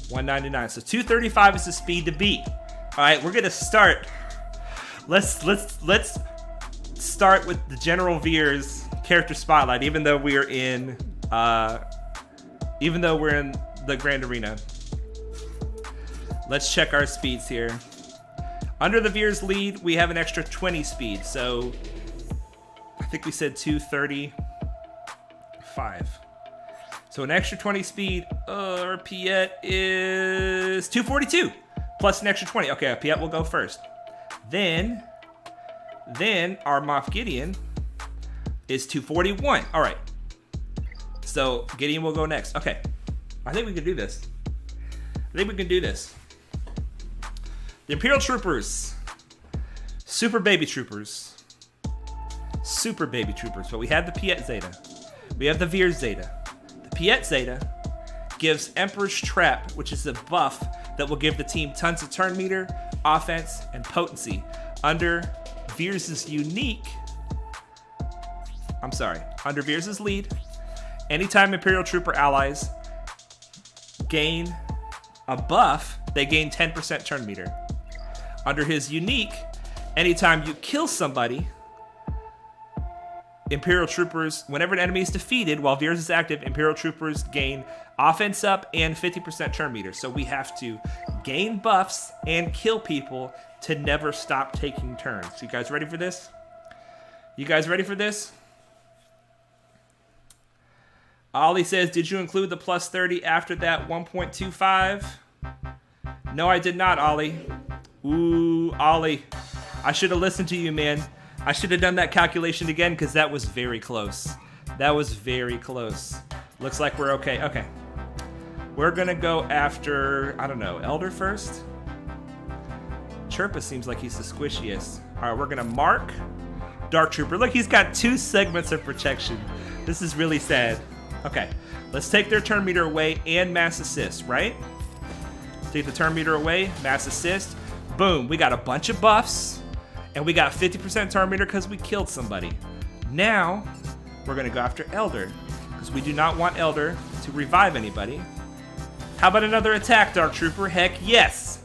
199. So 235 is the speed to beat. All right, we're gonna start. Let's start with the General Veers character spotlight, even though we're in the Grand Arena. Let's check our speeds here. Under the Veers lead, we have an extra 20 speed, so I think we said 235. So an extra 20 speed, our Piet is 242, plus an extra 20. Okay, our Piet will go first. Then our Moff Gideon is 241. All right. So Gideon will go next. Okay. I think we can do this. The Imperial Troopers. Super baby troopers. But we have the Piet Zeta. We have the Veers Zeta. The Piet Zeta gives Emperor's Trap, which is a buff that will give the team tons of turn meter, offense, and potency. Under Veers' lead, anytime Imperial Trooper allies gain a buff, they gain 10% turn meter. Under his unique, anytime you kill somebody, Imperial Troopers, whenever an enemy is defeated while Veers is active, Imperial Troopers gain offense up and 50% turn meter. So we have to gain buffs and kill people to never stop taking turns. You guys ready for this? Ollie says, did you include the plus 30 after that 1.25? No, I did not, Ollie. Ooh, Ollie. I should have listened to you, man. I should have done that calculation again because that was very close. Looks like we're okay. Okay. We're going to go after, I don't know, Elder first? Chirpa seems like he's the squishiest. All right, we're going to mark Dark Trooper. Look, he's got 2 segments of protection. This is really sad. Okay, let's take their turn meter away and mass assist, right? Take the turn meter away, mass assist. Boom, we got a bunch of buffs, and we got 50% turn meter because we killed somebody. Now, we're going to go after Elder, because we do not want Elder to revive anybody. How about another attack, Dark Trooper? Heck yes!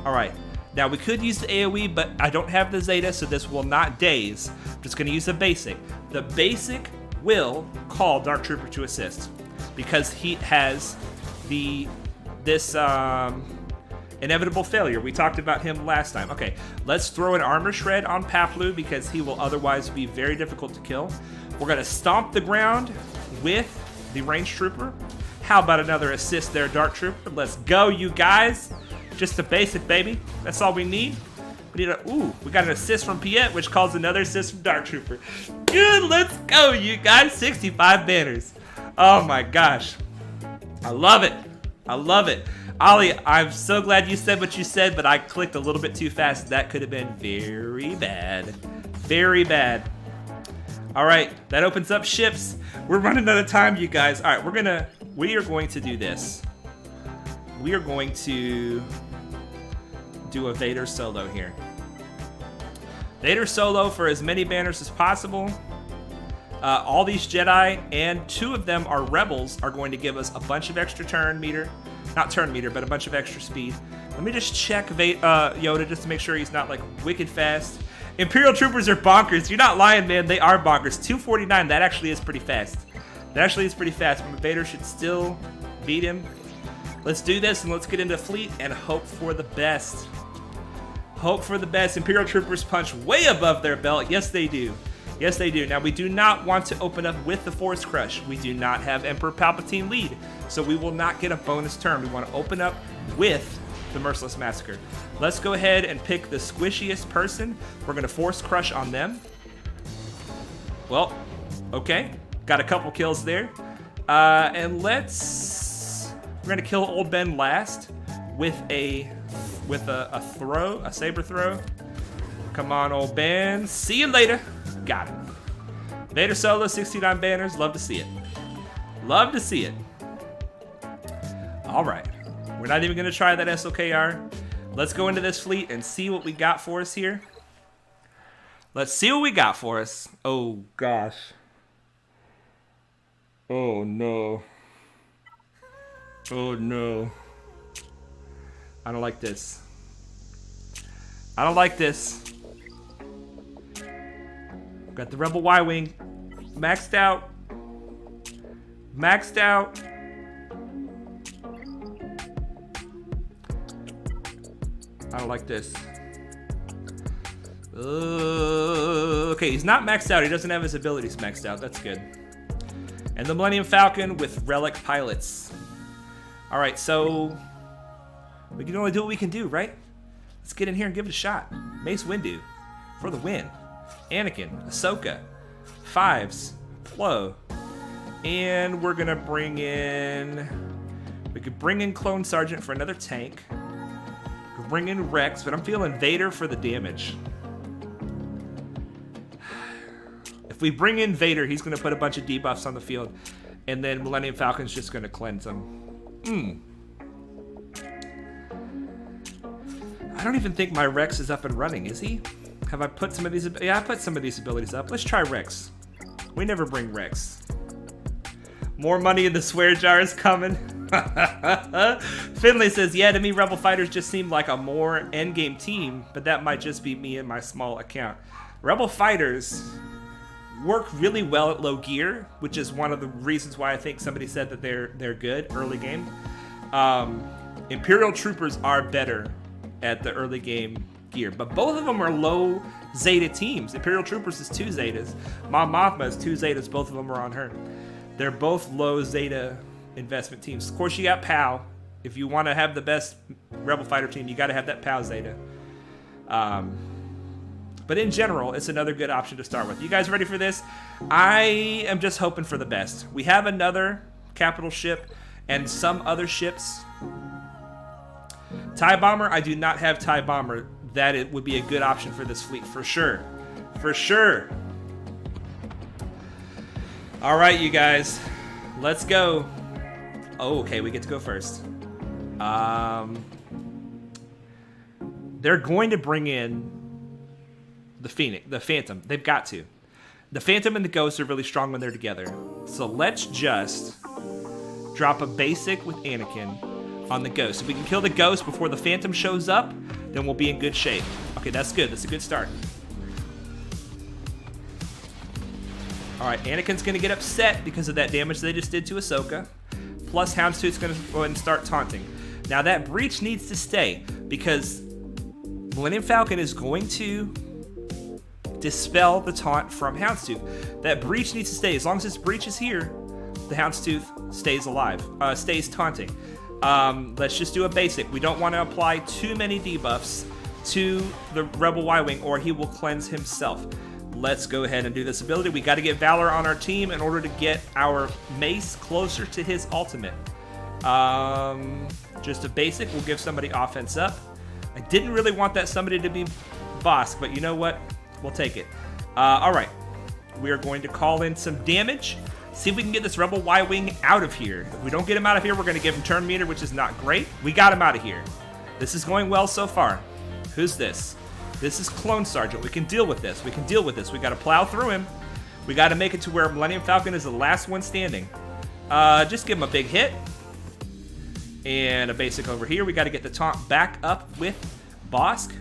All right, now we could use the AoE, but I don't have the Zeta, so this will not daze. I'm just going to use the basic. The basic will call Dark Trooper to assist because he has this inevitable failure. We talked about him last time. Okay, let's throw an armor shred on Paplu because he will otherwise be very difficult to kill. We're going to stomp the ground with the ranged trooper. How about another assist there, Dark Trooper? Let's go, you guys. Just a basic, baby. That's all we need. We got an assist from Piet, which calls another assist from Dark Trooper. Good, let's go, you guys. 65 banners. Oh my gosh. I love it. Ollie, I'm so glad you said what you said, but I clicked a little bit too fast. That could have been very bad. Very bad. All right, that opens up ships. We're running out of time, you guys. All right, we are going to do this. We are going to do a Vader solo here. Vader solo for as many banners as possible. All these Jedi, and 2 of them are rebels, are going to give us a bunch of extra turn meter. Not turn meter, but a bunch of extra speed. Let me just check Yoda just to make sure he's not like wicked fast. Imperial troopers are bonkers. You're not lying, man. They are bonkers. 249, that actually is pretty fast. That actually is pretty fast. But Vader should still beat him. Let's do this and let's get into fleet and hope for the best. Hope for the best. Imperial troopers punch way above their belt. Yes, they do. Yes, they do. Now, we do not want to open up with the Force Crush. We do not have Emperor Palpatine lead, so we will not get a bonus turn. We want to open up with the Merciless Massacre. Let's go ahead and pick the squishiest person. We're going to Force Crush on them. Well, okay. Got a couple kills there. And we're going to kill Old Ben last with a saber throw. Come on, Old Ben. See you later. Got it. Vader solo, 69 banners. Love to see it. Love to see it. All right. We're not even going to try that SOKR. Let's go into this fleet and see what we got for us here. Let's see what we got for us. Oh, gosh. Oh, no. Oh, no. I don't like this. I don't like this. Got the Rebel Y-Wing maxed out. Maxed out. I don't like this. Okay, he's not maxed out. He doesn't have his abilities maxed out. That's good. And the Millennium Falcon with relic pilots. All right, so we can only do what we can do, right? Let's get in here and give it a shot. Mace Windu for the win. Anakin, Ahsoka, Fives, Plo, and we're gonna bring in. We could bring in Clone Sergeant for another tank. We could bring in Rex, but I'm feeling Vader for the damage. If we bring in Vader, he's gonna put a bunch of debuffs on the field, and then Millennium Falcon's just gonna cleanse them. I don't even think my Rex is up and running, is he? Have I put some of these? Yeah, I put some of these abilities up. Let's try Rex. We never bring Rex. More money in the swear jar is coming. Finley says, yeah, to me, Rebel Fighters just seem like a more endgame team, but that might just be me and my small account. Rebel Fighters work really well at low gear, which is one of the reasons why I think somebody said that they're good early game. Imperial Troopers are better at the early game gear, but both of them are low Zeta teams. Imperial Troopers is 2 Zetas. Mon Mothma is 2 Zetas. Both of them are on her. They're both low Zeta investment teams. Of course, you got POW. If you want to have the best Rebel Fighter team, you got to have that POW Zeta. But in general, it's another good option to start with. You guys ready for this? I am just hoping for the best. We have another capital ship and some other ships. TIE Bomber, I do not have TIE Bomber. That it would be a good option for this fleet, for sure. For sure. All right, you guys. Let's go. Oh, okay, we get to go first. They're going to bring in the Phantom. They've got to. The Phantom and the Ghost are really strong when they're together. So let's just drop a basic with Anakin on the Ghost. If we can kill the Ghost before the Phantom shows up, then we'll be in good shape. Okay, that's good. That's a good start. Alright, Anakin's going to get upset because of that damage they just did to Ahsoka. Plus, Houndstooth's going to go ahead and start taunting. Now, that breach needs to stay because Millennium Falcon is going to dispel the taunt from Houndstooth. That breach needs to stay. As long as this breach is here, the Houndstooth stays alive, stays taunting. Let's just do a basic. We don't want to apply too many debuffs to the Rebel Y-Wing or he will cleanse himself. Let's go ahead and do this ability. We got to get Valor on our team in order to get our Mace closer to his ultimate. Just a basic will give somebody offense up. I didn't really want that somebody to be Bosk, but you know what? We'll take it. All right. We are going to call in some damage. See if we can get this Rebel Y-Wing out of here. If we don't get him out of here, we're going to give him turn meter, which is not great. We got him out of here. This is going well so far. Who's this? This is Clone Sergeant. We can deal with this. We can deal with this. We got to plow through him. We got to make it to where Millennium Falcon is the last one standing. Just give him a big hit. And a basic over here. We got to get the taunt back up with Bosk.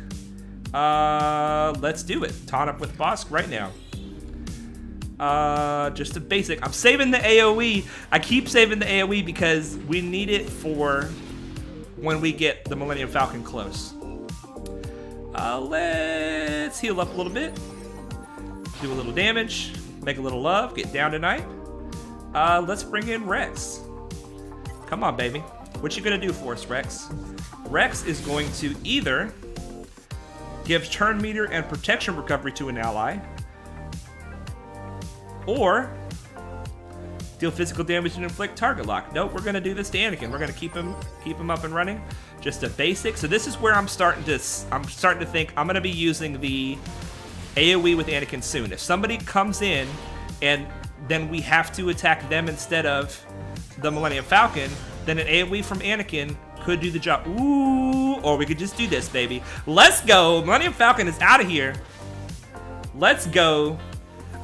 Let's do it. Taunt up with Bosk right now. Just a basic. I'm saving the AoE. I keep saving the AoE because we need it for when we get the Millennium Falcon close. Let's heal up a little bit. Do a little damage. Make a little love. Get down tonight. Let's bring in Rex. Come on, baby. What you gonna do for us, Rex? Rex is going to either give turn meter and protection recovery to an ally, or deal physical damage and inflict target lock. Nope, we're gonna do this to Anakin. We're gonna keep him up and running. Just a basic. So this is where I'm starting to think I'm gonna be using the AoE with Anakin soon. If somebody comes in and then we have to attack them instead of the Millennium Falcon, then an AoE from Anakin could do the job. Ooh, or we could just do this, baby. Let's go. Millennium Falcon is out of here. Let's go.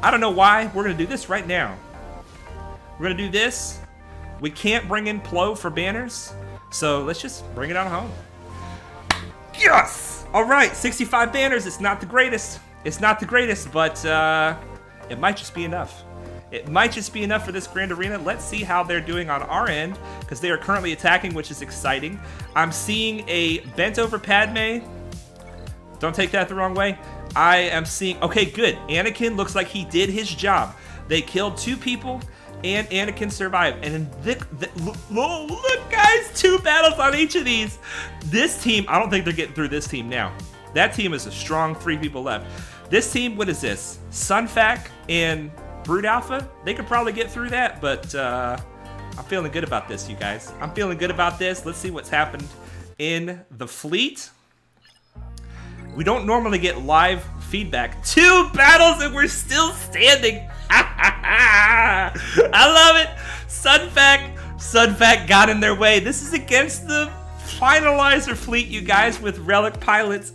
I don't know why. We're going to do this right now. We're going to do this. We can't bring in Plo for banners, so let's just bring it on home. Yes! All right, 65 banners. It's not the greatest. It's not the greatest, but it might just be enough. It might just be enough for this Grand Arena. Let's see how they're doing on our end, because they are currently attacking, which is exciting. I'm seeing a bent over Padme. Don't take that the wrong way. I am seeing... Okay, good. Anakin looks like he did his job. They killed 2 people, and Anakin survived. And look, guys, 2 battles on each of these. This team, I don't think they're getting through this team now. That team is a strong 3 people left. This team, what is this? Sunfac and Brood Alpha? They could probably get through that, but I'm feeling good about this, you guys. I'm feeling good about this. Let's see what's happened in the fleet. We don't normally get live feedback. 2 battles and we're still standing. I love it. Sunfac got in their way. This is against the finalizer fleet, you guys, with relic pilots.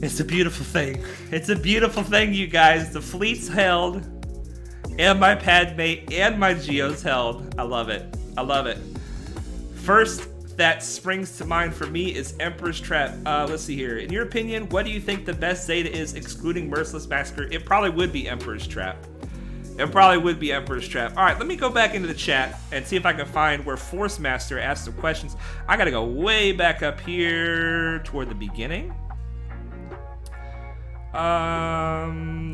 It's a beautiful thing. It's a beautiful thing, you guys. The fleet's held, and my Padme and my Geo's held. I love it. I love it. First that springs to mind for me is Emperor's Trap. Let's see here. In your opinion, what do you think the best Zeta is, excluding Merciless Massacre? It probably would be Emperor's Trap. It probably would be Emperor's Trap. All right, let me go back into the chat and see if I can find where Force Master asked some questions. I gotta go way back up here toward the beginning.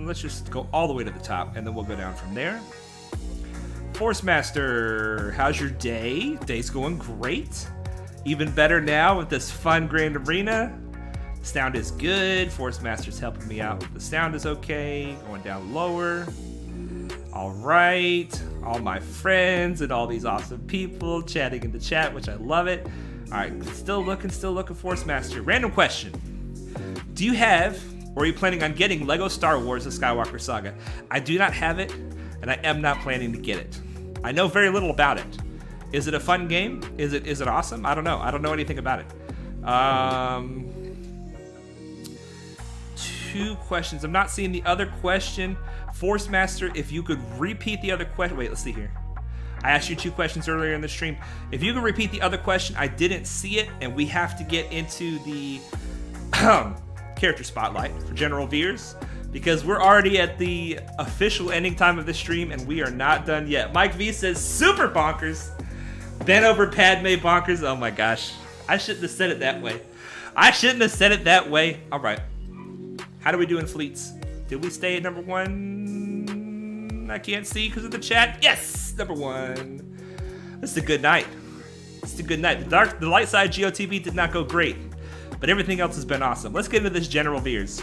Let's just go all the way to the top, and then we'll go down from there. Force Master, how's your day? Day's going great. Even better now with this fun Grand Arena. The sound is good. Force Master's helping me out. The sound is okay. Going down lower. All right. All my friends and all these awesome people chatting in the chat, which I love it. All right, still looking, Force Master. Random question. Do you have, or are you planning on getting Lego Star Wars: The Skywalker Saga? I do not have it, and I am not planning to get it. I know very little about it. Is it a fun game? Is it awesome? I don't know. I don't know anything about it. 2 questions. I'm not seeing the other question. Force Master, if you could repeat the other question. Wait, let's see here. I asked you 2 questions earlier in the stream. If you could repeat the other question, I didn't see it, and we have to get into the character spotlight for General Veers, because we're already at the official ending time of the stream, and we are not done yet. Mike V says, super bonkers. Bent over Padme bonkers. Oh my gosh. I shouldn't have said it that way. All right. How do we do in fleets? Did we stay at number 1? I can't see because of the chat. Yes, number 1. This is a good night. The light side Geo TB did not go great, but everything else has been awesome. Let's get into this General Veers.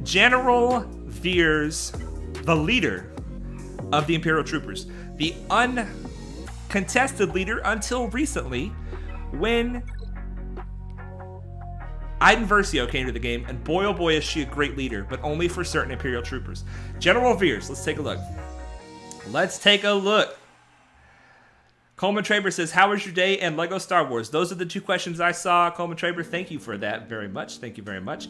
General Veers, the leader of the Imperial Troopers, the contested leader until recently when Iden Versio came to the game, and boy oh boy is she a great leader, but only for certain Imperial troopers. General Veers, let's take a look. Let's take a look. Coleman Traber says, how was your day and Lego Star Wars? Those are the two questions I saw. Coleman Traber, thank you for that very much. Thank you very much.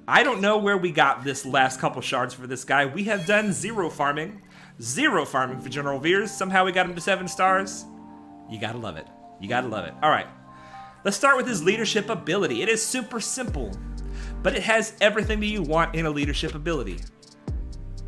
I don't know where we got this last couple shards for this guy. We have done zero farming. Zero farming for General Veers. Somehow we got him to 7 stars. You gotta love it. You gotta love it. All right. Let's start with his leadership ability. It is super simple, but it has everything that you want in a leadership ability.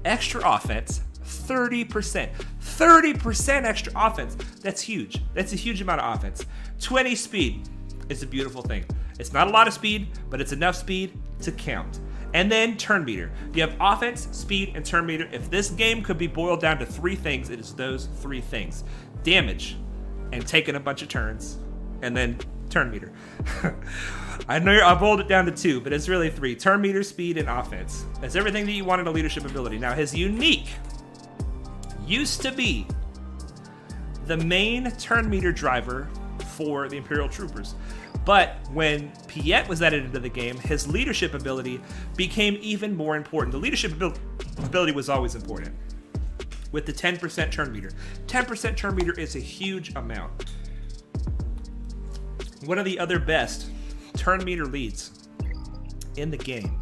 Extra offense, 30%. 30% extra offense. That's huge. That's a huge amount of offense. 20 speed. It's a beautiful thing. It's not a lot of speed, but it's enough speed to count. And then turn meter. You have offense, speed, and turn meter. If this game could be boiled down to 3 things, it is those 3 things. Damage, and taking a bunch of turns, and then turn meter. I know I boiled it down to 2, but it's really 3. Turn meter, speed, and offense. That's everything that you want in a leadership ability. Now, his unique used to be the main turn meter driver for the Imperial troopers. But when Piet was added into the game, his leadership ability became even more important. The leadership ability was always important. With the 10% turn meter. 10% turn meter is a huge amount. One of the other best turn meter leads in the game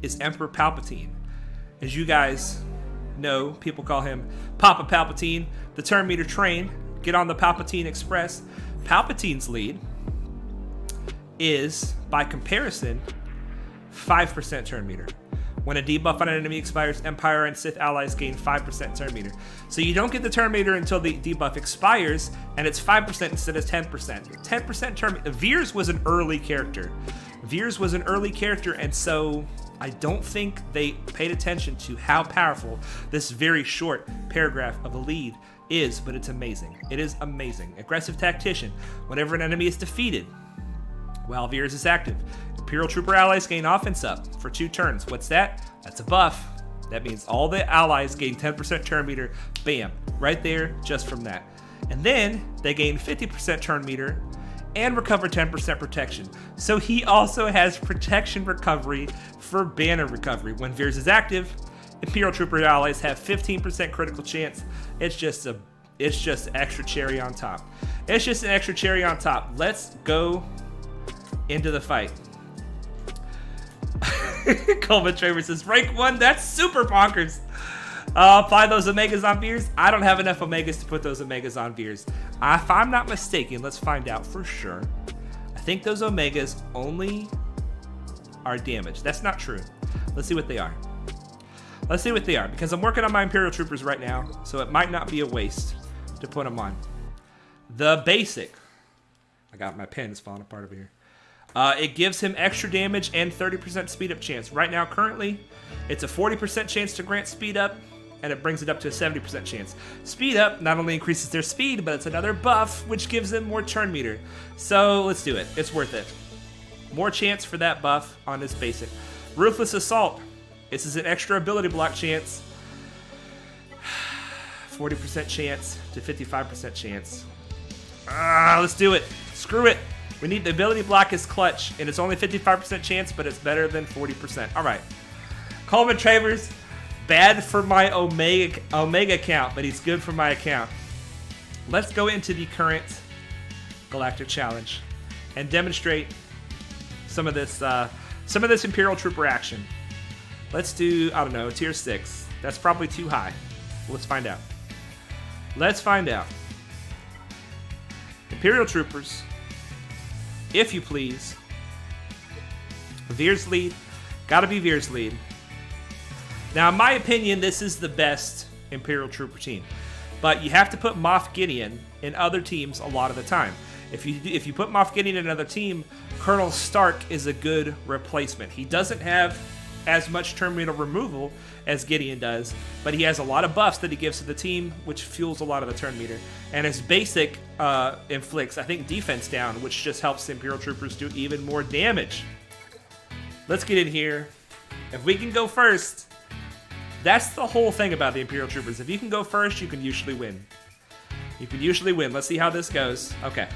is Emperor Palpatine. As you guys know, people call him Papa Palpatine. The turn meter train, get on the Palpatine Express. Palpatine's lead is, by comparison, 5% turn meter. When a debuff on an enemy expires, Empire and Sith allies gain 5% turn meter. So you don't get the turn meter until the debuff expires, and it's 5% instead of 10%. 10% turn meter. Veers was an early character. Veers was an early character, and so I don't think they paid attention to how powerful this very short paragraph of a lead is, but it's amazing. It is amazing. Aggressive Tactician. Whenever an enemy is defeated, while Veers is active, Imperial Trooper allies gain offense up for 2 turns. What's that? That's a buff. That means all the allies gain 10% turn meter. Bam. Right there, just from that. And then they gain 50% turn meter and recover 10% protection. So he also has protection recovery for banner recovery. When Veers is active, Imperial Trooper allies have 15% critical chance. It's just extra cherry on top. It's just an extra cherry on top. Let's go into the fight. Coleman Traver says, rank 1, that's super bonkers. Apply those Omegas on Veers. I don't have enough Omegas to put those Omegas on Veers. If I'm not mistaken, let's find out for sure. I think those Omegas only are damage. That's not true. Let's see what they are. Let's see what they are, because I'm working on my Imperial Troopers right now, so it might not be a waste to put them on. The basic. I got my pen is falling apart over here. It gives him extra damage and 30% speed up chance. Right now, currently, it's a 40% chance to grant speed up, and it brings it up to a 70% chance. Speed up not only increases their speed, but it's another buff, which gives them more turn meter. So let's do it. It's worth it. More chance for that buff on this basic. Ruthless Assault. This is an extra ability block chance. 40% chance to 55% chance. Let's do it. Screw it. We need the ability block is clutch, and it's only 55% chance, but it's better than 40%. All right. Coleman Travers, bad for my Omega count, but he's good for my account. Let's go into the current Galactic Challenge and demonstrate some of this Imperial Trooper action. Let's do, I don't know, tier 6. That's probably too high. Let's find out. Let's find out. Imperial Troopers, if you please. Veers lead. Gotta be Veers lead. Now, in my opinion, this is the best Imperial Trooper team. But you have to put Moff Gideon in other teams a lot of the time. If you put Moff Gideon in another team, Colonel Stark is a good replacement. He doesn't have as much turn meter removal as Gideon does, but he has a lot of buffs that he gives to the team, which fuels a lot of the turn meter. And his basic inflicts, I think, defense down, which just helps the Imperial Troopers do even more damage. Let's get in here. If we can go first, that's the whole thing about the Imperial Troopers. If you can go first, you can usually win. You can usually win. Let's see how this goes. Okay.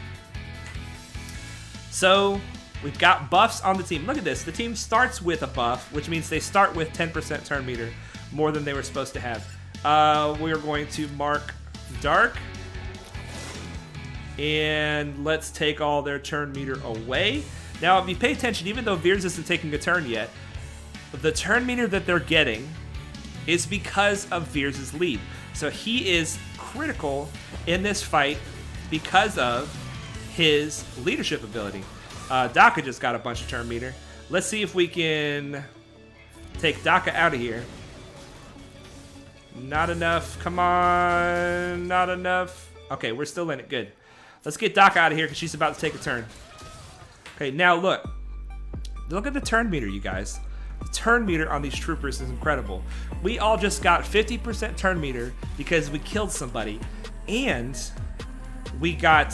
So, we've got buffs on the team. Look at this. The team starts with a buff, which means they start with 10% turn meter, more than they were supposed to have. We're going to mark Dark. And let's take all their turn meter away. Now, if you pay attention, even though Veers isn't taking a turn yet, the turn meter that they're getting is because of Veers' lead. So he is critical in this fight because of his leadership ability. Daka just got a bunch of turn meter. Let's see if we can take Daka out of here. Not enough. Come on. Not enough. Okay, we're still in it. Good. Let's get Daka out of here because she's about to take a turn. Okay, now look. Look at the turn meter, you guys. The turn meter on these troopers is incredible. We all just got 50% turn meter because we killed somebody. And we got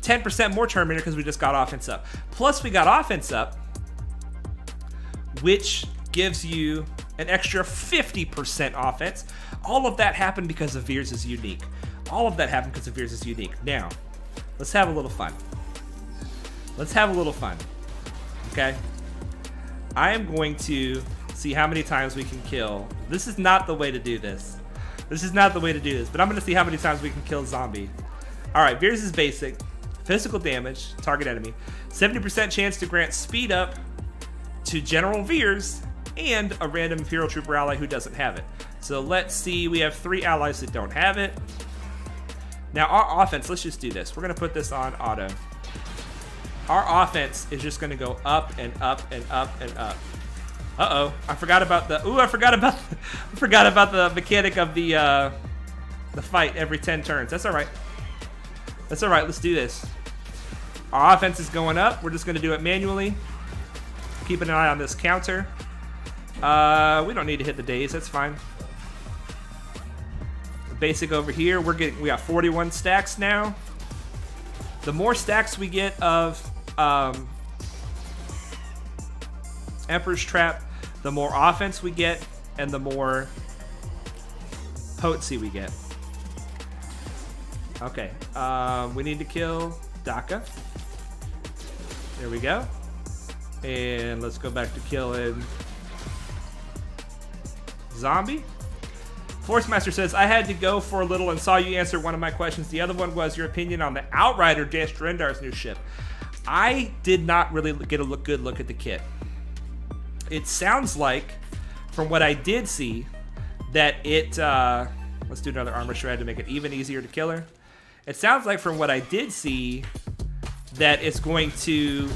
10% more turn meter because we just got offense up. Plus we got offense up, which gives you an extra 50% offense. All of that happened because of Veers is unique. All of that happened because of Veers is unique. Now, let's have a little fun. Let's have a little fun. Okay? I am going to see how many times we can kill. This is not the way to do this. This is not the way to do this, but I'm going to see how many times we can kill zombie. Alright, Veers is basic. Physical damage, target enemy. 70% chance to grant speed up to General Veers and a random Imperial Trooper ally who doesn't have it. So let's see, we have 3 allies that don't have it. Now our offense, let's just do this. We're going to put this on auto. Our offense is just going to go up and up and up and up. Uh-oh, I forgot about the, I forgot about the mechanic of the fight every 10 turns. That's all right. That's all right, let's do this. Our offense is going up. We're just going to do it manually. Keeping an eye on this counter. We don't need to hit the days, that's fine. Basic over here, we got 41 stacks now. The more stacks we get of Emperor's Trap, the more offense we get, and the more potency we get. Okay, we need to kill Daka. There we go. And let's go back to killing Zombie. Forcemaster says, I had to go for a little and saw you answer one of my questions. The other one was your opinion on the Outrider Dash Drendar's new ship. I did not really get a good look at the kit. It sounds like, from what I did see, that it... let's do another armor shred to make it even easier to kill her. It sounds like, from what I did see, that it's going to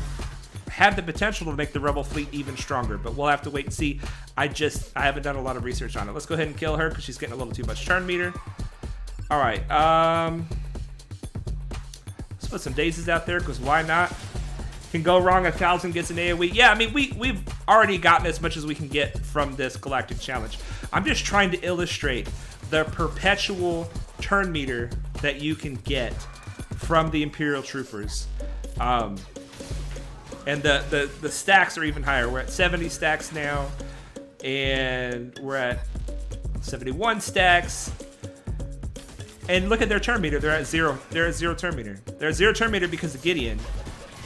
have the potential to make the Rebel fleet even stronger, but we'll have to wait and see. I haven't done a lot of research on it. Let's go ahead and kill her because she's getting a little too much turn meter. All right, let's put some daisies out there because why not? Can go wrong. 1,000 gets an AoE. Yeah, I mean we've already gotten as much as we can get from this galactic challenge. I'm just trying to illustrate the perpetual turn meter that you can get from the Imperial troopers. And the stacks are even higher. We're at 70 stacks now, and we're at 71 stacks. And look at their turn meter. They're at zero. They're at 0 turn meter. They're at 0 turn meter because of Gideon.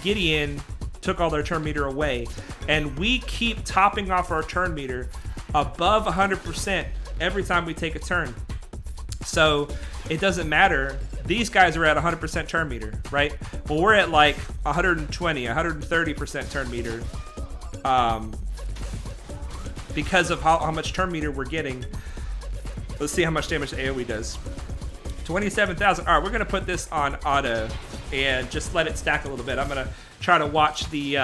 Gideon took all their turn meter away, and we keep topping off our turn meter above 100% every time we take a turn. So it doesn't matter. These guys are at 100% turn meter, right? Well, we're at like 120, 130% turn meter because of how much turn meter we're getting. Let's see how much damage the AoE does. 27,000. All right, we're going to put this on auto and just let it stack a little bit. I'm going to try to watch the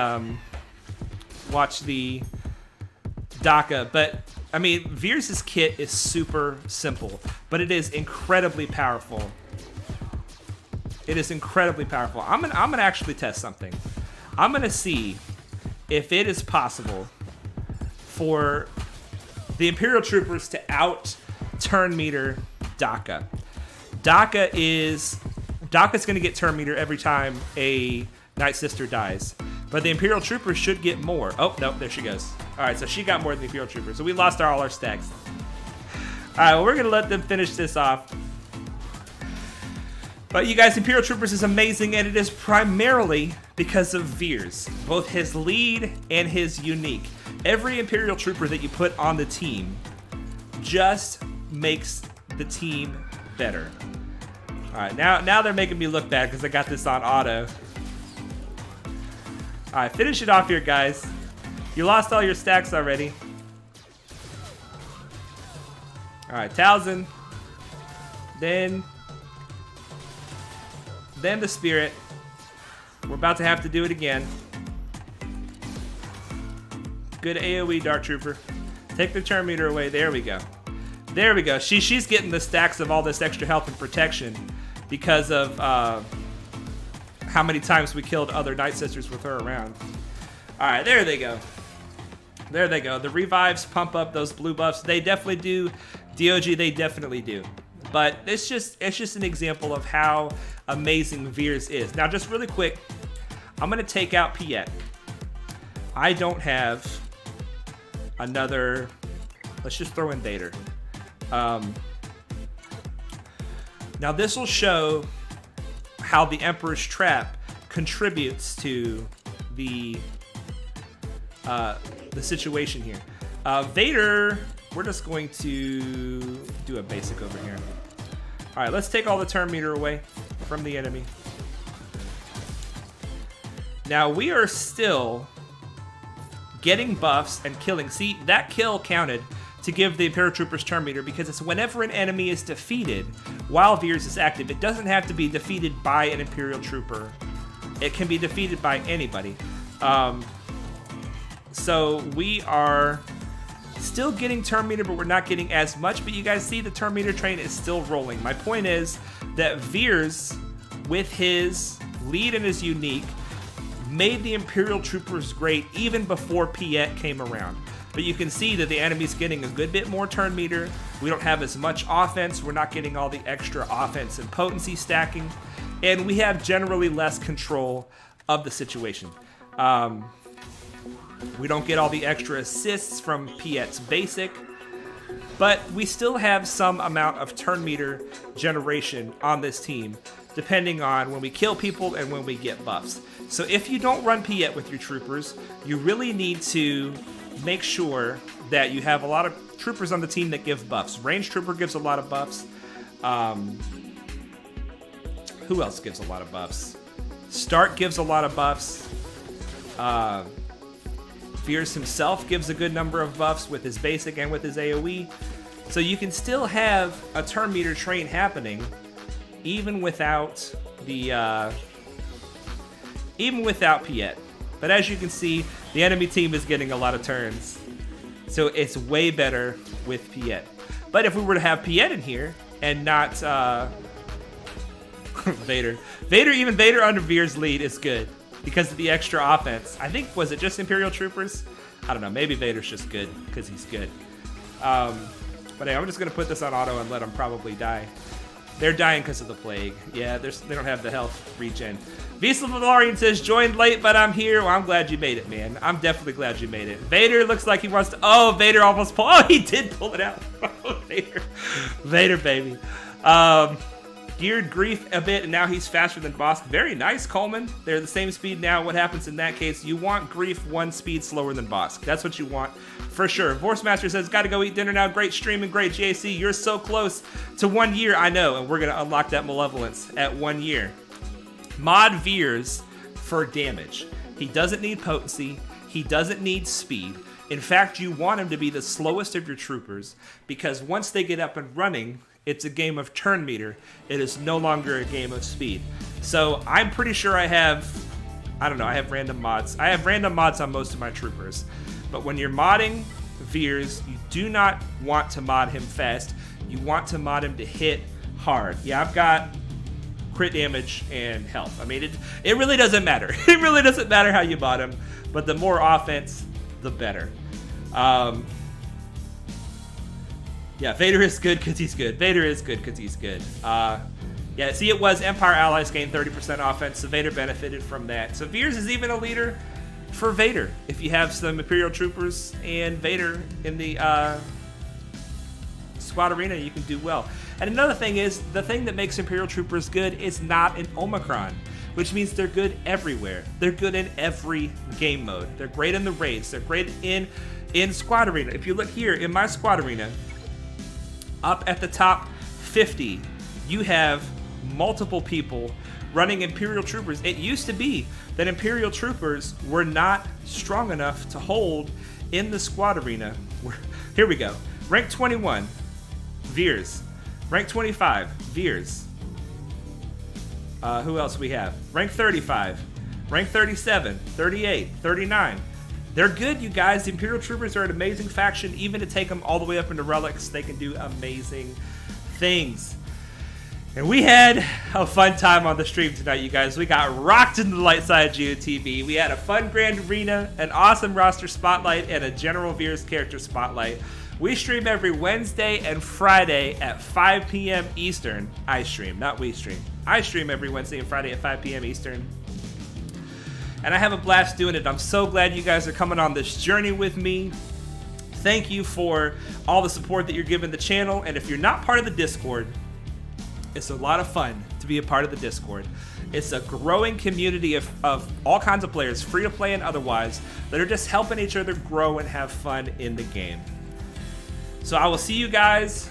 Daka, but I mean, Veers' kit is super simple, but it is incredibly powerful. It is incredibly powerful. I'm gonna actually test something. I'm gonna see if it is possible for the Imperial troopers to out turn meter Daka. Daka's gonna get turn meter every time a Night Sister dies, but the Imperial troopers should get more. Oh no, there she goes. All right, so she got more than the Imperial troopers. So we lost all our stacks. Alright, well, we're going to let them finish this off. But you guys, Imperial Troopers is amazing, and it is primarily because of Veers. Both his lead and his unique. Every Imperial Trooper that you put on the team just makes the team better. Alright, now they're making me look bad because I got this on auto. Alright, finish it off here, guys. You lost all your stacks already. Alright, Talzin. Then the Spirit. We're about to have to do it again. Good AoE, Dark Trooper. Take the turn meter away. There we go. There we go. She's getting the stacks of all this extra health and protection because of how many times we killed other Night Sisters with her around. Alright, there they go. There they go. The revives pump up those blue buffs. They definitely do. DOG, they definitely do. But it's just an example of how amazing Veers is. Now, just really quick, I'm going to take out Piet. I don't have another... Let's just throw in Vader. Now, this will show how the Emperor's Trap contributes to the situation here. Vader, we're just going to do a basic over here. All right, let's take all the turn meter away from the enemy. Now, we are still getting buffs and killing. See, that kill counted to give the Imperial Troopers turn meter because it's whenever an enemy is defeated while Veers is active. It doesn't have to be defeated by an Imperial Trooper. It can be defeated by anybody. So we are still getting turn meter, but we're not getting as much. But you guys see the turn meter train is still rolling. My point is that Veers, with his lead and his unique, made the Imperial Troopers great even before Piet came around. But you can see that the enemy's getting a good bit more turn meter. We don't have as much offense. We're not getting all the extra offense and potency stacking. And we have generally less control of the situation. We don't get all the extra assists from Piet's basic. But we still have some amount of turn meter generation on this team, depending on when we kill people and when we get buffs. So if you don't run Piet with your troopers, you really need to make sure that you have a lot of troopers on the team that give buffs. Range Trooper gives a lot of buffs. Who else gives a lot of buffs? Stark gives a lot of buffs. Veers himself gives a good number of buffs with his basic and with his AoE. So you can still have a turn meter train happening even without the even without Piet. But as you can see, the enemy team is getting a lot of turns. So it's way better with Piet. But if we were to have Piet in here and not Vader. Even Vader under Veers' lead is good because of the extra offense. I think, was it just Imperial Troopers? I don't know. Maybe Vader's just good because he's good. But hey, I'm just going to put this on auto and let them probably die. They're dying because of the plague. Yeah, they don't have the health regen. Visa Valorian says, joined late, but I'm here. Well, I'm glad you made it, man. I'm definitely glad you made it. Vader looks like he wants to... Oh, Vader almost pulled... Oh, he did pull it out. Oh, Vader. Vader, baby. Geared Grief a bit, and now he's faster than Bosk. Very nice, Coleman. They're the same speed now. What happens in that case? You want Grief one speed slower than Bosk. That's what you want, for sure. Voicemaster says, gotta go eat dinner now. Great stream and great JC. You're so close to 1 year. I know, and we're gonna unlock that malevolence at 1 year. Mod Veers for damage. He doesn't need potency. He doesn't need speed. In fact, you want him to be the slowest of your troopers because once they get up and running, it's a game of turn meter. It is no longer a game of speed. So I'm pretty sure I have random mods. I have random mods on most of my troopers. But when you're modding Veers, you do not want to mod him fast. You want to mod him to hit hard. Yeah, I've got crit damage and health. I mean, it really doesn't matter. It really doesn't matter how you mod him. But the more offense, the better. Yeah, Vader is good because he's good. Vader is good because he's good. Yeah, see, it was Empire allies gained 30% offense, so Vader benefited from that. So Veers is even a leader for Vader. If you have some Imperial Troopers and Vader in the Squad Arena, you can do well. And another thing is, the thing that makes Imperial Troopers good is not in Omicron, which means they're good everywhere. They're good in every game mode. They're great in the raids. They're great in Squad Arena. If you look here in my Squad Arena, up at the top 50, you have multiple people running Imperial Troopers. It used to be that Imperial Troopers were not strong enough to hold in the Squad Arena. Here we go. Rank 21, Veers. Rank 25, Veers. Who else we have? Rank 35, rank 37, 38, 39. They're good, you guys. The Imperial Troopers are an amazing faction. Even to take them all the way up into relics, they can do amazing things. And we had a fun time on the stream tonight, you guys. We got rocked into the light side Geo TB. We had a fun grand arena, an awesome roster spotlight, and a General Veers character spotlight. We stream every Wednesday and Friday at 5 p.m. Eastern. I stream, not we stream. I stream every Wednesday and Friday at 5 p.m. Eastern. And I have a blast doing it. I'm so glad you guys are coming on this journey with me. Thank you for all the support that you're giving the channel. And if you're not part of the Discord, it's a lot of fun to be a part of the Discord. It's a growing community of all kinds of players, free to play and otherwise, that are just helping each other grow and have fun in the game. So I will see you guys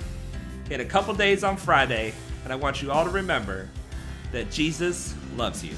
in a couple days on Friday, and I want you all to remember that Jesus loves you.